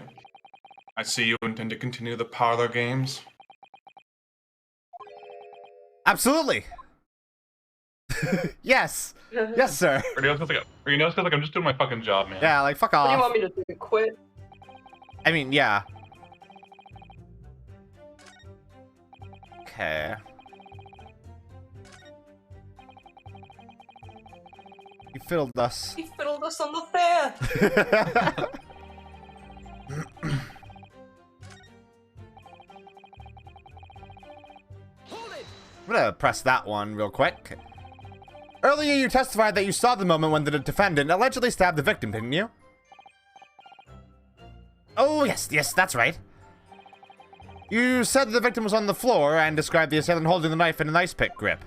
I see you intend to continue the parlor games. Absolutely. Yes. Yes, sir. Or you know, it's like I'm just doing my fucking job, man. Yeah, like, fuck off. What do you want me to do? Quit? I mean, yeah. Okay. You fiddled us. He fiddled us on the fair! I'm gonna press that one real quick. Earlier, you testified that you saw the moment when the defendant allegedly stabbed the victim, didn't you? Oh, yes, that's right. You said the victim was on the floor and described the assailant holding the knife in an ice pick grip.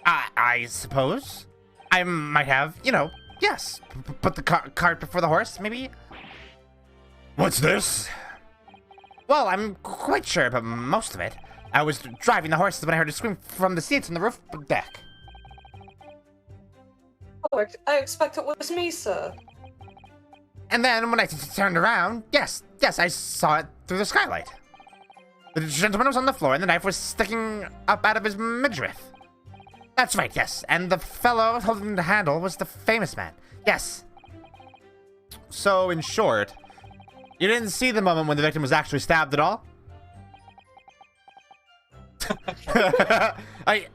I suppose. I might have, you know, yes. Put the cart before the horse, maybe? What's this? Well, I'm quite sure about most of it. I was driving the horses when I heard a scream from the seats on the roof deck. Oh, I expect it was me, sir. And then when I turned around, yes, I saw it through the skylight. The gentleman was on the floor and the knife was sticking up out of his midriff. That's right, yes. And the fellow holding the handle was the famous man. Yes. So, in short, you didn't see the moment when the victim was actually stabbed at all? I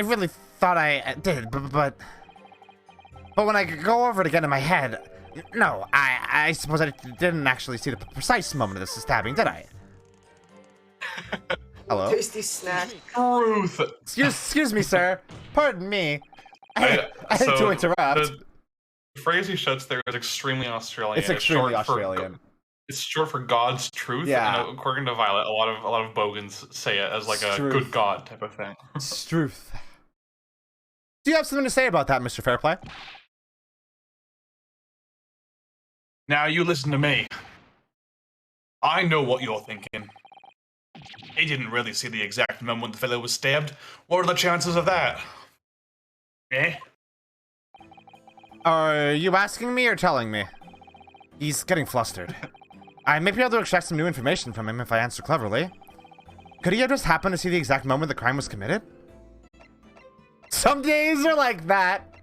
really thought I did, but when I go over it again in my head, no, I suppose I didn't actually see the precise moment of this stabbing, did I? Hello? Tasty snack. Truth! Excuse me, sir. Pardon me. I hate to interrupt. The phrase he shuts there is extremely Australian. It's extremely Australian. It's short for God's truth. Yeah. And according to Violet, a lot of bogans say it as like a good God type of thing. Struth. Do you have something to say about that, Mr. Fairplay? Now you listen to me. I know what you're thinking. He didn't really see the exact moment when the fellow was stabbed. What are the chances of that? Eh? Are you asking me or telling me? He's getting flustered. I may be able to extract some new information from him if I answer cleverly. Could he have just happened to see the exact moment the crime was committed? Some days are like that.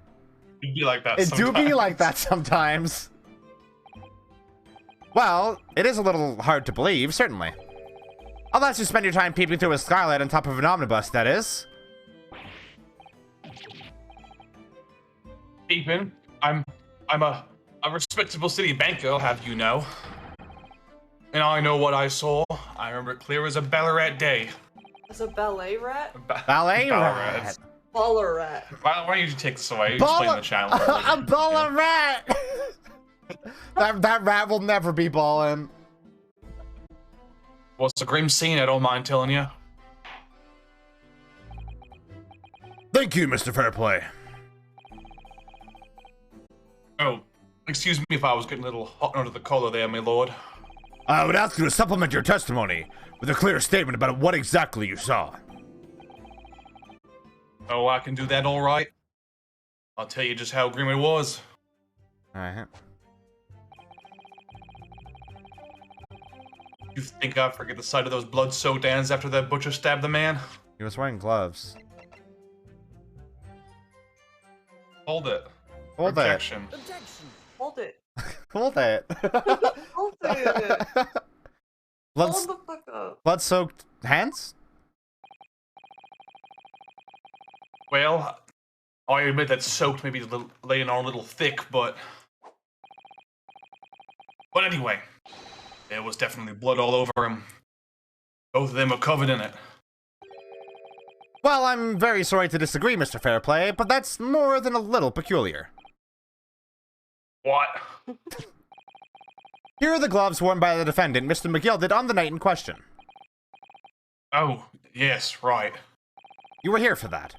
It'd be like that It sometimes. do be like that sometimes. Well, it is a little hard to believe, certainly. Unless you spend your time peeping through a skylight on top of an omnibus, that is. Peeping? I'm a respectable city banker, I'll have you know. And I know what I saw. I remember it clear as a Ballarat day. As a ballet rat? Ballet rat. Baller rat. Why don't you take this away? Explain the channel. A baller rat! that rat will never be ballin'. Well, it's a grim scene, I don't mind telling you. Thank you, Mr. Fairplay. Oh, excuse me if I was getting a little hot under the collar there, my lord. I would ask you to supplement your testimony with a clear statement about what exactly you saw. Oh, I can do that all right. I'll tell you just how grim it was. Alright. You think I'd forget the sight of those blood-soaked hands after that butcher stabbed the man? He was wearing gloves. Hold it. Hold Objection. Hold it. Hold it. Hold it. Blood, Hold the fuck up. blood-soaked hands? Well, I admit that soaked maybe laying on a little thick, but anyway, there was definitely blood all over him. Both of them are covered in it. Well, I'm very sorry to disagree, Mr. Fairplay, but that's more than a little peculiar. What? Here are the gloves worn by the defendant, Mr. McGill, did on the night in question. Oh, yes, right. You were here for that.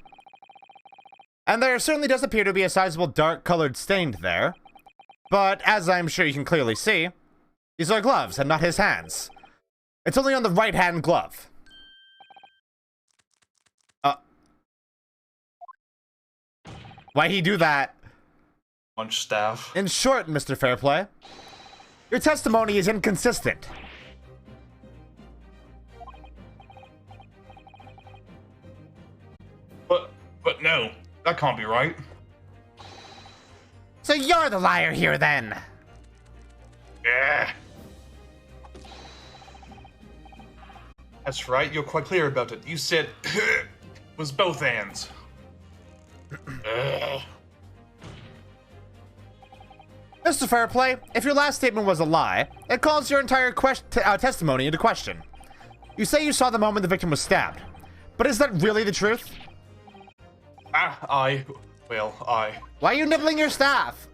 And there certainly does appear to be a sizable dark-colored stain there. But, as I'm sure you can clearly see, These are gloves and not his hands. It's only on the right-hand glove. Why he do that? Lunch staff. In short, Mr. Fairplay, your testimony is inconsistent. But no, that can't be right. So you're the liar here, then? Yeah. That's right, you're quite clear about it. You said was both hands. Mr. Fairplay, if your last statement was a lie, it calls your entire testimony into question. You say you saw the moment the victim was stabbed, but is that really the truth? Why are you nibbling your staff?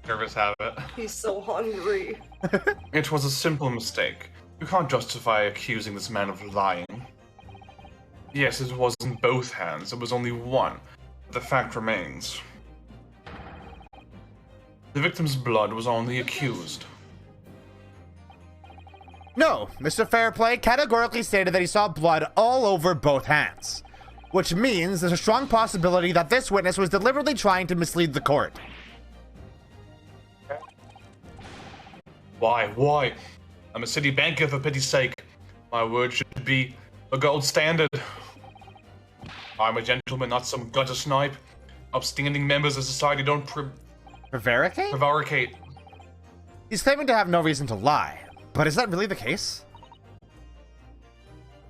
Nervous habit. He's so hungry. It was a simple mistake. You can't justify accusing this man of lying. Yes, it was in both hands. It was only one. But the fact remains. The victim's blood was on the accused. No, Mr. Fairplay categorically stated that he saw blood all over both hands, which means there's a strong possibility that this witness was deliberately trying to mislead the court. Why? I'm a city banker, for pity's sake. My word should be a gold standard. I'm a gentleman, not some gutter snipe. Upstanding members of society don't prevaricate. He's claiming to have no reason to lie, but is that really the case?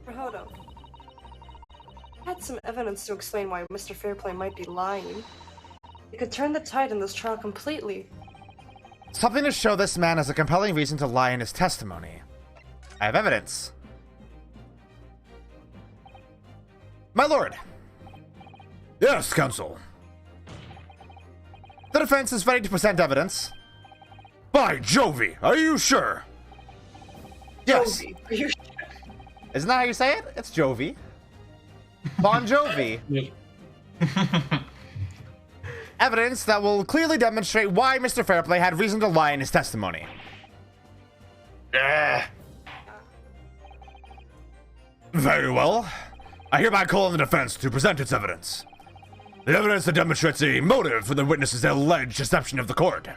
Hold on. I had some evidence to explain why Mr. Fairplay might be lying. It could turn the tide in this trial completely. Something to show this man has a compelling reason to lie in his testimony. I have evidence. My lord. Yes, counsel. The defense is ready to present evidence. By Jovi, are you sure? Yes. Jovi, are you sure? Isn't that how you say it? It's Jovi. Bon Jovi. Evidence that will clearly demonstrate why Mr. Fairplay had reason to lie in his testimony. Very well. I hereby call on the defense to present its evidence. The evidence that demonstrates a motive for the witness's alleged deception of the court.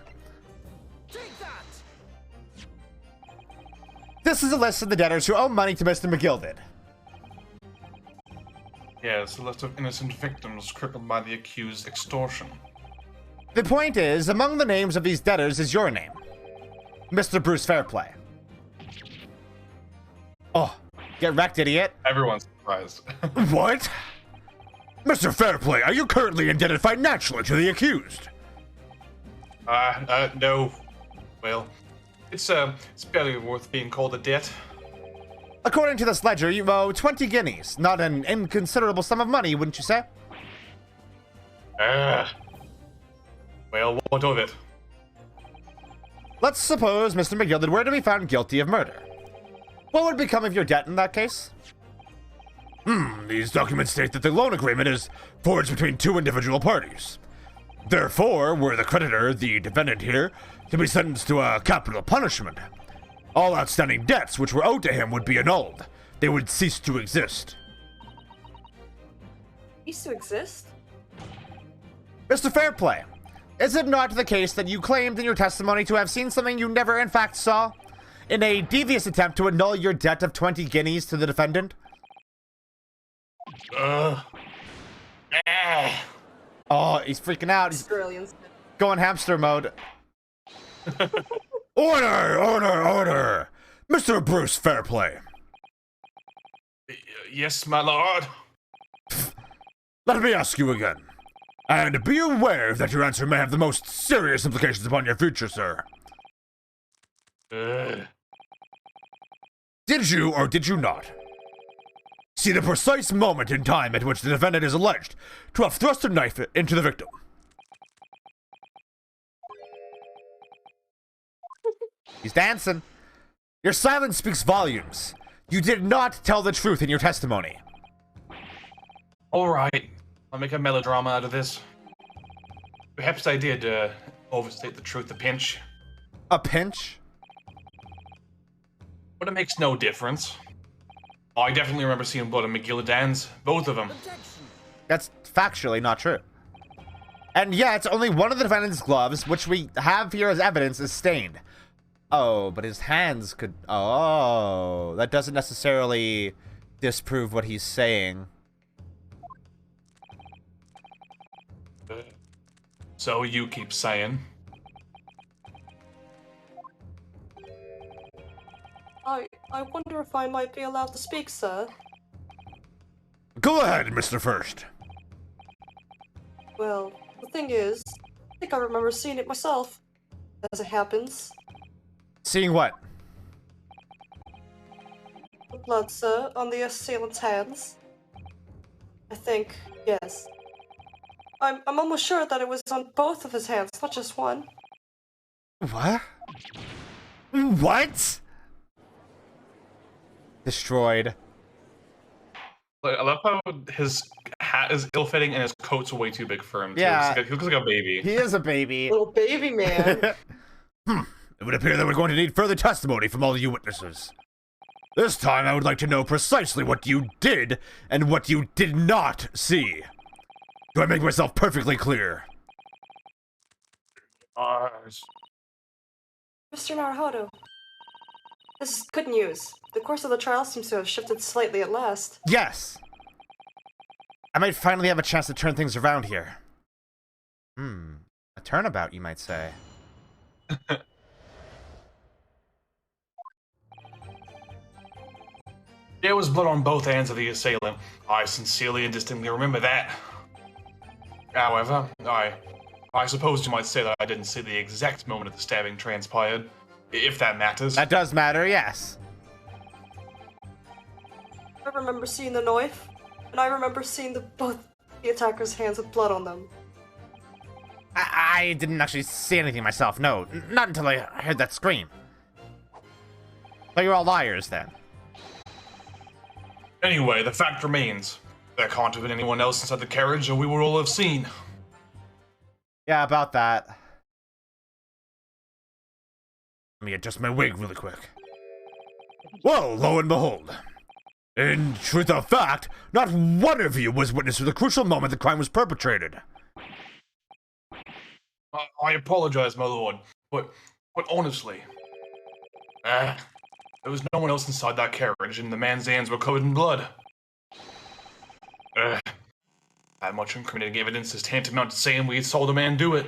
Take that! This is a list of the debtors who owe money to Mr. McGilded. Yes, a list of innocent victims crippled by the accused's extortion. The point is, among the names of these debtors is your name. Mr. Bruce Fairplay. Oh, get wrecked, idiot. Everyone's surprised. What? Mr. Fairplay, are you currently indebted financially to the accused? No. Well, it's barely worth being called a debt. According to this ledger, you owe 20 guineas. Not an inconsiderable sum of money, wouldn't you say? Well, what of it? Let's suppose Mr. McGilded were to be found guilty of murder. What would become of your debt in that case? These documents state that the loan agreement is forged between two individual parties. Therefore, were the creditor, the defendant here, to be sentenced to a capital punishment, all outstanding debts which were owed to him would be annulled. They would cease to exist. Cease to exist? Mr. Fairplay, is it not the case that you claimed in your testimony to have seen something you never in fact saw, in a devious attempt to annul your debt of 20 guineas to the defendant? Oh, he's freaking out. He's going hamster mode. Order! Mr. Bruce Fairplay. Yes, my lord. Let me ask you again. And be aware that your answer may have the most serious implications upon your future, sir. Did you or did you not see the precise moment in time at which the defendant is alleged to have thrust a knife into the victim? He's dancing. Your silence speaks volumes. You did not tell the truth in your testimony. Alright, I'll make a melodrama out of this. Perhaps I did overstate the truth a pinch. A pinch? But it makes no difference. I definitely remember seeing blood on McGillidan's, both of them. That's factually not true. And yeah, it's only one of the defendant's gloves, which we have here as evidence, is stained. Oh, but his hands could... Oh, that doesn't necessarily disprove what he's saying. So you keep saying. I wonder if I might be allowed to speak, sir. Go ahead, Mr. First. Well, the thing is, I think I remember seeing it myself. As it happens. Seeing what? The blood, sir, on the assailant's hands. I think, yes. I'm almost sure that it was on both of his hands, not just one. What? What? Destroyed. I love how his hat is ill-fitting and his coat's way too big for him, too. Yeah. He looks like a baby. He is a baby. Little baby man. It would appear that we're going to need further testimony from all you witnesses. This time, I would like to know precisely what you did and what you did not see. Do I make myself perfectly clear? Mr. Naruhodo, this is good news. The course of the trial seems to have shifted slightly at last. Yes. I might finally have a chance to turn things around here. A turnabout, you might say. There was blood on both hands of the assailant. I sincerely and distinctly remember that. However, I suppose you might say that I didn't see the exact moment of the stabbing transpired, if that matters. That does matter, yes. I remember seeing the knife, and I remember seeing both the attackers' hands with blood on them. I didn't actually see anything myself, no. Not until I heard that scream. So you're all liars, then. Anyway, the fact remains. There can't have been anyone else inside the carriage, or we would all have seen. Yeah, about that. Let me adjust my wig really quick. Well, lo and behold. In truth of fact, not one of you was witness to the crucial moment the crime was perpetrated. I apologize, my lord, but honestly, there was no one else inside that carriage, and the man's hands were covered in blood. That much incriminating evidence is tantamount to saying we saw the man do it.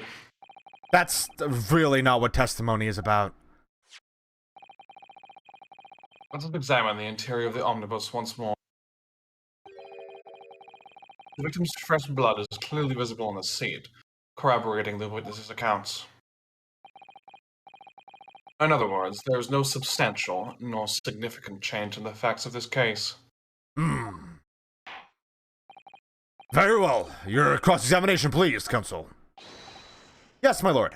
That's really not what testimony is about. Let's examine the interior of the omnibus once more. The victim's fresh blood is clearly visible on the seat, corroborating the witnesses' accounts. In other words, there is no substantial nor significant change in the facts of this case. Very well. Your cross-examination, please, counsel. Yes, my lord.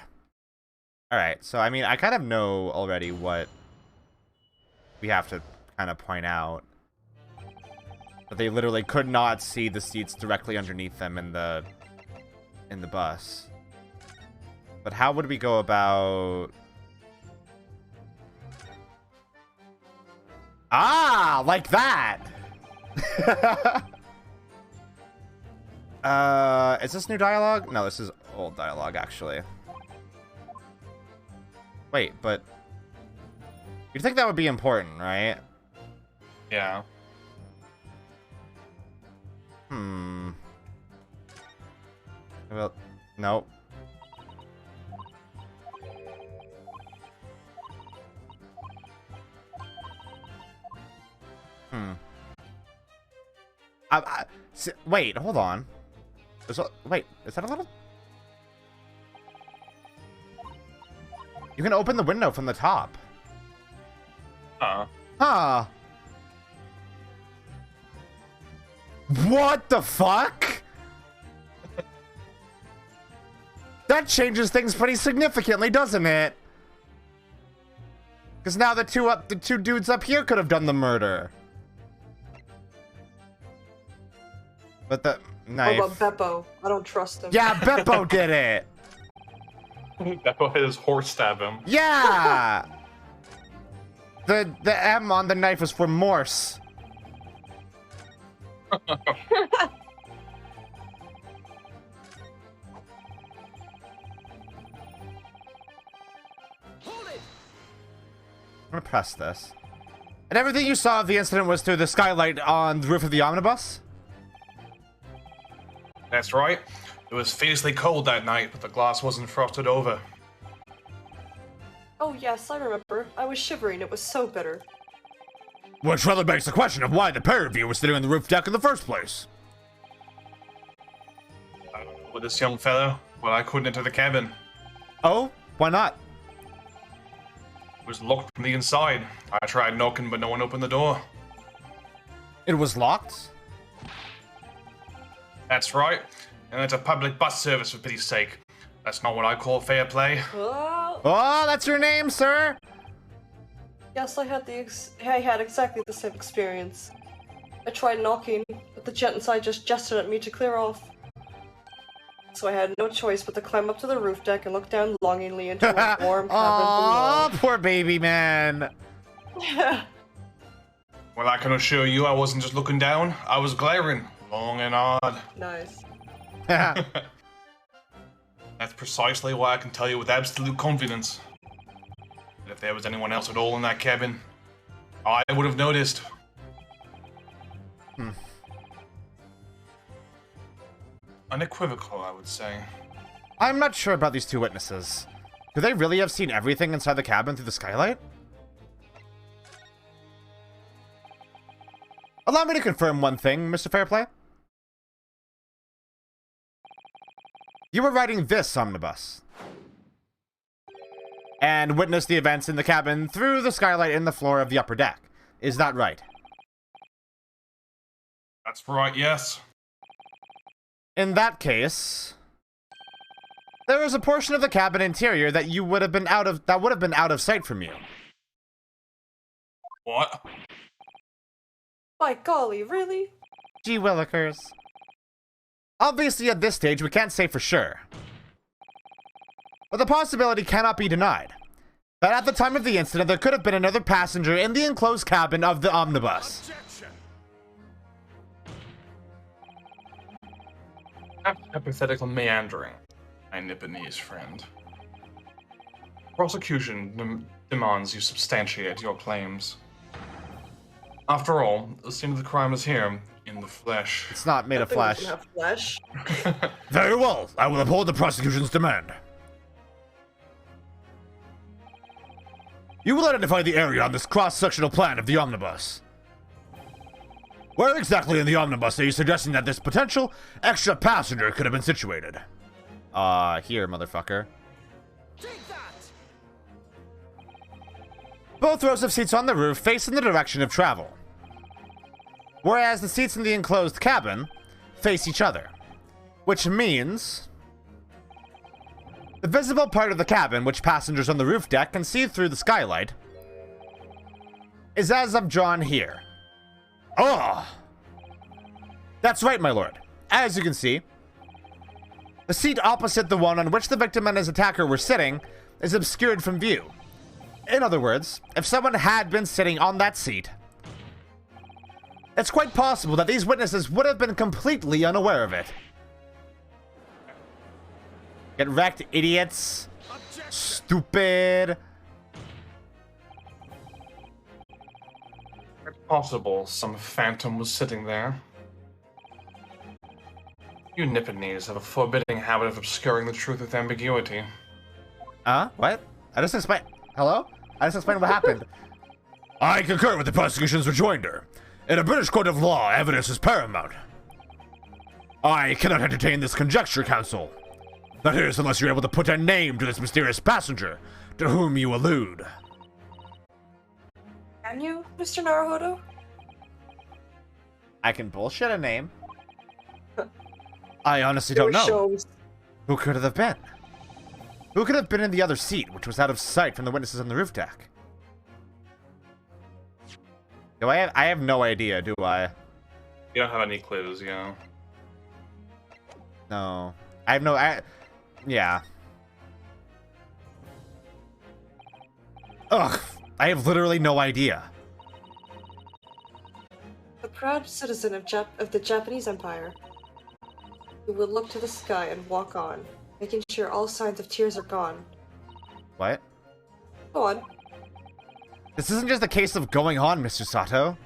Alright, so I mean, I kind of know already what we have to kind of point out. But they literally could not see the seats directly underneath them in the bus. But how would we go about... Ah, like that! Is this new dialogue? No, this is old dialogue, actually. Wait, but... You'd think that would be important, right? Yeah. Well, nope. Wait, hold on. Wait, is that a little... You can open the window from the top. Huh. What the fuck? That changes things pretty significantly, doesn't it? Because now the two dudes up here could have done the murder. But the knife... What about Beppo? I don't trust him. Yeah, Beppo did it! Beppo had his horse stab him. Yeah! The M on the knife was for Morse. I'm gonna press this. And everything you saw of the incident was through the skylight on the roof of the omnibus? That's right. It was fiercely cold that night, but the glass wasn't frosted over. Oh yes, I remember. I was shivering. It was so bitter. Which rather begs the question of why the pair of you were sitting on the roof deck in the first place. With this young fellow, well, I couldn't enter the cabin. Oh? Why not? It was locked from the inside. I tried knocking, but no one opened the door. It was locked? That's right. And it's a public bus service, for pity's sake. That's not what I call fair play. Oh, that's your name, sir? yes, I had exactly the same experience. I tried knocking, but the gent inside just gestured at me to clear off. So I had no choice but to climb up to the roof deck and look down longingly into a warm cabin below. Poor baby man. Well, I can assure you I wasn't just looking down. I was glaring, long and hard. Nice. That's precisely why I can tell you with absolute confidence that if there was anyone else at all in that cabin, I would have noticed. Unequivocal, I would say. I'm not sure about these two witnesses. Do they really have seen everything inside the cabin through the skylight? Allow me to confirm one thing, Mr. Fairplay. You were riding this omnibus and witnessed the events in the cabin through the skylight in the floor of the upper deck. Is that right? That's right, yes. In that case, there is a portion of the cabin interior that would have been out of sight from you. What? By golly, really? Gee willikers. Obviously, at this stage, we can't say for sure. But the possibility cannot be denied that at the time of the incident, there could have been another passenger in the enclosed cabin of the omnibus. Hypothetical meandering, my Nipponese friend. Prosecution demands you substantiate your claims. After all, the scene of the crime is here, in the flesh. It's not made of flesh. Have flesh. Very well, I will uphold the prosecution's demand. You will identify the area on this cross-sectional plan of the omnibus. Where exactly in the omnibus are you suggesting that this potential extra passenger could have been situated? Here, motherfucker. Both rows of seats on the roof face in the direction of travel, whereas the seats in the enclosed cabin face each other, which means the visible part of the cabin, which passengers on the roof deck can see through the skylight, is as I've drawn here. Oh! That's right, my lord. As you can see, the seat opposite the one on which the victim and his attacker were sitting is obscured from view. In other words, if someone had been sitting on that seat, it's quite possible that these witnesses would have been completely unaware of it. Get wrecked, idiots. Stupid. It's possible some phantom was sitting there. You Nipponese have a forbidding habit of obscuring the truth with ambiguity. What? I just explained. Hello? I just explained what happened. I concur with the prosecution's rejoinder. In a British court of law, evidence is paramount. I cannot entertain this conjecture, counsel. That is, unless you're able to put a name to this mysterious passenger to whom you allude. Can you, Mr. Naruhodo? I can bullshit a name. I honestly don't know. Shows. Who could it have been? Who could have been in the other seat, which was out of sight from the witnesses on the roof deck? Do I have no idea, do I? You don't have any clues, yeah. No. Yeah. Ugh. I have literally no idea. A proud citizen of the Japanese Empire, who will look to the sky and walk on, making sure all signs of tears are gone. What? Go on. This isn't just a case of going on, Mr. Sato.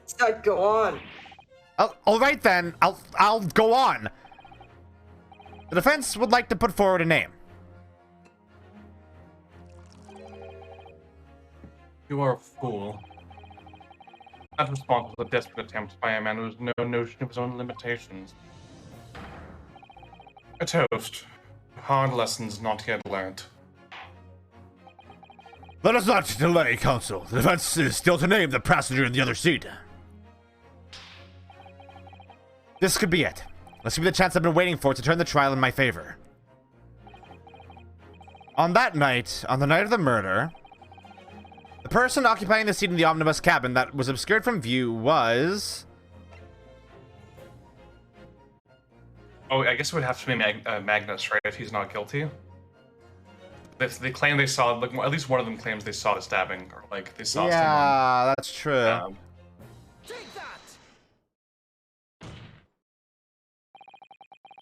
It's not go on. All right then, I'll go on. The defense would like to put forward a name. You are a fool. Not responsible for the desperate attempts by a man who has no notion of his own limitations. A toast. Hard lessons not yet learnt. Let us not delay, Counsel. The defense is still to name the passenger in the other seat. This could be it. This could be the chance I've been waiting for to turn the trial in my favor. On that night, on the night of the murder, the person occupying the seat in the omnibus cabin that was obscured from view was... Oh, I guess it would have to be Magnus, right? If he's not guilty. They claim they saw, like, at least one of them claims they saw the stabbing, or like they saw someone. Yeah, that's true.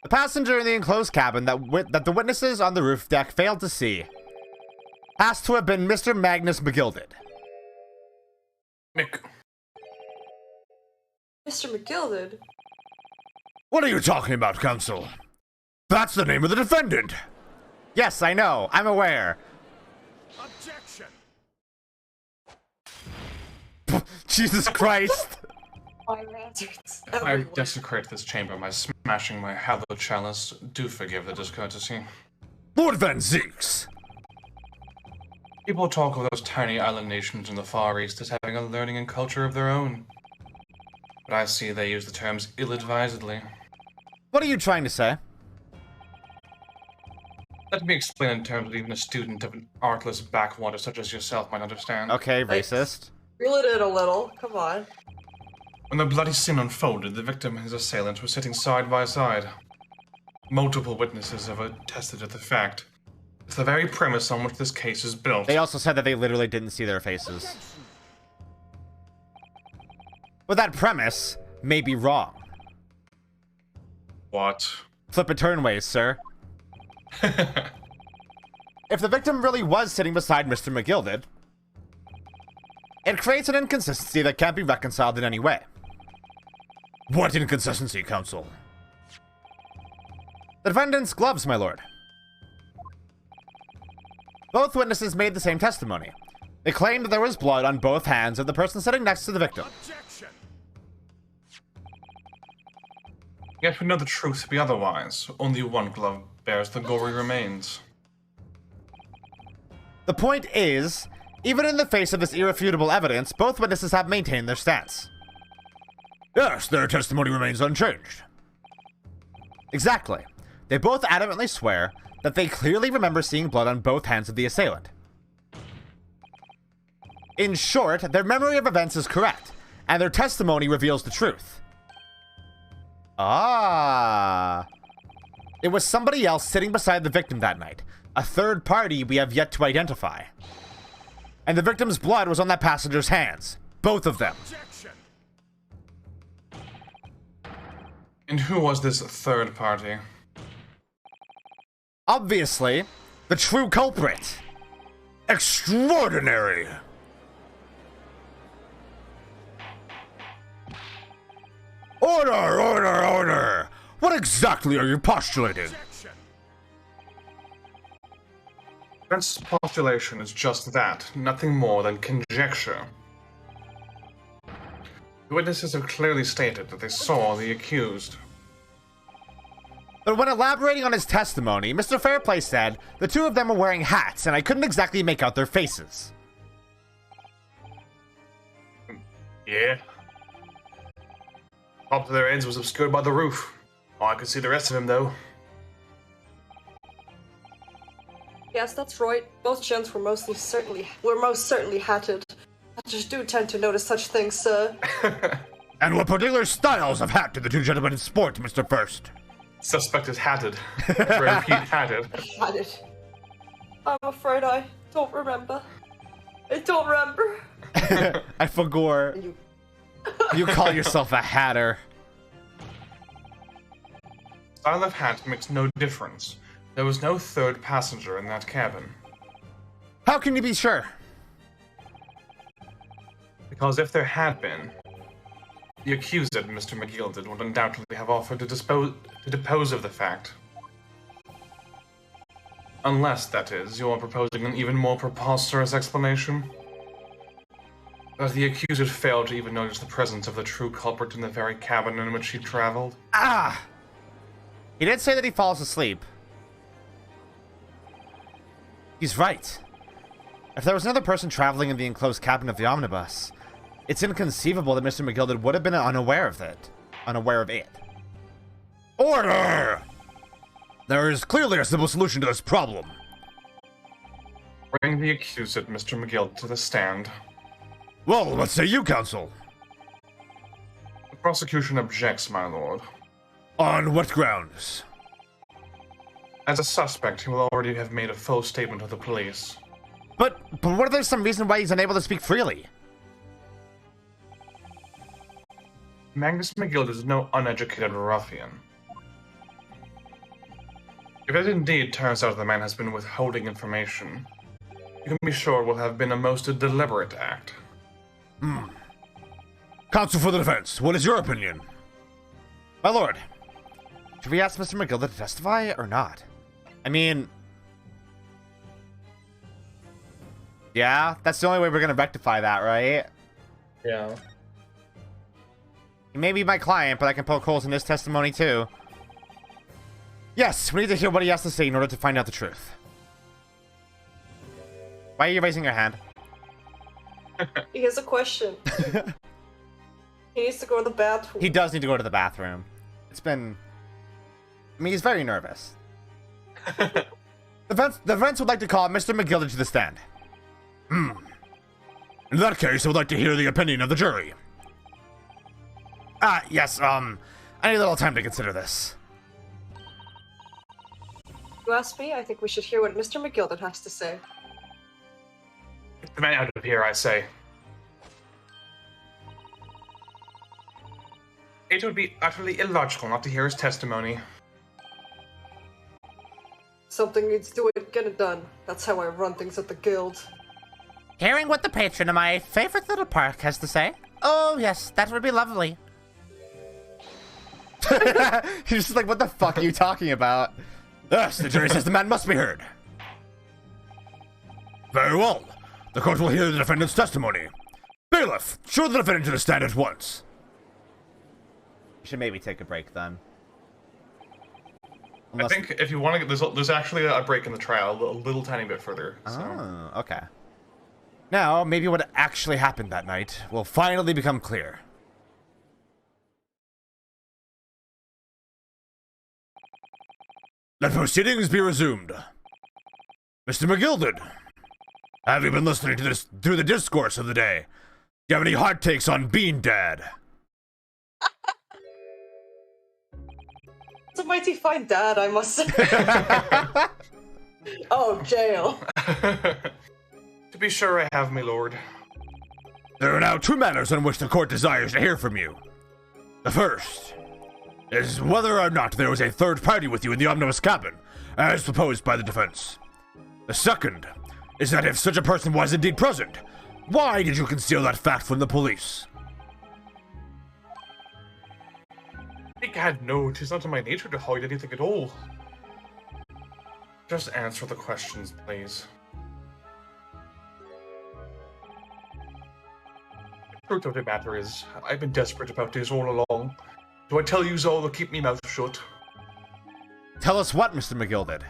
The passenger in the enclosed cabin that the witnesses on the roof deck failed to see has to have been Mr. Magnus McGilded. Mick. Mr. McGilded? What are you talking about, Counsel? That's the name of the defendant. Yes, I know. I'm aware. Objection. Jesus Christ. I desecrate this chamber by smashing my hallowed chalice. Do forgive the discourtesy. Lord Van Zeeks. People talk of those tiny island nations in the Far East as having a learning and culture of their own. But I see they use the terms ill-advisedly. What are you trying to say? Let me explain in terms that even a student of an artless backwater such as yourself might understand. Okay, racist. Reel it in a little, come on. When the bloody scene unfolded, the victim and his assailant were sitting side by side. Multiple witnesses have attested to the fact. It's the very premise on which this case is built. They also said that they literally didn't see their faces. But that premise may be wrong. What? Flip it turnways, sir. If the victim really was sitting beside Mr. McGilded, it creates an inconsistency that can't be reconciled in any way. What inconsistency, Counsel? The defendant's gloves, my lord. Both witnesses made the same testimony. They claimed that there was blood on both hands of the person sitting next to the victim. Objection. Yet we know the truth to be otherwise. Only one glove bears the gory remains. The point is, even in the face of this irrefutable evidence, both witnesses have maintained their stance. Yes, their testimony remains unchanged. Exactly. They both adamantly swear that they clearly remember seeing blood on both hands of the assailant. In short, their memory of events is correct, and their testimony reveals the truth. Ah. It was somebody else sitting beside the victim that night, a third party we have yet to identify. And the victim's blood was on that passenger's hands, both of them. Objection. And who was this third party? Obviously, the true culprit. Extraordinary. Order, order, order! What exactly are you postulating? Defense postulation is just that, nothing more than conjecture. The witnesses have clearly stated that they saw the accused. But when elaborating on his testimony, Mr. Fairplay said the two of them were wearing hats, and I couldn't exactly make out their faces. Yeah. Top of their heads was obscured by the roof. Oh, I could see the rest of him, though. Yes, that's right. Both gents were most certainly hatted. Actors do tend to notice such things, sir. And what particular styles of hat did the two gentlemen sport, Mr. First? Suspect is hatted. Repeat hatted. Hatted. I'm afraid I don't remember. I don't remember. I forgot. You call yourself a hatter. Style of hat makes no difference. There was no third passenger in that cabin. How can you be sure? Because if there had been, the accused, Mr. McGilded, would undoubtedly have offered to depose of the fact. Unless, that is, you are proposing an even more preposterous explanation. That the accused had failed to even notice the presence of the true culprit in the very cabin in which he traveled. Ah! He did say that he falls asleep. He's right. If there was another person traveling in the enclosed cabin of the omnibus, it's inconceivable that Mr. McGilded would have been unaware of it. Order! There is clearly a simple solution to this problem. Bring the accused, Mr. McGill, to the stand. Well, what say you, counsel? The prosecution objects, my lord. On what grounds? As a suspect, he will already have made a full statement to the police. But what if there's some reason why he's unable to speak freely? Magnus McGill is no uneducated ruffian. If it indeed turns out the man has been withholding information, you can be sure it will have been a most deliberate act. Counsel for the defense, what is your opinion? My lord, should we ask Mr. McGill to testify or not? I mean... Yeah, that's the only way we're gonna rectify that, right? Yeah. He may be my client, but I can poke holes in his testimony too. Yes, we need to hear what he has to say in order to find out the truth. Why are you raising your hand? He has a question. He needs to go to the bathroom. He does need to go to the bathroom. It's been... I mean, he's very nervous. The defense would like to call Mr. McGilded to the stand. In that case, I would like to hear the opinion of the jury. Yes, I need a little time to consider this. You ask me, I think we should hear what Mr. McGilded has to say. Get the man out of here, I say. It would be utterly illogical not to hear his testimony. Something needs to get it done. That's how I run things at the guild. Hearing what the patron of my favorite little park has to say? Oh, yes, that would be lovely. He's just like, what the fuck are you talking about? Yes, the jury says the man must be heard. Very well. The court will hear the defendant's testimony. Bailiff, show the defendant to the stand at once. We should maybe take a break then. I think if you want to get... There's actually a break in the trial, a little tiny bit further. So. Oh, okay. Now, maybe what actually happened that night will finally become clear. Let proceedings be resumed. Mr. McGilded, have you been listening to this through the discourse of the day? Do you have any hot takes on Bean Dad? It's a mighty fine dad, I must say. Oh, jail. To be sure I have, my lord. There are now two matters on which the court desires to hear from you. The first is whether or not there was a third party with you in the omnibus cabin, as proposed by the defense. The second is that if such a person was indeed present, why did you conceal that fact from the police? Egad, no, it is not in my nature to hide anything at all. Just answer the questions, please. The truth of the matter is, I've been desperate about this all along. Do I tell you all to keep me mouth shut? Tell us what, Mr. McGilded?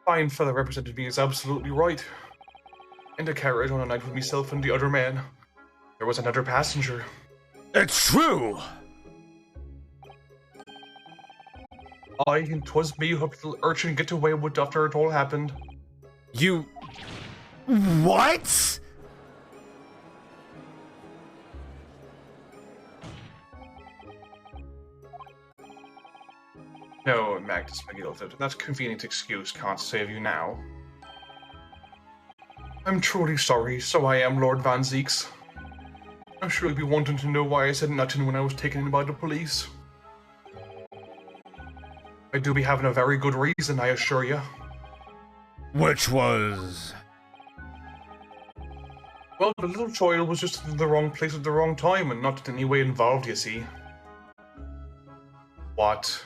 Fine fellow represented me is absolutely right. In the carriage on a night with myself and the other man, there was another passenger. It's true! Aye, and 'twas me who helped the little urchin get away with after it all happened. You... What? No, Magnus McGilded, that convenient excuse can't save you now. I'm truly sorry, so I am Lord Van Zeeks. I'm sure you'll be wanting to know why I said nothing when I was taken in by the police. I do be having a very good reason, I assure you. Which was... Well, the little child was just in the wrong place at the wrong time and not in any way involved, you see. What?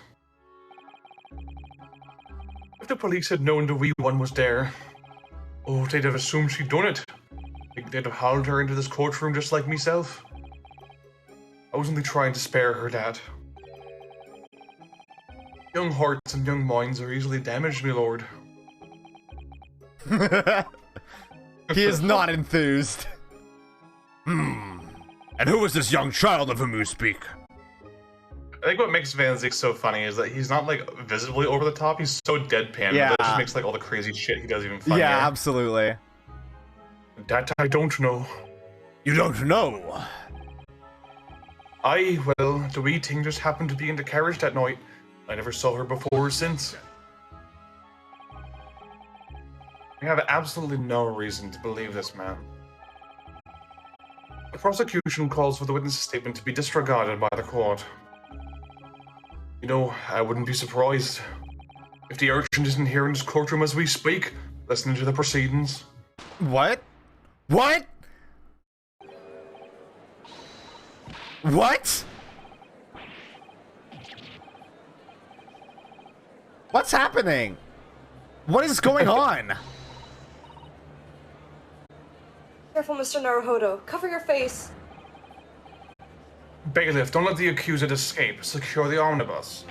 If the police had known the wee one was there, oh, they'd have assumed she'd done it. They'd have hauled her into this courtroom just like myself. I was only trying to spare her, Dad. Young hearts and young minds are easily damaged, my lord. He is not enthused. And who is this young child of whom you speak? I think what makes Van Zeek so funny is that he's not, like, visibly over the top. He's so deadpan Yeah. that it just makes, like, all the crazy shit he does even funnier. Yeah, absolutely. That I don't know. You don't know? Well, the wee thing just happened to be in the carriage that night. I never saw her before or since. I have absolutely no reason to believe this man. The prosecution calls for the witness's statement to be disregarded by the court. You know, I wouldn't be surprised if the urchin isn't here in this courtroom as we speak, listening to the proceedings. What? What? What? What's happening? What is going on? Careful, Mr. Naruhodo. Cover your face. Bailiff, don't let the accused escape. Secure the omnibus.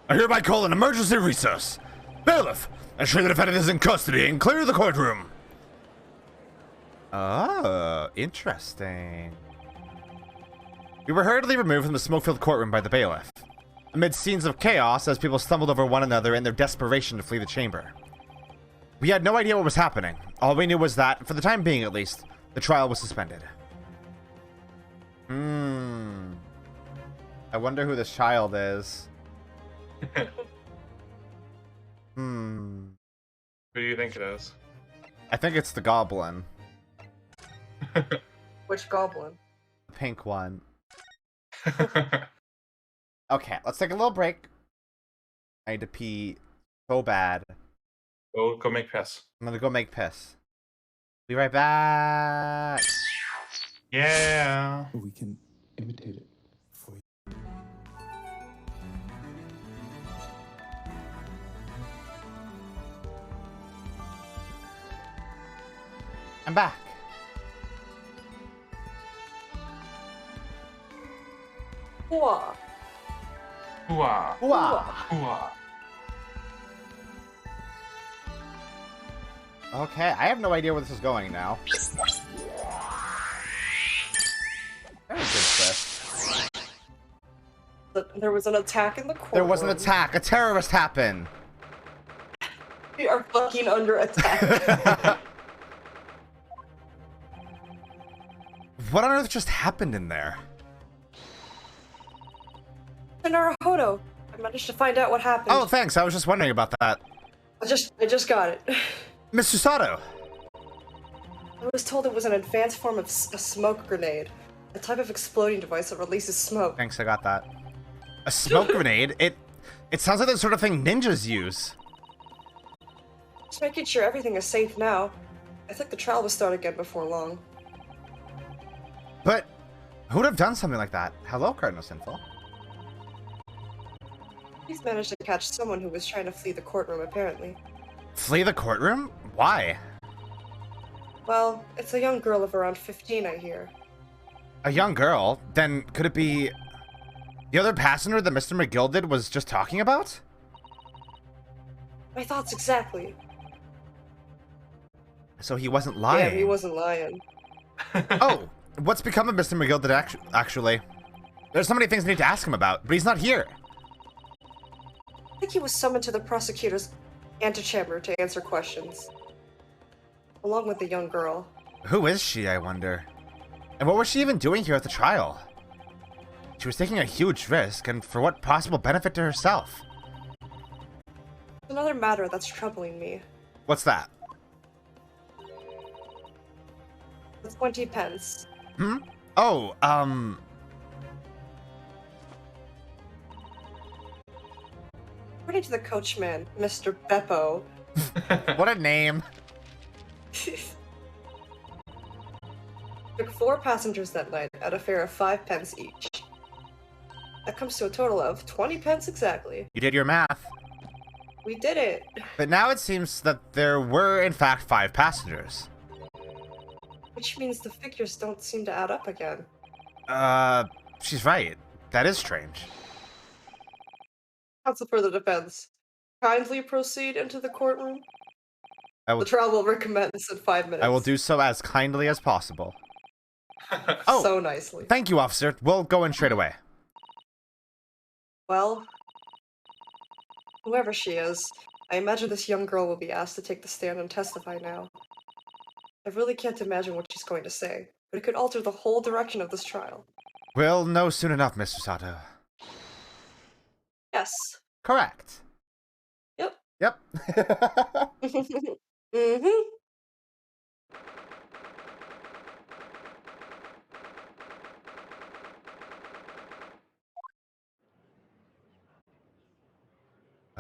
I hereby call an emergency recess. Bailiff, ensure the defendant is in custody and clear the courtroom. Oh, interesting. We were hurriedly removed from the smoke-filled courtroom by the bailiff, amid scenes of chaos as people stumbled over one another in their desperation to flee the chamber. We had no idea what was happening. All we knew was that, for the time being at least, the trial was suspended. I wonder who this child is. Who do you think it is? I think it's the goblin. Which goblin? The pink one. Okay, let's take a little break. I need to pee so bad. Go make piss. I'm gonna go make piss. Be right back. Yeah. We can imitate it for you. I'm back. Hooah. Hooah. Hooah. Hooah. Okay, I have no idea where this is going now. Very good, Chris. There was an attack in the courtroom. There was an attack. A terrorist happened. We are fucking under attack. What on earth just happened in there? Naruhodo, I managed to find out what happened. Oh, thanks. I was just wondering about that. I just got it. Mr. Sato. I was told it was an advanced form of a smoke grenade, a type of exploding device that releases smoke. Thanks, I got that. A smoke grenade? It sounds like the sort of thing ninjas use. Just making sure everything is safe now. I think the trial will start again before long. But who would have done something like that? Hello, Cardinal Sinful. He's managed to catch someone who was trying to flee the courtroom, apparently. Flee the courtroom? Why? Well, it's a young girl of around 15, I hear. A young girl? Then could it be the other passenger that Mr. McGilded was just talking about? My thoughts exactly. So he wasn't lying. Yeah, he wasn't lying. Oh, what's become of Mr. McGilded actually? There's so many things I need to ask him about, but he's not here. I think he was summoned to the prosecutor's antechamber to answer questions. Along with the young girl. Who is she, I wonder? And what was she even doing here at the trial? She was taking a huge risk, and for what possible benefit to herself? Another matter that's troubling me. What's that? The 20 pence. Hmm? Oh, According to the coachman, Mr. Beppo. What a name. Took 4 passengers that night at a fare of 5 pence each. That comes to a total of 20 pence exactly. You did your math. We did it. But now it seems that there were, in fact, 5 passengers. Which means the figures don't seem to add up again. She's right. That is strange. Counsel for the defense. Kindly proceed into the courtroom. The trial will recommence in 5 minutes. I will do so as kindly as possible. Oh, so nicely. Thank you, officer. We'll go in straight away. Well, whoever she is, I imagine this young girl will be asked to take the stand and testify now. I really can't imagine what she's going to say, but it could alter the whole direction of this trial. We'll know soon enough, Mr. Sato. Yes. Correct. Yep. Yep. Mm-hmm.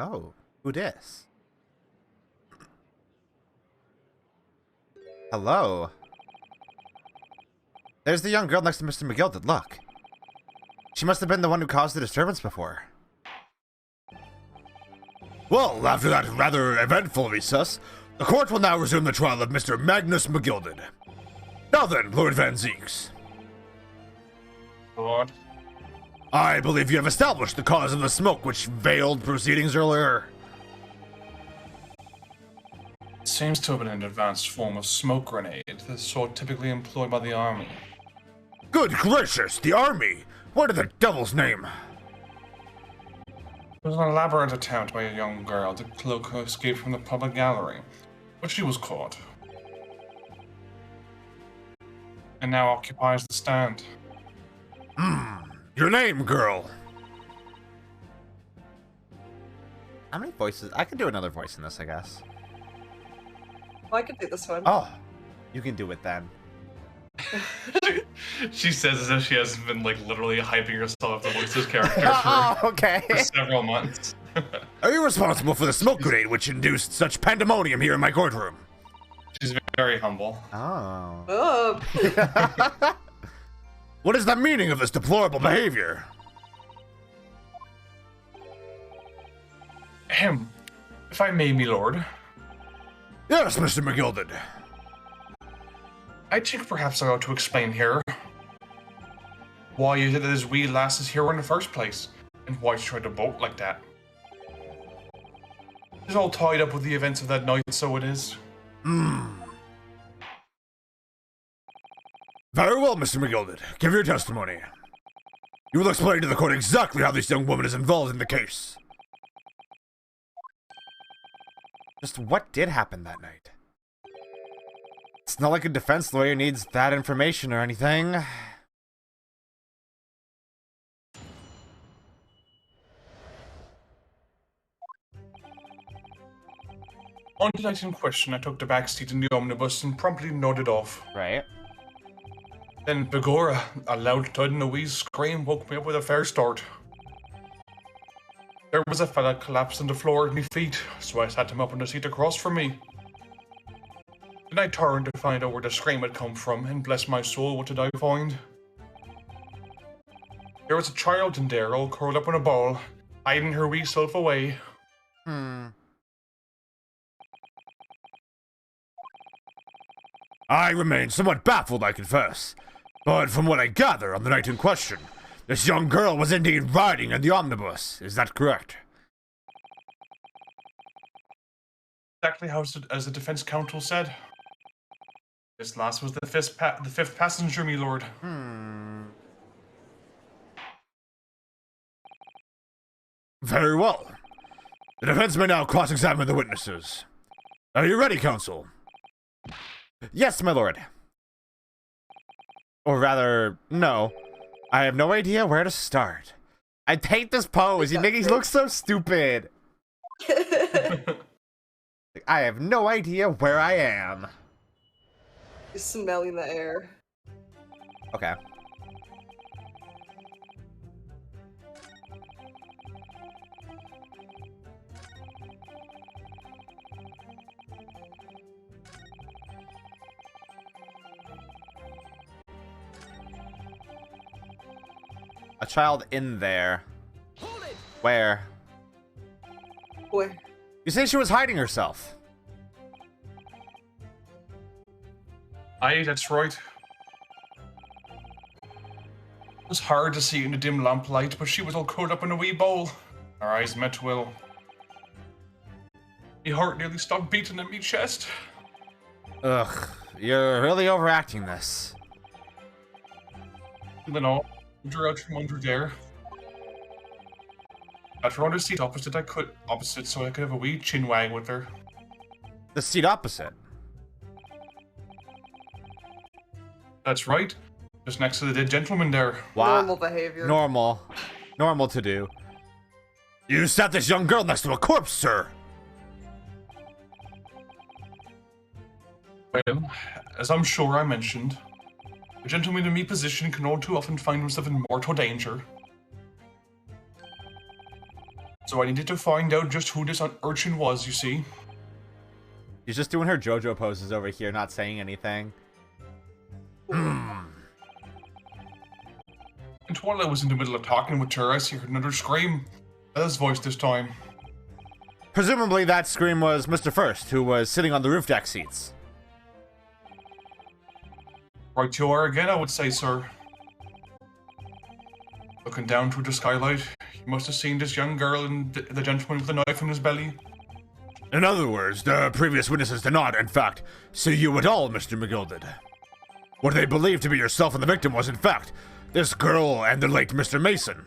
Oh, who dis? Hello. There's the young girl next to Mr. McGilded, look. She must have been the one who caused the disturbance before. Well, after that rather eventful recess, the court will now resume the trial of Mr. Magnus McGilded. Now then, Lord Van Zeeks. Lord? I believe you have established the cause of the smoke which veiled proceedings earlier. It seems to have been an advanced form of smoke grenade, the sort typically employed by the army. Good gracious, the army! What in the devil's name? It was an elaborate attempt by a young girl to cloak her escape from the public gallery, but she was caught. And now occupies the stand. Your name, girl? How many voices? I could do another voice in this, I guess. Well, I could do this one. Oh, you can do it then. She says as if she hasn't been, like, literally hyping herself to voice this character for several months. Are you responsible for the smoke grenade which induced such pandemonium here in my courtroom? She's very humble. Oh. What is the meaning of this deplorable behavior? If I may, me lord. Yes, Mr. McGilded. I think perhaps I ought to explain here why is it that this wee lass is here in the first place, and why she tried to bolt like that. It's all tied up with the events of that night, so it is. Very well, Mr. McGilded. Give your testimony. You will explain to the court exactly how this young woman is involved in the case. Just what did happen that night? It's not like a defense lawyer needs that information or anything. On the night in question, I took the back seat in the omnibus and promptly nodded off. Right. Then, begorra, a loud thud and a wee scream woke me up with a fair start. There was a fella collapsed on the floor at my feet, so I sat him up on the seat across from me. Then I turned to find out where the scream had come from, and bless my soul, what did I find? There was a child in there, all curled up in a ball, hiding her wee self away. I remain somewhat baffled, I confess. But from what I gather on the night in question, this young girl was indeed riding in the omnibus. Is that correct? Exactly as the defense counsel said. This lass was the fifth passenger, me lord. Very well. The defense may now cross-examine the witnesses. Are you ready, counsel? Yes, my lord. Or rather, no. I have no idea where to start. I hate this pose. He looks so stupid. I have no idea where I am. He's smelling the air. Okay. A child in there. Where? Where? You say she was hiding herself. Aye, that's right. It was hard to see in the dim lamplight, but she was all curled up in a wee bowl. Our eyes met well. My heart nearly stopped beating in my chest. Ugh, you're really overacting this. And then all drew out from under there. At her under seat opposite, so I could have a wee chin wag with her. The seat opposite? That's right. Just next to the dead gentleman there. Wow. Normal behavior. Normal. Normal to do. You sat this young girl next to a corpse, sir. Well, as I'm sure I mentioned, a gentleman in my position can all too often find himself in mortal danger. So I needed to find out just who this urchin was, you see. She's just doing her JoJo poses over here, not saying anything. And while I was in the middle of talking with her, I heard another scream. His voice this time. Presumably that scream was Mr. First, who was sitting on the roof deck seats. Right you are again, I would say, sir. Looking down through the skylight, you must have seen this young girl and the gentleman with the knife in his belly. In other words, the previous witnesses did not, in fact, see you at all, Mr. McGilded. What they believed to be yourself and the victim was, in fact, this girl and the late Mr. Mason.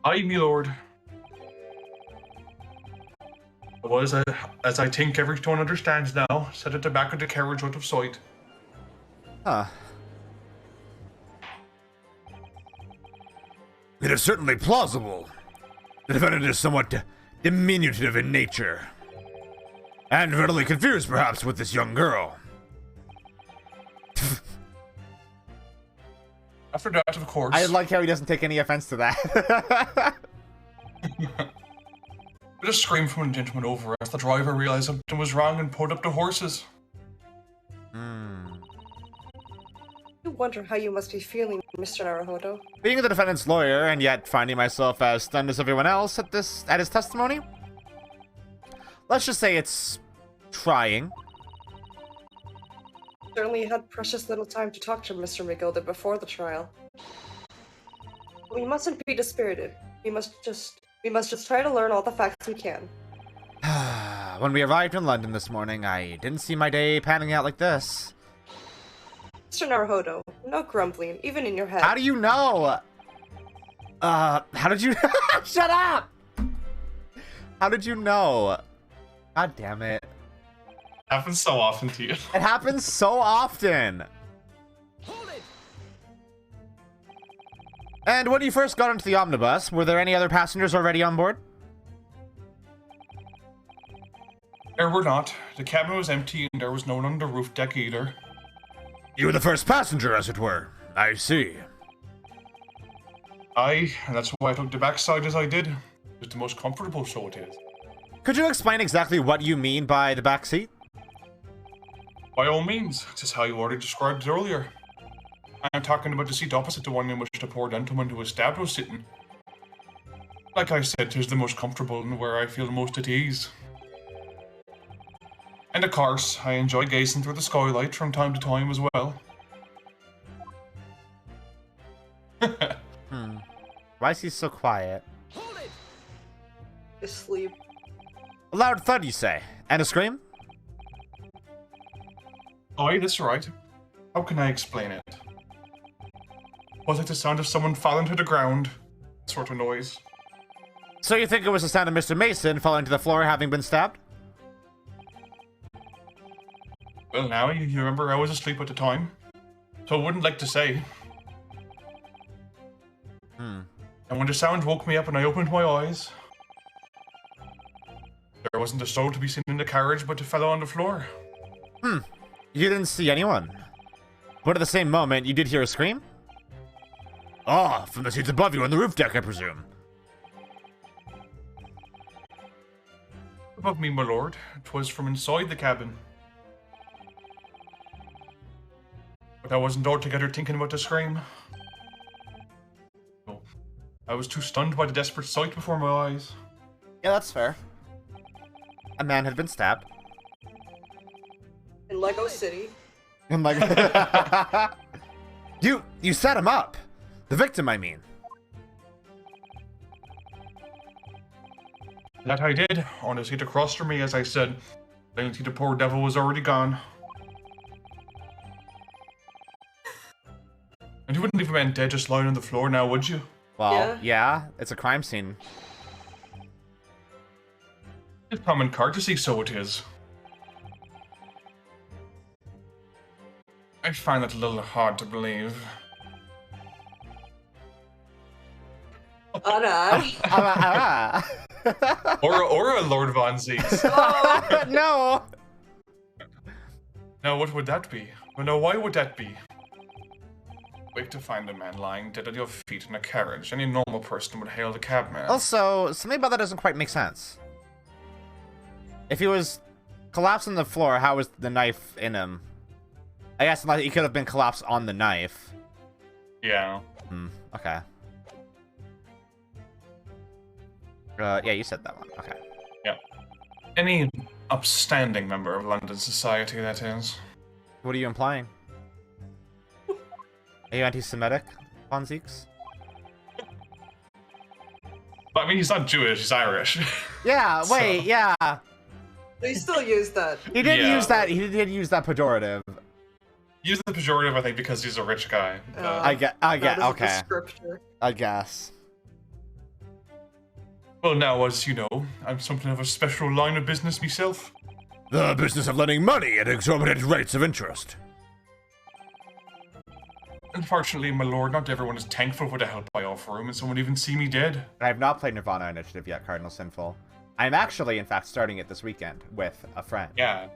Aye, my lord. It was, as I think everyone understands now, set at the back of the carriage out of sight. Huh. It is certainly plausible. The defendant is somewhat diminutive in nature. And readily confused, perhaps, with this young girl. After that, of course. I like how he doesn't take any offense to that. But a scream from a gentleman over as the driver realized something was wrong and pulled up the horses. I wonder how you must be feeling, Mr. Naruhodo. Being the defendant's lawyer and yet finding myself as stunned as everyone else at his testimony, let's just say it's trying. Certainly had precious little time to talk to Mr. McGilded before the trial. We mustn't be dispirited. We must just try to learn all the facts we can. When we arrived in London this morning, I didn't see my day panning out like this. Mr. Naruhodo, no grumbling, even in your head. How do you know? How did you... Shut up! How did you know? God damn it. Happens so often to you. It happens so often. And when you first got into the omnibus, were there any other passengers already on board? There were not. The cabin was empty and there was no one on the roof deck either. You were the first passenger, as it were. I see. Aye, and that's why I took the backside as I did. It was the most comfortable, so it is. Could you explain exactly what you mean by the back seat? By all means, just how you already described it earlier. I'm talking about the seat opposite the one in which the poor gentleman who was stabbed was sitting. Like I said, it is the most comfortable and where I feel most at ease. And of course, I enjoy gazing through the skylight from time to time as well. Why is he so quiet? Asleep. A loud thud, you say? And a scream? Aye, that's right. How can I explain it? Was it the sound of someone falling to the ground? Sort of noise. So you think it was the sound of Mr. Mason falling to the floor having been stabbed? Well now, you remember I was asleep at the time. So I wouldn't like to say. And when the sound woke me up and I opened my eyes, there wasn't a soul to be seen in the carriage but a fellow on the floor. You didn't see anyone. But at the same moment, you did hear a scream? Ah, from the seats above you on the roof deck, I presume. Above me, my lord. 'Twas from inside the cabin. But I wasn't altogether thinking about the scream. No. I was too stunned by the desperate sight before my eyes. Yeah, that's fair. A man had been stabbed. In Lego City. And like, you set him up. The victim, I mean. That I did. On his seat across from me, as I said. I didn't see the poor devil was already gone. And you wouldn't leave a man dead just lying on the floor now, would you? Well, yeah, it's a crime scene. It's common courtesy, so it is. I find that a little hard to believe. or a Lord Von Zeeks. Oh, no! Now, what would that be? Well, no, why would that be? Wake to find a man lying dead at your feet in a carriage. Any normal person would hail the cabman. Also, something about that doesn't quite make sense. If he was collapsed on the floor, how was the knife in him? I guess he could have been collapsed on the knife. Yeah. Okay. Yeah, you said that one. Okay. Yeah. Any upstanding member of London society, that is. What are you implying? Are you anti-Semitic, Von Zeeks? I mean, he's not Jewish, he's Irish. Yeah, wait, yeah. They still use that. He did use that. He did use that pejorative. Use the pejorative, I think, because he's a rich guy. I get. Okay. Descriptor. I guess. Well, now, as you know, I'm something of a special line of business myself. The business of lending money at exorbitant rates of interest. Unfortunately, my lord, not everyone is thankful for the help I offer him, and some would even see me dead. I have not played Nirvana Initiative yet, Cardinal Sinful. I'm actually, in fact, starting it this weekend with a friend. Yeah,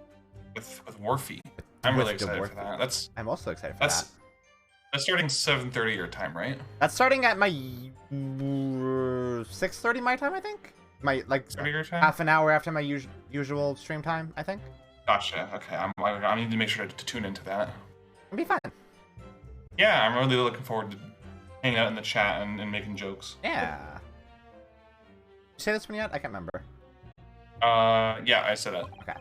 with Warfy. I'm really excited for that. I'm also excited for that. That's starting 7:30 your time, right? That's starting at my 6:30 my time, I think. My half an hour after my usual stream time, I think. Gotcha. Okay, I need to make sure to tune into that. It'll be fun. Yeah, I'm really looking forward to hanging out in the chat and making jokes. Yeah. Did you say this one yet? I can't remember. Yeah, I said it. Okay.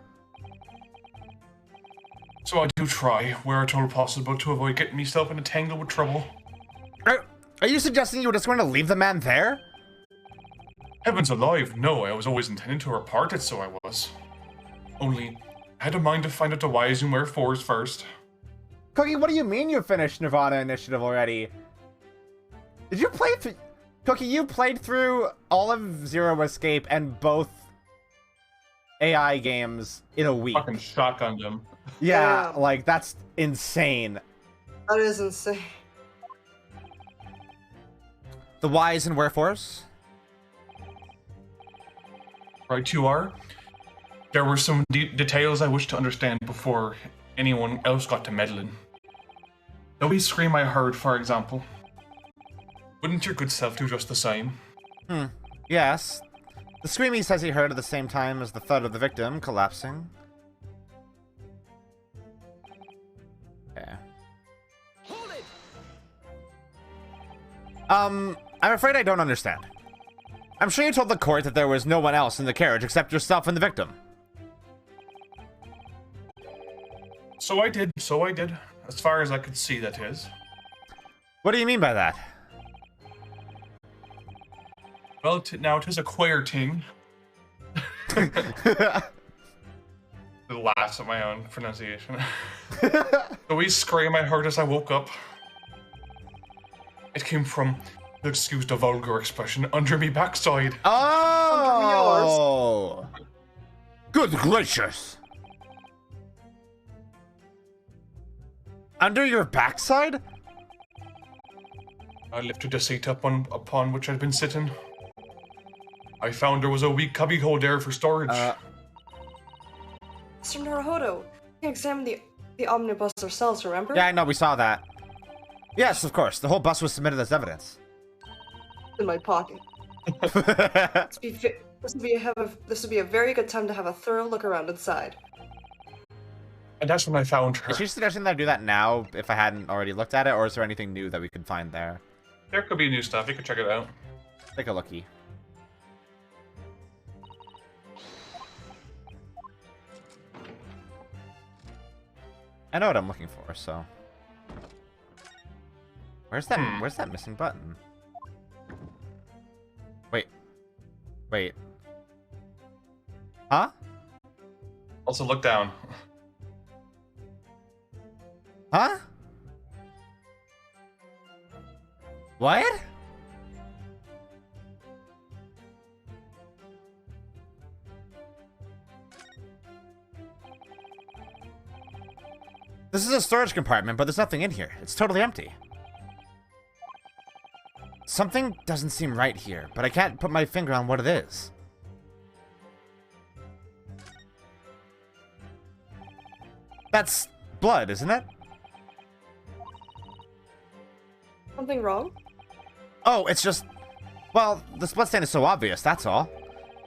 So I do try, where at all possible, to avoid getting myself in a tangle with trouble. Are you suggesting you were just going to leave the man there? Heavens alive, no, I was always intending to report it, so I was. Only, I had a mind to find out the whys and wherefores first. Cookie, what do you mean you finished Nirvana Initiative already? Did you play through... Cookie, you played through all of Zero Escape and both AI games in a week. Fucking shotgunned them. Yeah, like, that's insane. That is insane. The whys and wherefores? Right you are. There were some details I wished to understand before anyone else got to meddling. The wee scream I heard, for example. Wouldn't your good self do just the same? Yes. The scream he says he heard at the same time as the thud of the victim collapsing. Okay. Hold it! I'm afraid I don't understand. I'm sure you told the court that there was no one else in the carriage except yourself and the victim. So I did. As far as I could see, that is. What do you mean by that? Well, now 'tis a queer ting. The last of my own pronunciation. The wee scream I heard as I woke up. It came from, excuse the vulgar expression, under me backside. Oh! Good gracious! Under your backside? I lifted the seat upon which I'd been sitting. I found there was a weak cubbyhole there for storage. Mr. Naruhodo, we examined the omnibus ourselves, remember? Yeah, I know, we saw that. Yes, of course. The whole bus was submitted as evidence. In my pocket. This would be a very good time to have a thorough look around inside. And that's when I found her. Is she suggesting that I do that now if I hadn't already looked at it, or is there anything new that we could find there? There could be new stuff. You could check it out. Take a looky. I know what I'm looking for, so. Where's that missing button? Wait. Huh? Also look down. Huh? What? This is a storage compartment, but there's nothing in here. It's totally empty. Something doesn't seem right here, but I can't put my finger on what it is. That's blood, isn't it? Something wrong? Oh, it's just... Well, the blood stain is so obvious, that's all.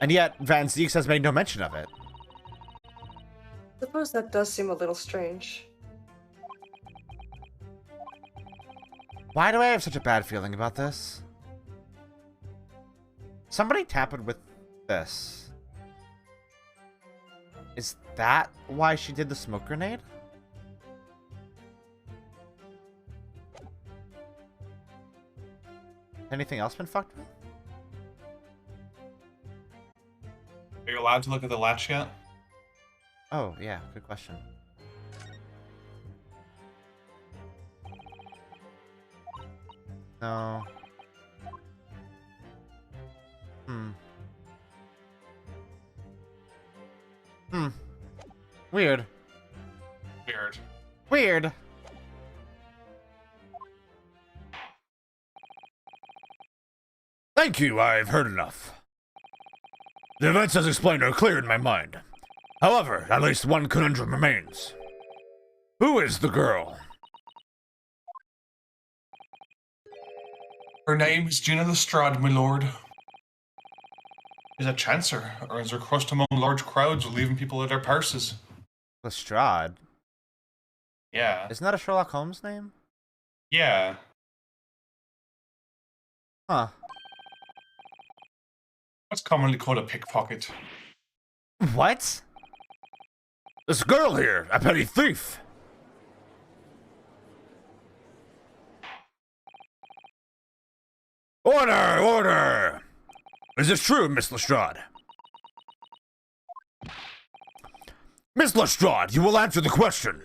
And yet, Van Zieks has made no mention of it. Suppose that does seem a little strange. Why do I have such a bad feeling about this? Somebody tampered with this. Is that why she did the smoke grenade? Anything else been fucked with? Are you allowed to look at the latch yet? Oh, yeah, good question. No. Weird. Weird. Thank you, I've heard enough. The events as explained are clear in my mind. However, at least one conundrum remains. Who is the girl? Her name is Gina Lestrade, my lord. She's a chancer, earns her crust among large crowds, leaving people at their purses. Lestrade? Yeah. Isn't that a Sherlock Holmes name? Yeah. Huh. What's commonly called a pickpocket. What? This girl here, a petty thief. Order! Order! Is this true, Miss Lestrade? Miss Lestrade, you will answer the question.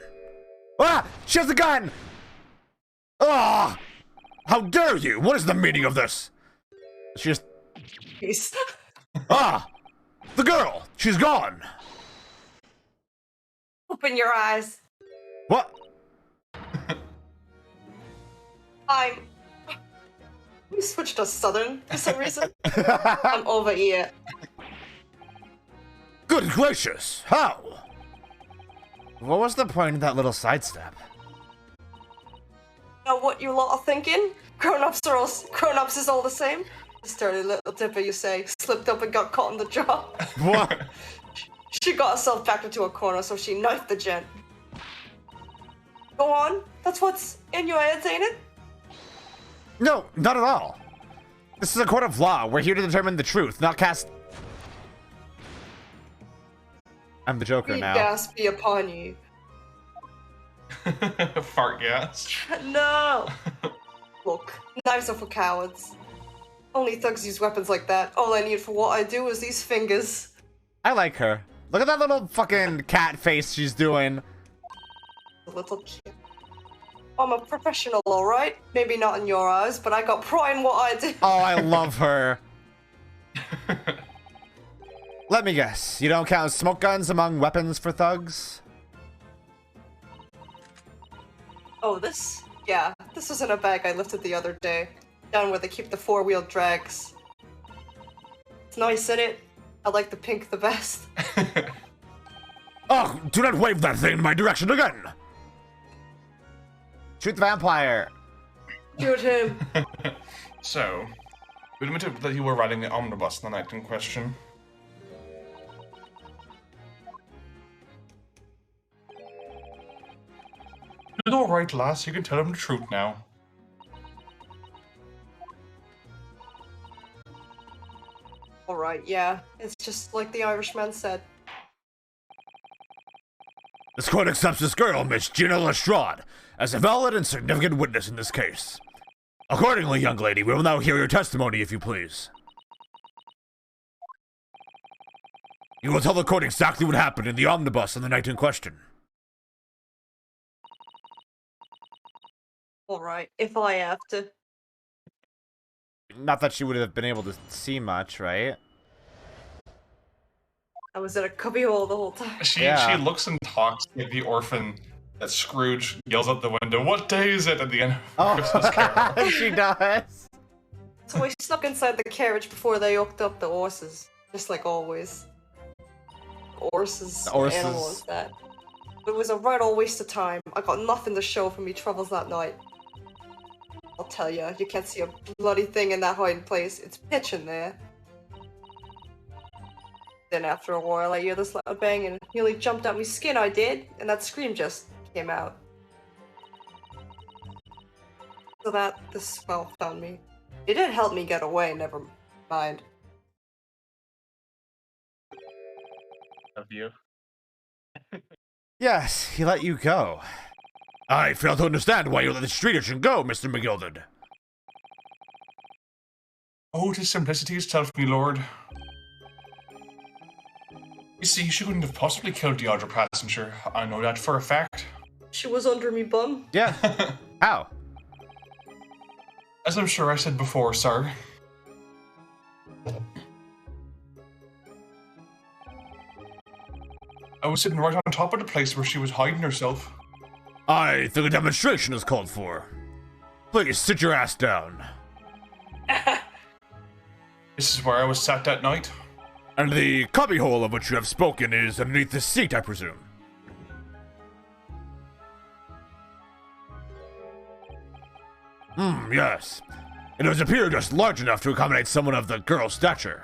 Ah! She has a gun! Ah! How dare you? What is the meaning of this? She just... Jeez. Ah! The girl! She's gone! Open your eyes. What? We switched to Southern for some reason. I'm over here. Good gracious! How? What was the point of that little sidestep? Know what you lot are thinking? Grown-ups is all the same. This dirty little dipper, you say, slipped up and got caught in the jaw. What? She got herself backed into a corner, so she knifed the gent. Go on. That's what's in your heads, ain't it? No, not at all. This is a court of law. We're here to determine the truth, not cast... I'm the Joker now. Gas be upon you. Fart gas. No. Look, knives are for cowards. Only thugs use weapons like that. All I need for what I do is these fingers. I like her. Look at that little fucking cat face she's doing. A little kid. I'm a professional, alright? Maybe not in your eyes, but I got pride in what I do. Oh, I love her. Let me guess. You don't count smoke guns among weapons for thugs? Oh, this? Yeah, this was in a bag I lifted the other day. Down where they keep the four-wheel drags. It's nice, isn't it? I like the pink the best. Oh, do not wave that thing in my direction again! Shoot the vampire! Shoot him! So, you admitted that you were riding the omnibus the night in question. It's alright, lass, you can tell him the truth now. Alright, yeah. It's just like the Irishman said. This court accepts this girl, Miss Gina Lestrade, as a valid and significant witness in this case. Accordingly, young lady, we will now hear your testimony, if you please. You will tell the court exactly what happened in the omnibus on the night in question. Alright, if I have to. Not that she would have been able to see much, right? I was in a cubbyhole the whole time. She looks and talks like the orphan that Scrooge yells out the window, "What day is it?" at the end of Christmas Carol. She does. So I snuck inside the carriage before they hooked up the horses. Just like always. Horses, animals, that. It was a right old waste of time. I got nothing to show for me troubles that night. I'll tell ya, you can't see a bloody thing in that hiding place. It's pitch in there. Then after a while, I hear this loud bang and nearly jumped out my skin, I did, and that scream just came out. So the smell found me. It did help me get away, never mind. Of you. Yes, he let you go. I fail to understand why you let the street urchin go, Mr. McGilded. Oh, 'tis simplicity itself, me lord. You see, she couldn't have possibly killed the other passenger. I know that for a fact. She was under me bum. Yeah. How? As I'm sure I said before, sir. I was sitting right on top of the place where she was hiding herself. I think a demonstration is called for. Please sit your ass down. This is where I was sat that night. And the cubbyhole of which you have spoken is underneath the seat, I presume. Yes. It does appear just large enough to accommodate someone of the girl's stature.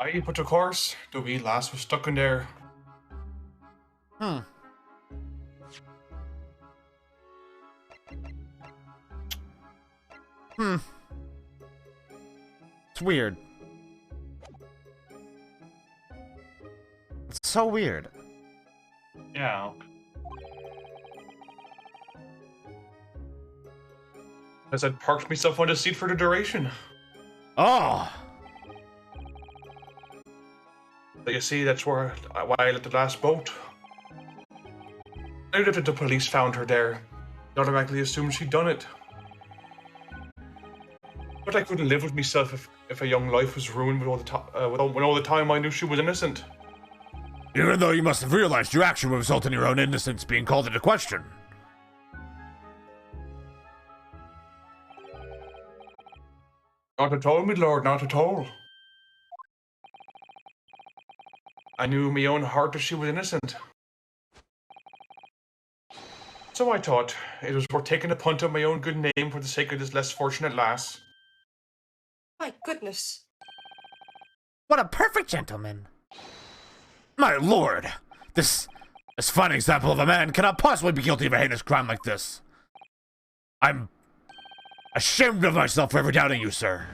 Aye, but of course, the wee lass was stuck in there. It's weird. It's so weird. Yeah. As I'd parked myself on the seat for the duration. Oh! But you see, that's why I let the last boat. I knew that the police found her there. They automatically assumed she'd done it. But I couldn't live with myself if a young life was ruined with when all the time I knew she was innocent. Even though you must have realized your action would result in your own innocence being called into question. Not at all, my lord, not at all. I knew in my own heart that she was innocent. So I thought it was worth taking a punt on my own good name for the sake of this less fortunate lass. My goodness. What a perfect gentleman. My lord! This fine example of a man cannot possibly be guilty of a heinous crime like this. I'm ashamed of myself for ever doubting you, sir.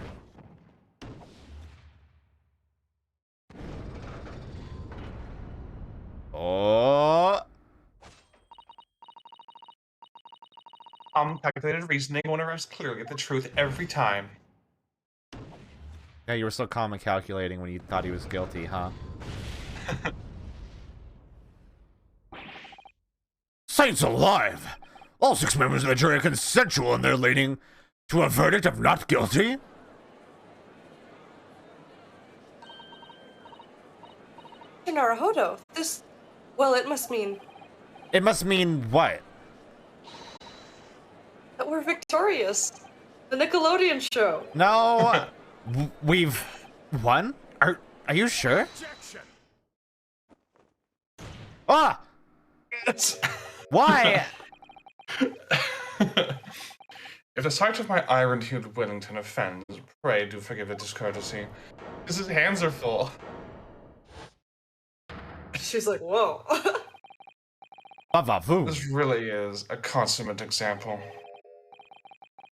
Oh. Calculated reasoning won't arrive clearly at the truth every time. Yeah, you were so calm and calculating when you thought he was guilty, huh? Saints alive! All 6 members of the jury are consensual in their leaning to a verdict of not guilty? Naruhodo, this Well, it must mean It must mean what? that we're victorious. The Nickelodeon show. No, we've won? Are you sure? Ah! Yes. Why? If the sight of my iron-hued Wellington offends, pray do forgive the discourtesy, because his hands are full. She's like, whoa. This really is a consummate example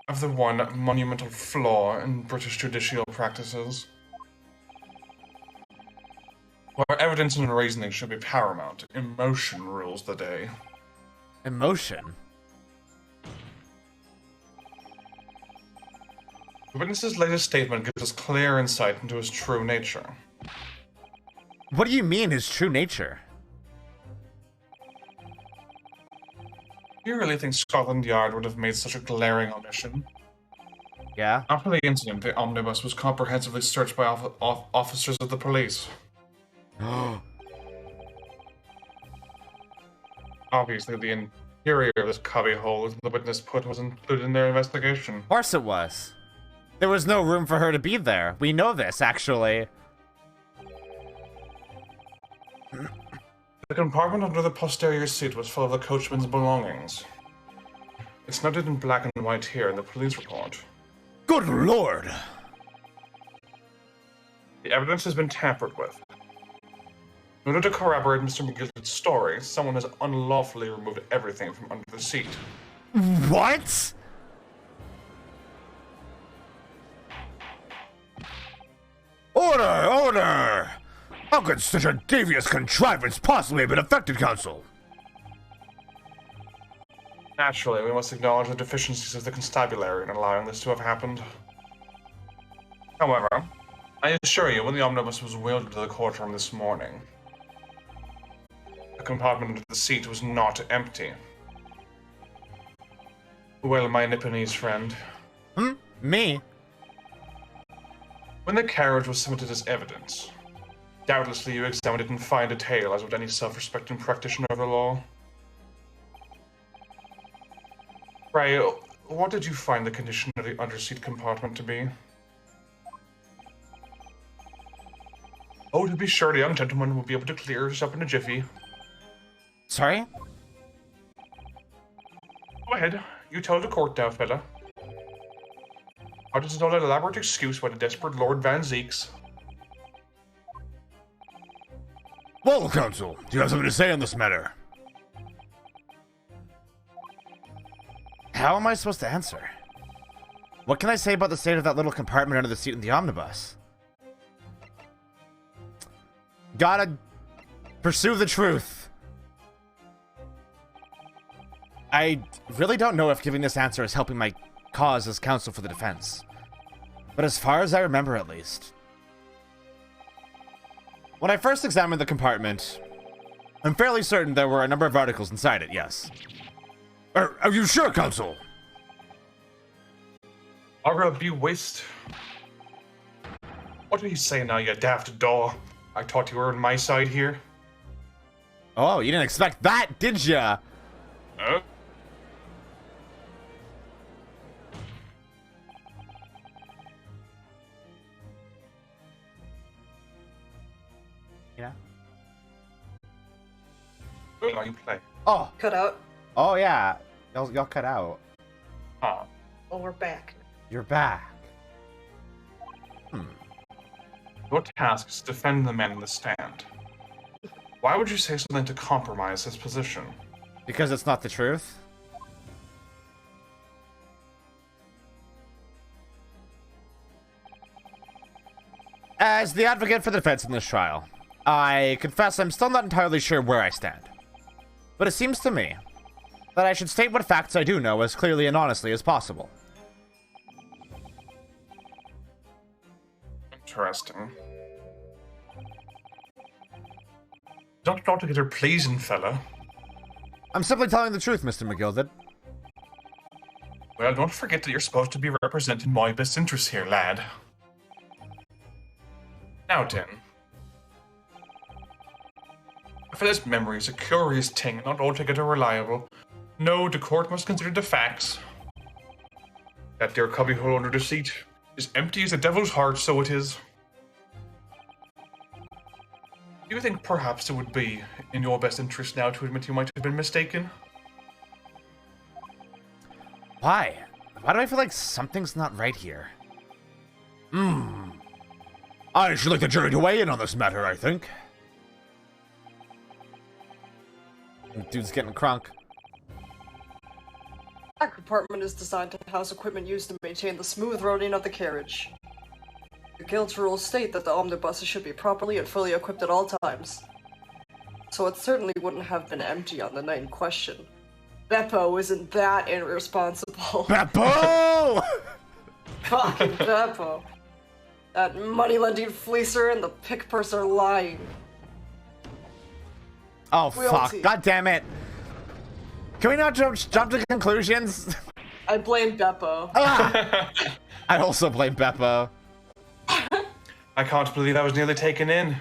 of the one monumental flaw in British judicial practices, where evidence and reasoning should be paramount. Emotion rules the day. Emotion? The witness's latest statement gives us clear insight into his true nature. What do you mean, his true nature? Do you really think Scotland Yard would have made such a glaring omission? Yeah? After the incident, the omnibus was comprehensively searched by officers of the police. Obviously, the interior of this cubbyhole the witness put was included in their investigation. Of course it was. There was no room for her to be there. We know this, actually. The compartment under the posterior seat was full of the coachman's belongings. It's noted in black and white here in the police report. Good lord! The evidence has been tampered with. In order to corroborate Mr. McGillicud's story, someone has unlawfully removed everything from under the seat. What? Order! Order! How could such a devious contrivance possibly have been affected, Counsel? Naturally, we must acknowledge the deficiencies of the constabulary in allowing this to have happened. However, I assure you, when the omnibus was wheeled to the courtroom this morning, the compartment under the seat was not empty. Well, my Nipponese friend. Me? When the carriage was submitted as evidence, doubtlessly you examined it in fine detail, as would any self-respecting practitioner of the law. Pray, what did you find the condition of the underseat compartment to be? Oh, to be sure, the young gentleman will be able to clear us up in a jiffy. Sorry? Go ahead, you tell the court now, fella. How does not an elaborate excuse by the desperate Lord Van Zeeks? Well, Counsel, do you have something to say on this matter? How am I supposed to answer? What can I say about the state of that little compartment under the seat in the omnibus? Gotta pursue the truth. I really don't know if giving this answer is helping my cause as counsel for the defense. But as far as I remember, at least, when I first examined the compartment, I'm fairly certain there were a number of articles inside it, yes. Are you sure, Counsel? Agra be waste. What are you saying now, you daft daw? I thought you were on my side here. Oh, you didn't expect that, did ya? Huh? Yeah. How you play? Oh. Cut out. Oh, yeah. Y'all cut out. Ah. Well, we're back. You're back. Your task is to defend the man in the stand. Why would you say something to compromise his position? Because it's not the truth? As the advocate for the defense in this trial, I confess I'm still not entirely sure where I stand. But it seems to me that I should state what facts I do know as clearly and honestly as possible. Interesting. Don't altogether pleasing, fella. I'm simply telling the truth, Mr. McGilded. Well, don't forget that you're supposed to be representing my best interests here, lad. Now, then. For this memory is a curious thing, not altogether reliable. No, the court must consider the facts. That there cubbyhole under the seat is empty as the devil's heart, so it is. Do you think perhaps it would be in your best interest now to admit you might have been mistaken? Why? Why do I feel like something's not right here? I should like the jury to weigh in on this matter, I think. Dude's getting crunk. That compartment is designed to house equipment used to maintain the smooth running of the carriage. The guild's rules state that the omnibuses should be properly and fully equipped at all times. So it certainly wouldn't have been empty on the night in question. Beppo isn't that irresponsible. Beppo! Fucking Beppo. That money-lending fleecer and the pick purse are lying. Oh, fuck. God damn it. Can we not jump to conclusions? I blame Beppo. I also blame Beppo. I can't believe I was nearly taken in.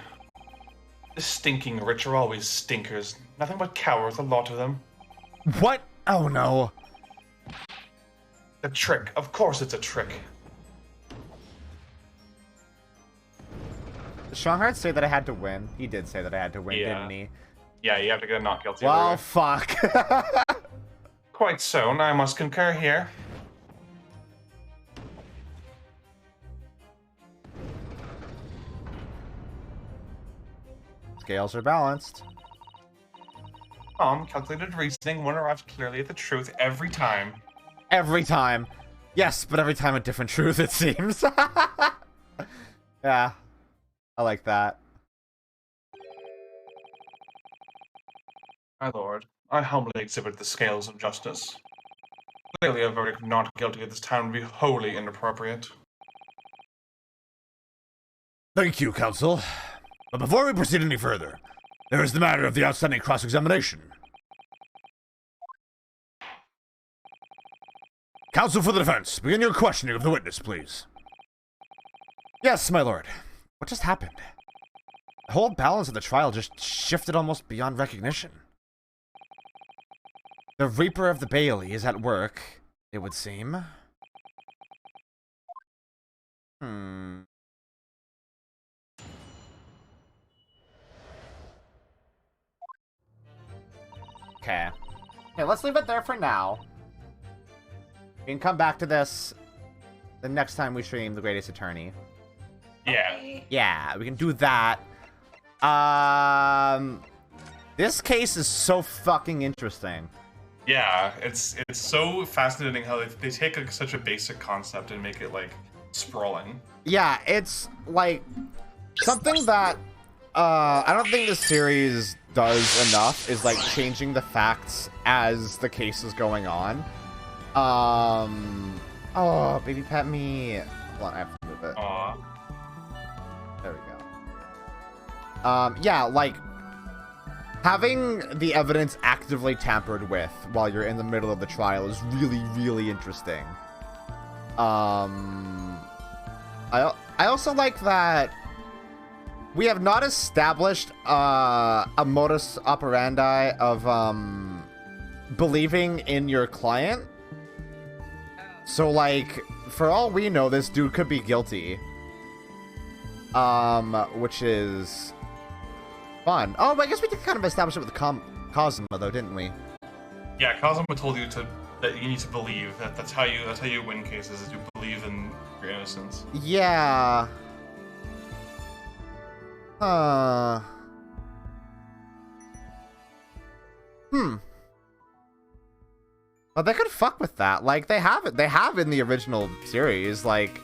The stinking rich are always stinkers. Nothing but cowards, a lot of them. What? Oh, no. A trick. Of course it's a trick. Did Strongheart say that I had to win? He did say that I had to win, didn't he? Yeah, you have to get a not guilty. Well, fuck. Quite so, and I must concur here. Scales are balanced. Calculated reasoning, one arrives clearly at the truth every time. Every time. Yes, but every time a different truth, it seems. Yeah. I like that. My lord, I humbly exhibit the scales of justice. Clearly a verdict of not guilty at this time would be wholly inappropriate. Thank you, counsel. But before we proceed any further, there is the matter of the outstanding cross-examination. Counsel for the defense, begin your questioning of the witness, please. Yes, my lord. What just happened? The whole balance of the trial just shifted almost beyond recognition. The Reaper of the Bailey is at work, it would seem. Okay. Okay, let's leave it there for now. We can come back to this the next time we stream The Greatest Attorney. Yeah. Yeah, we can do that. This case is so fucking interesting. Yeah, it's so fascinating how they take like such a basic concept and make it like sprawling. Yeah, it's like something that I don't think the series does enough is like changing the facts as the case is going on. Oh, baby pet me. Hold on, I have to move it. Aww. There we go. Yeah, like having the evidence actively tampered with while you're in the middle of the trial is really, really interesting. I also like that we have not established a modus operandi of believing in your client. So, like, for all we know, this dude could be guilty. Which is fun. Oh, but I guess we did kind of establish it with Cosmo, though, didn't we? Yeah, Cosmo told you that you need to believe. That's how you win cases, is you believe in your innocence. Yeah. But they could fuck with that. Like, they have in the original series. Like,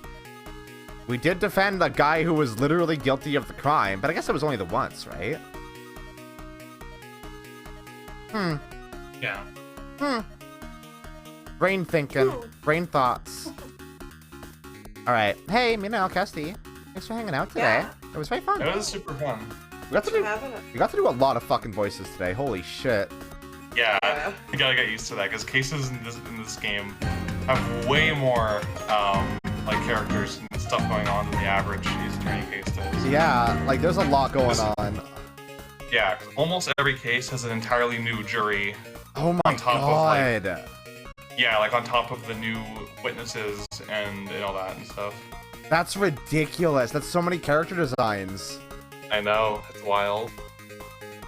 we did defend a guy who was literally guilty of the crime, but I guess it was only the once, right? Yeah. Brain thinking. Brain thoughts. Alright. Hey, Mina Alcasti. Thanks for hanging out today. Yeah. It was very fun. It was super fun. We got to do a lot of fucking voices today. Holy shit. Yeah, you gotta get used to that, because cases in this game have way more like characters and stuff going on than the average attorney case does. Yeah, like there's a lot going on. Yeah, 'cause almost every case has an entirely new jury. Oh my god. Yeah, like on top of the new witnesses and all that and stuff. That's ridiculous. That's so many character designs. I know, it's wild.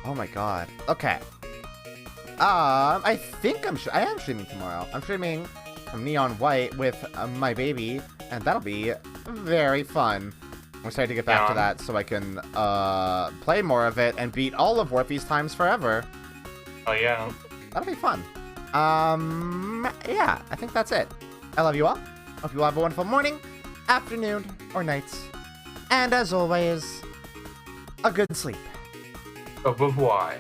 Oh my god. Okay. I think I am streaming tomorrow. I'm streaming from Neon White with my baby, and that'll be very fun. I'm excited to get back to that so I can play more of it and beat all of Warpy's times forever. Oh yeah. That'll be fun. Yeah, I think that's it. I love you all. Hope you all have a wonderful morning, afternoon, or nights. And as always, a good sleep. Au revoir.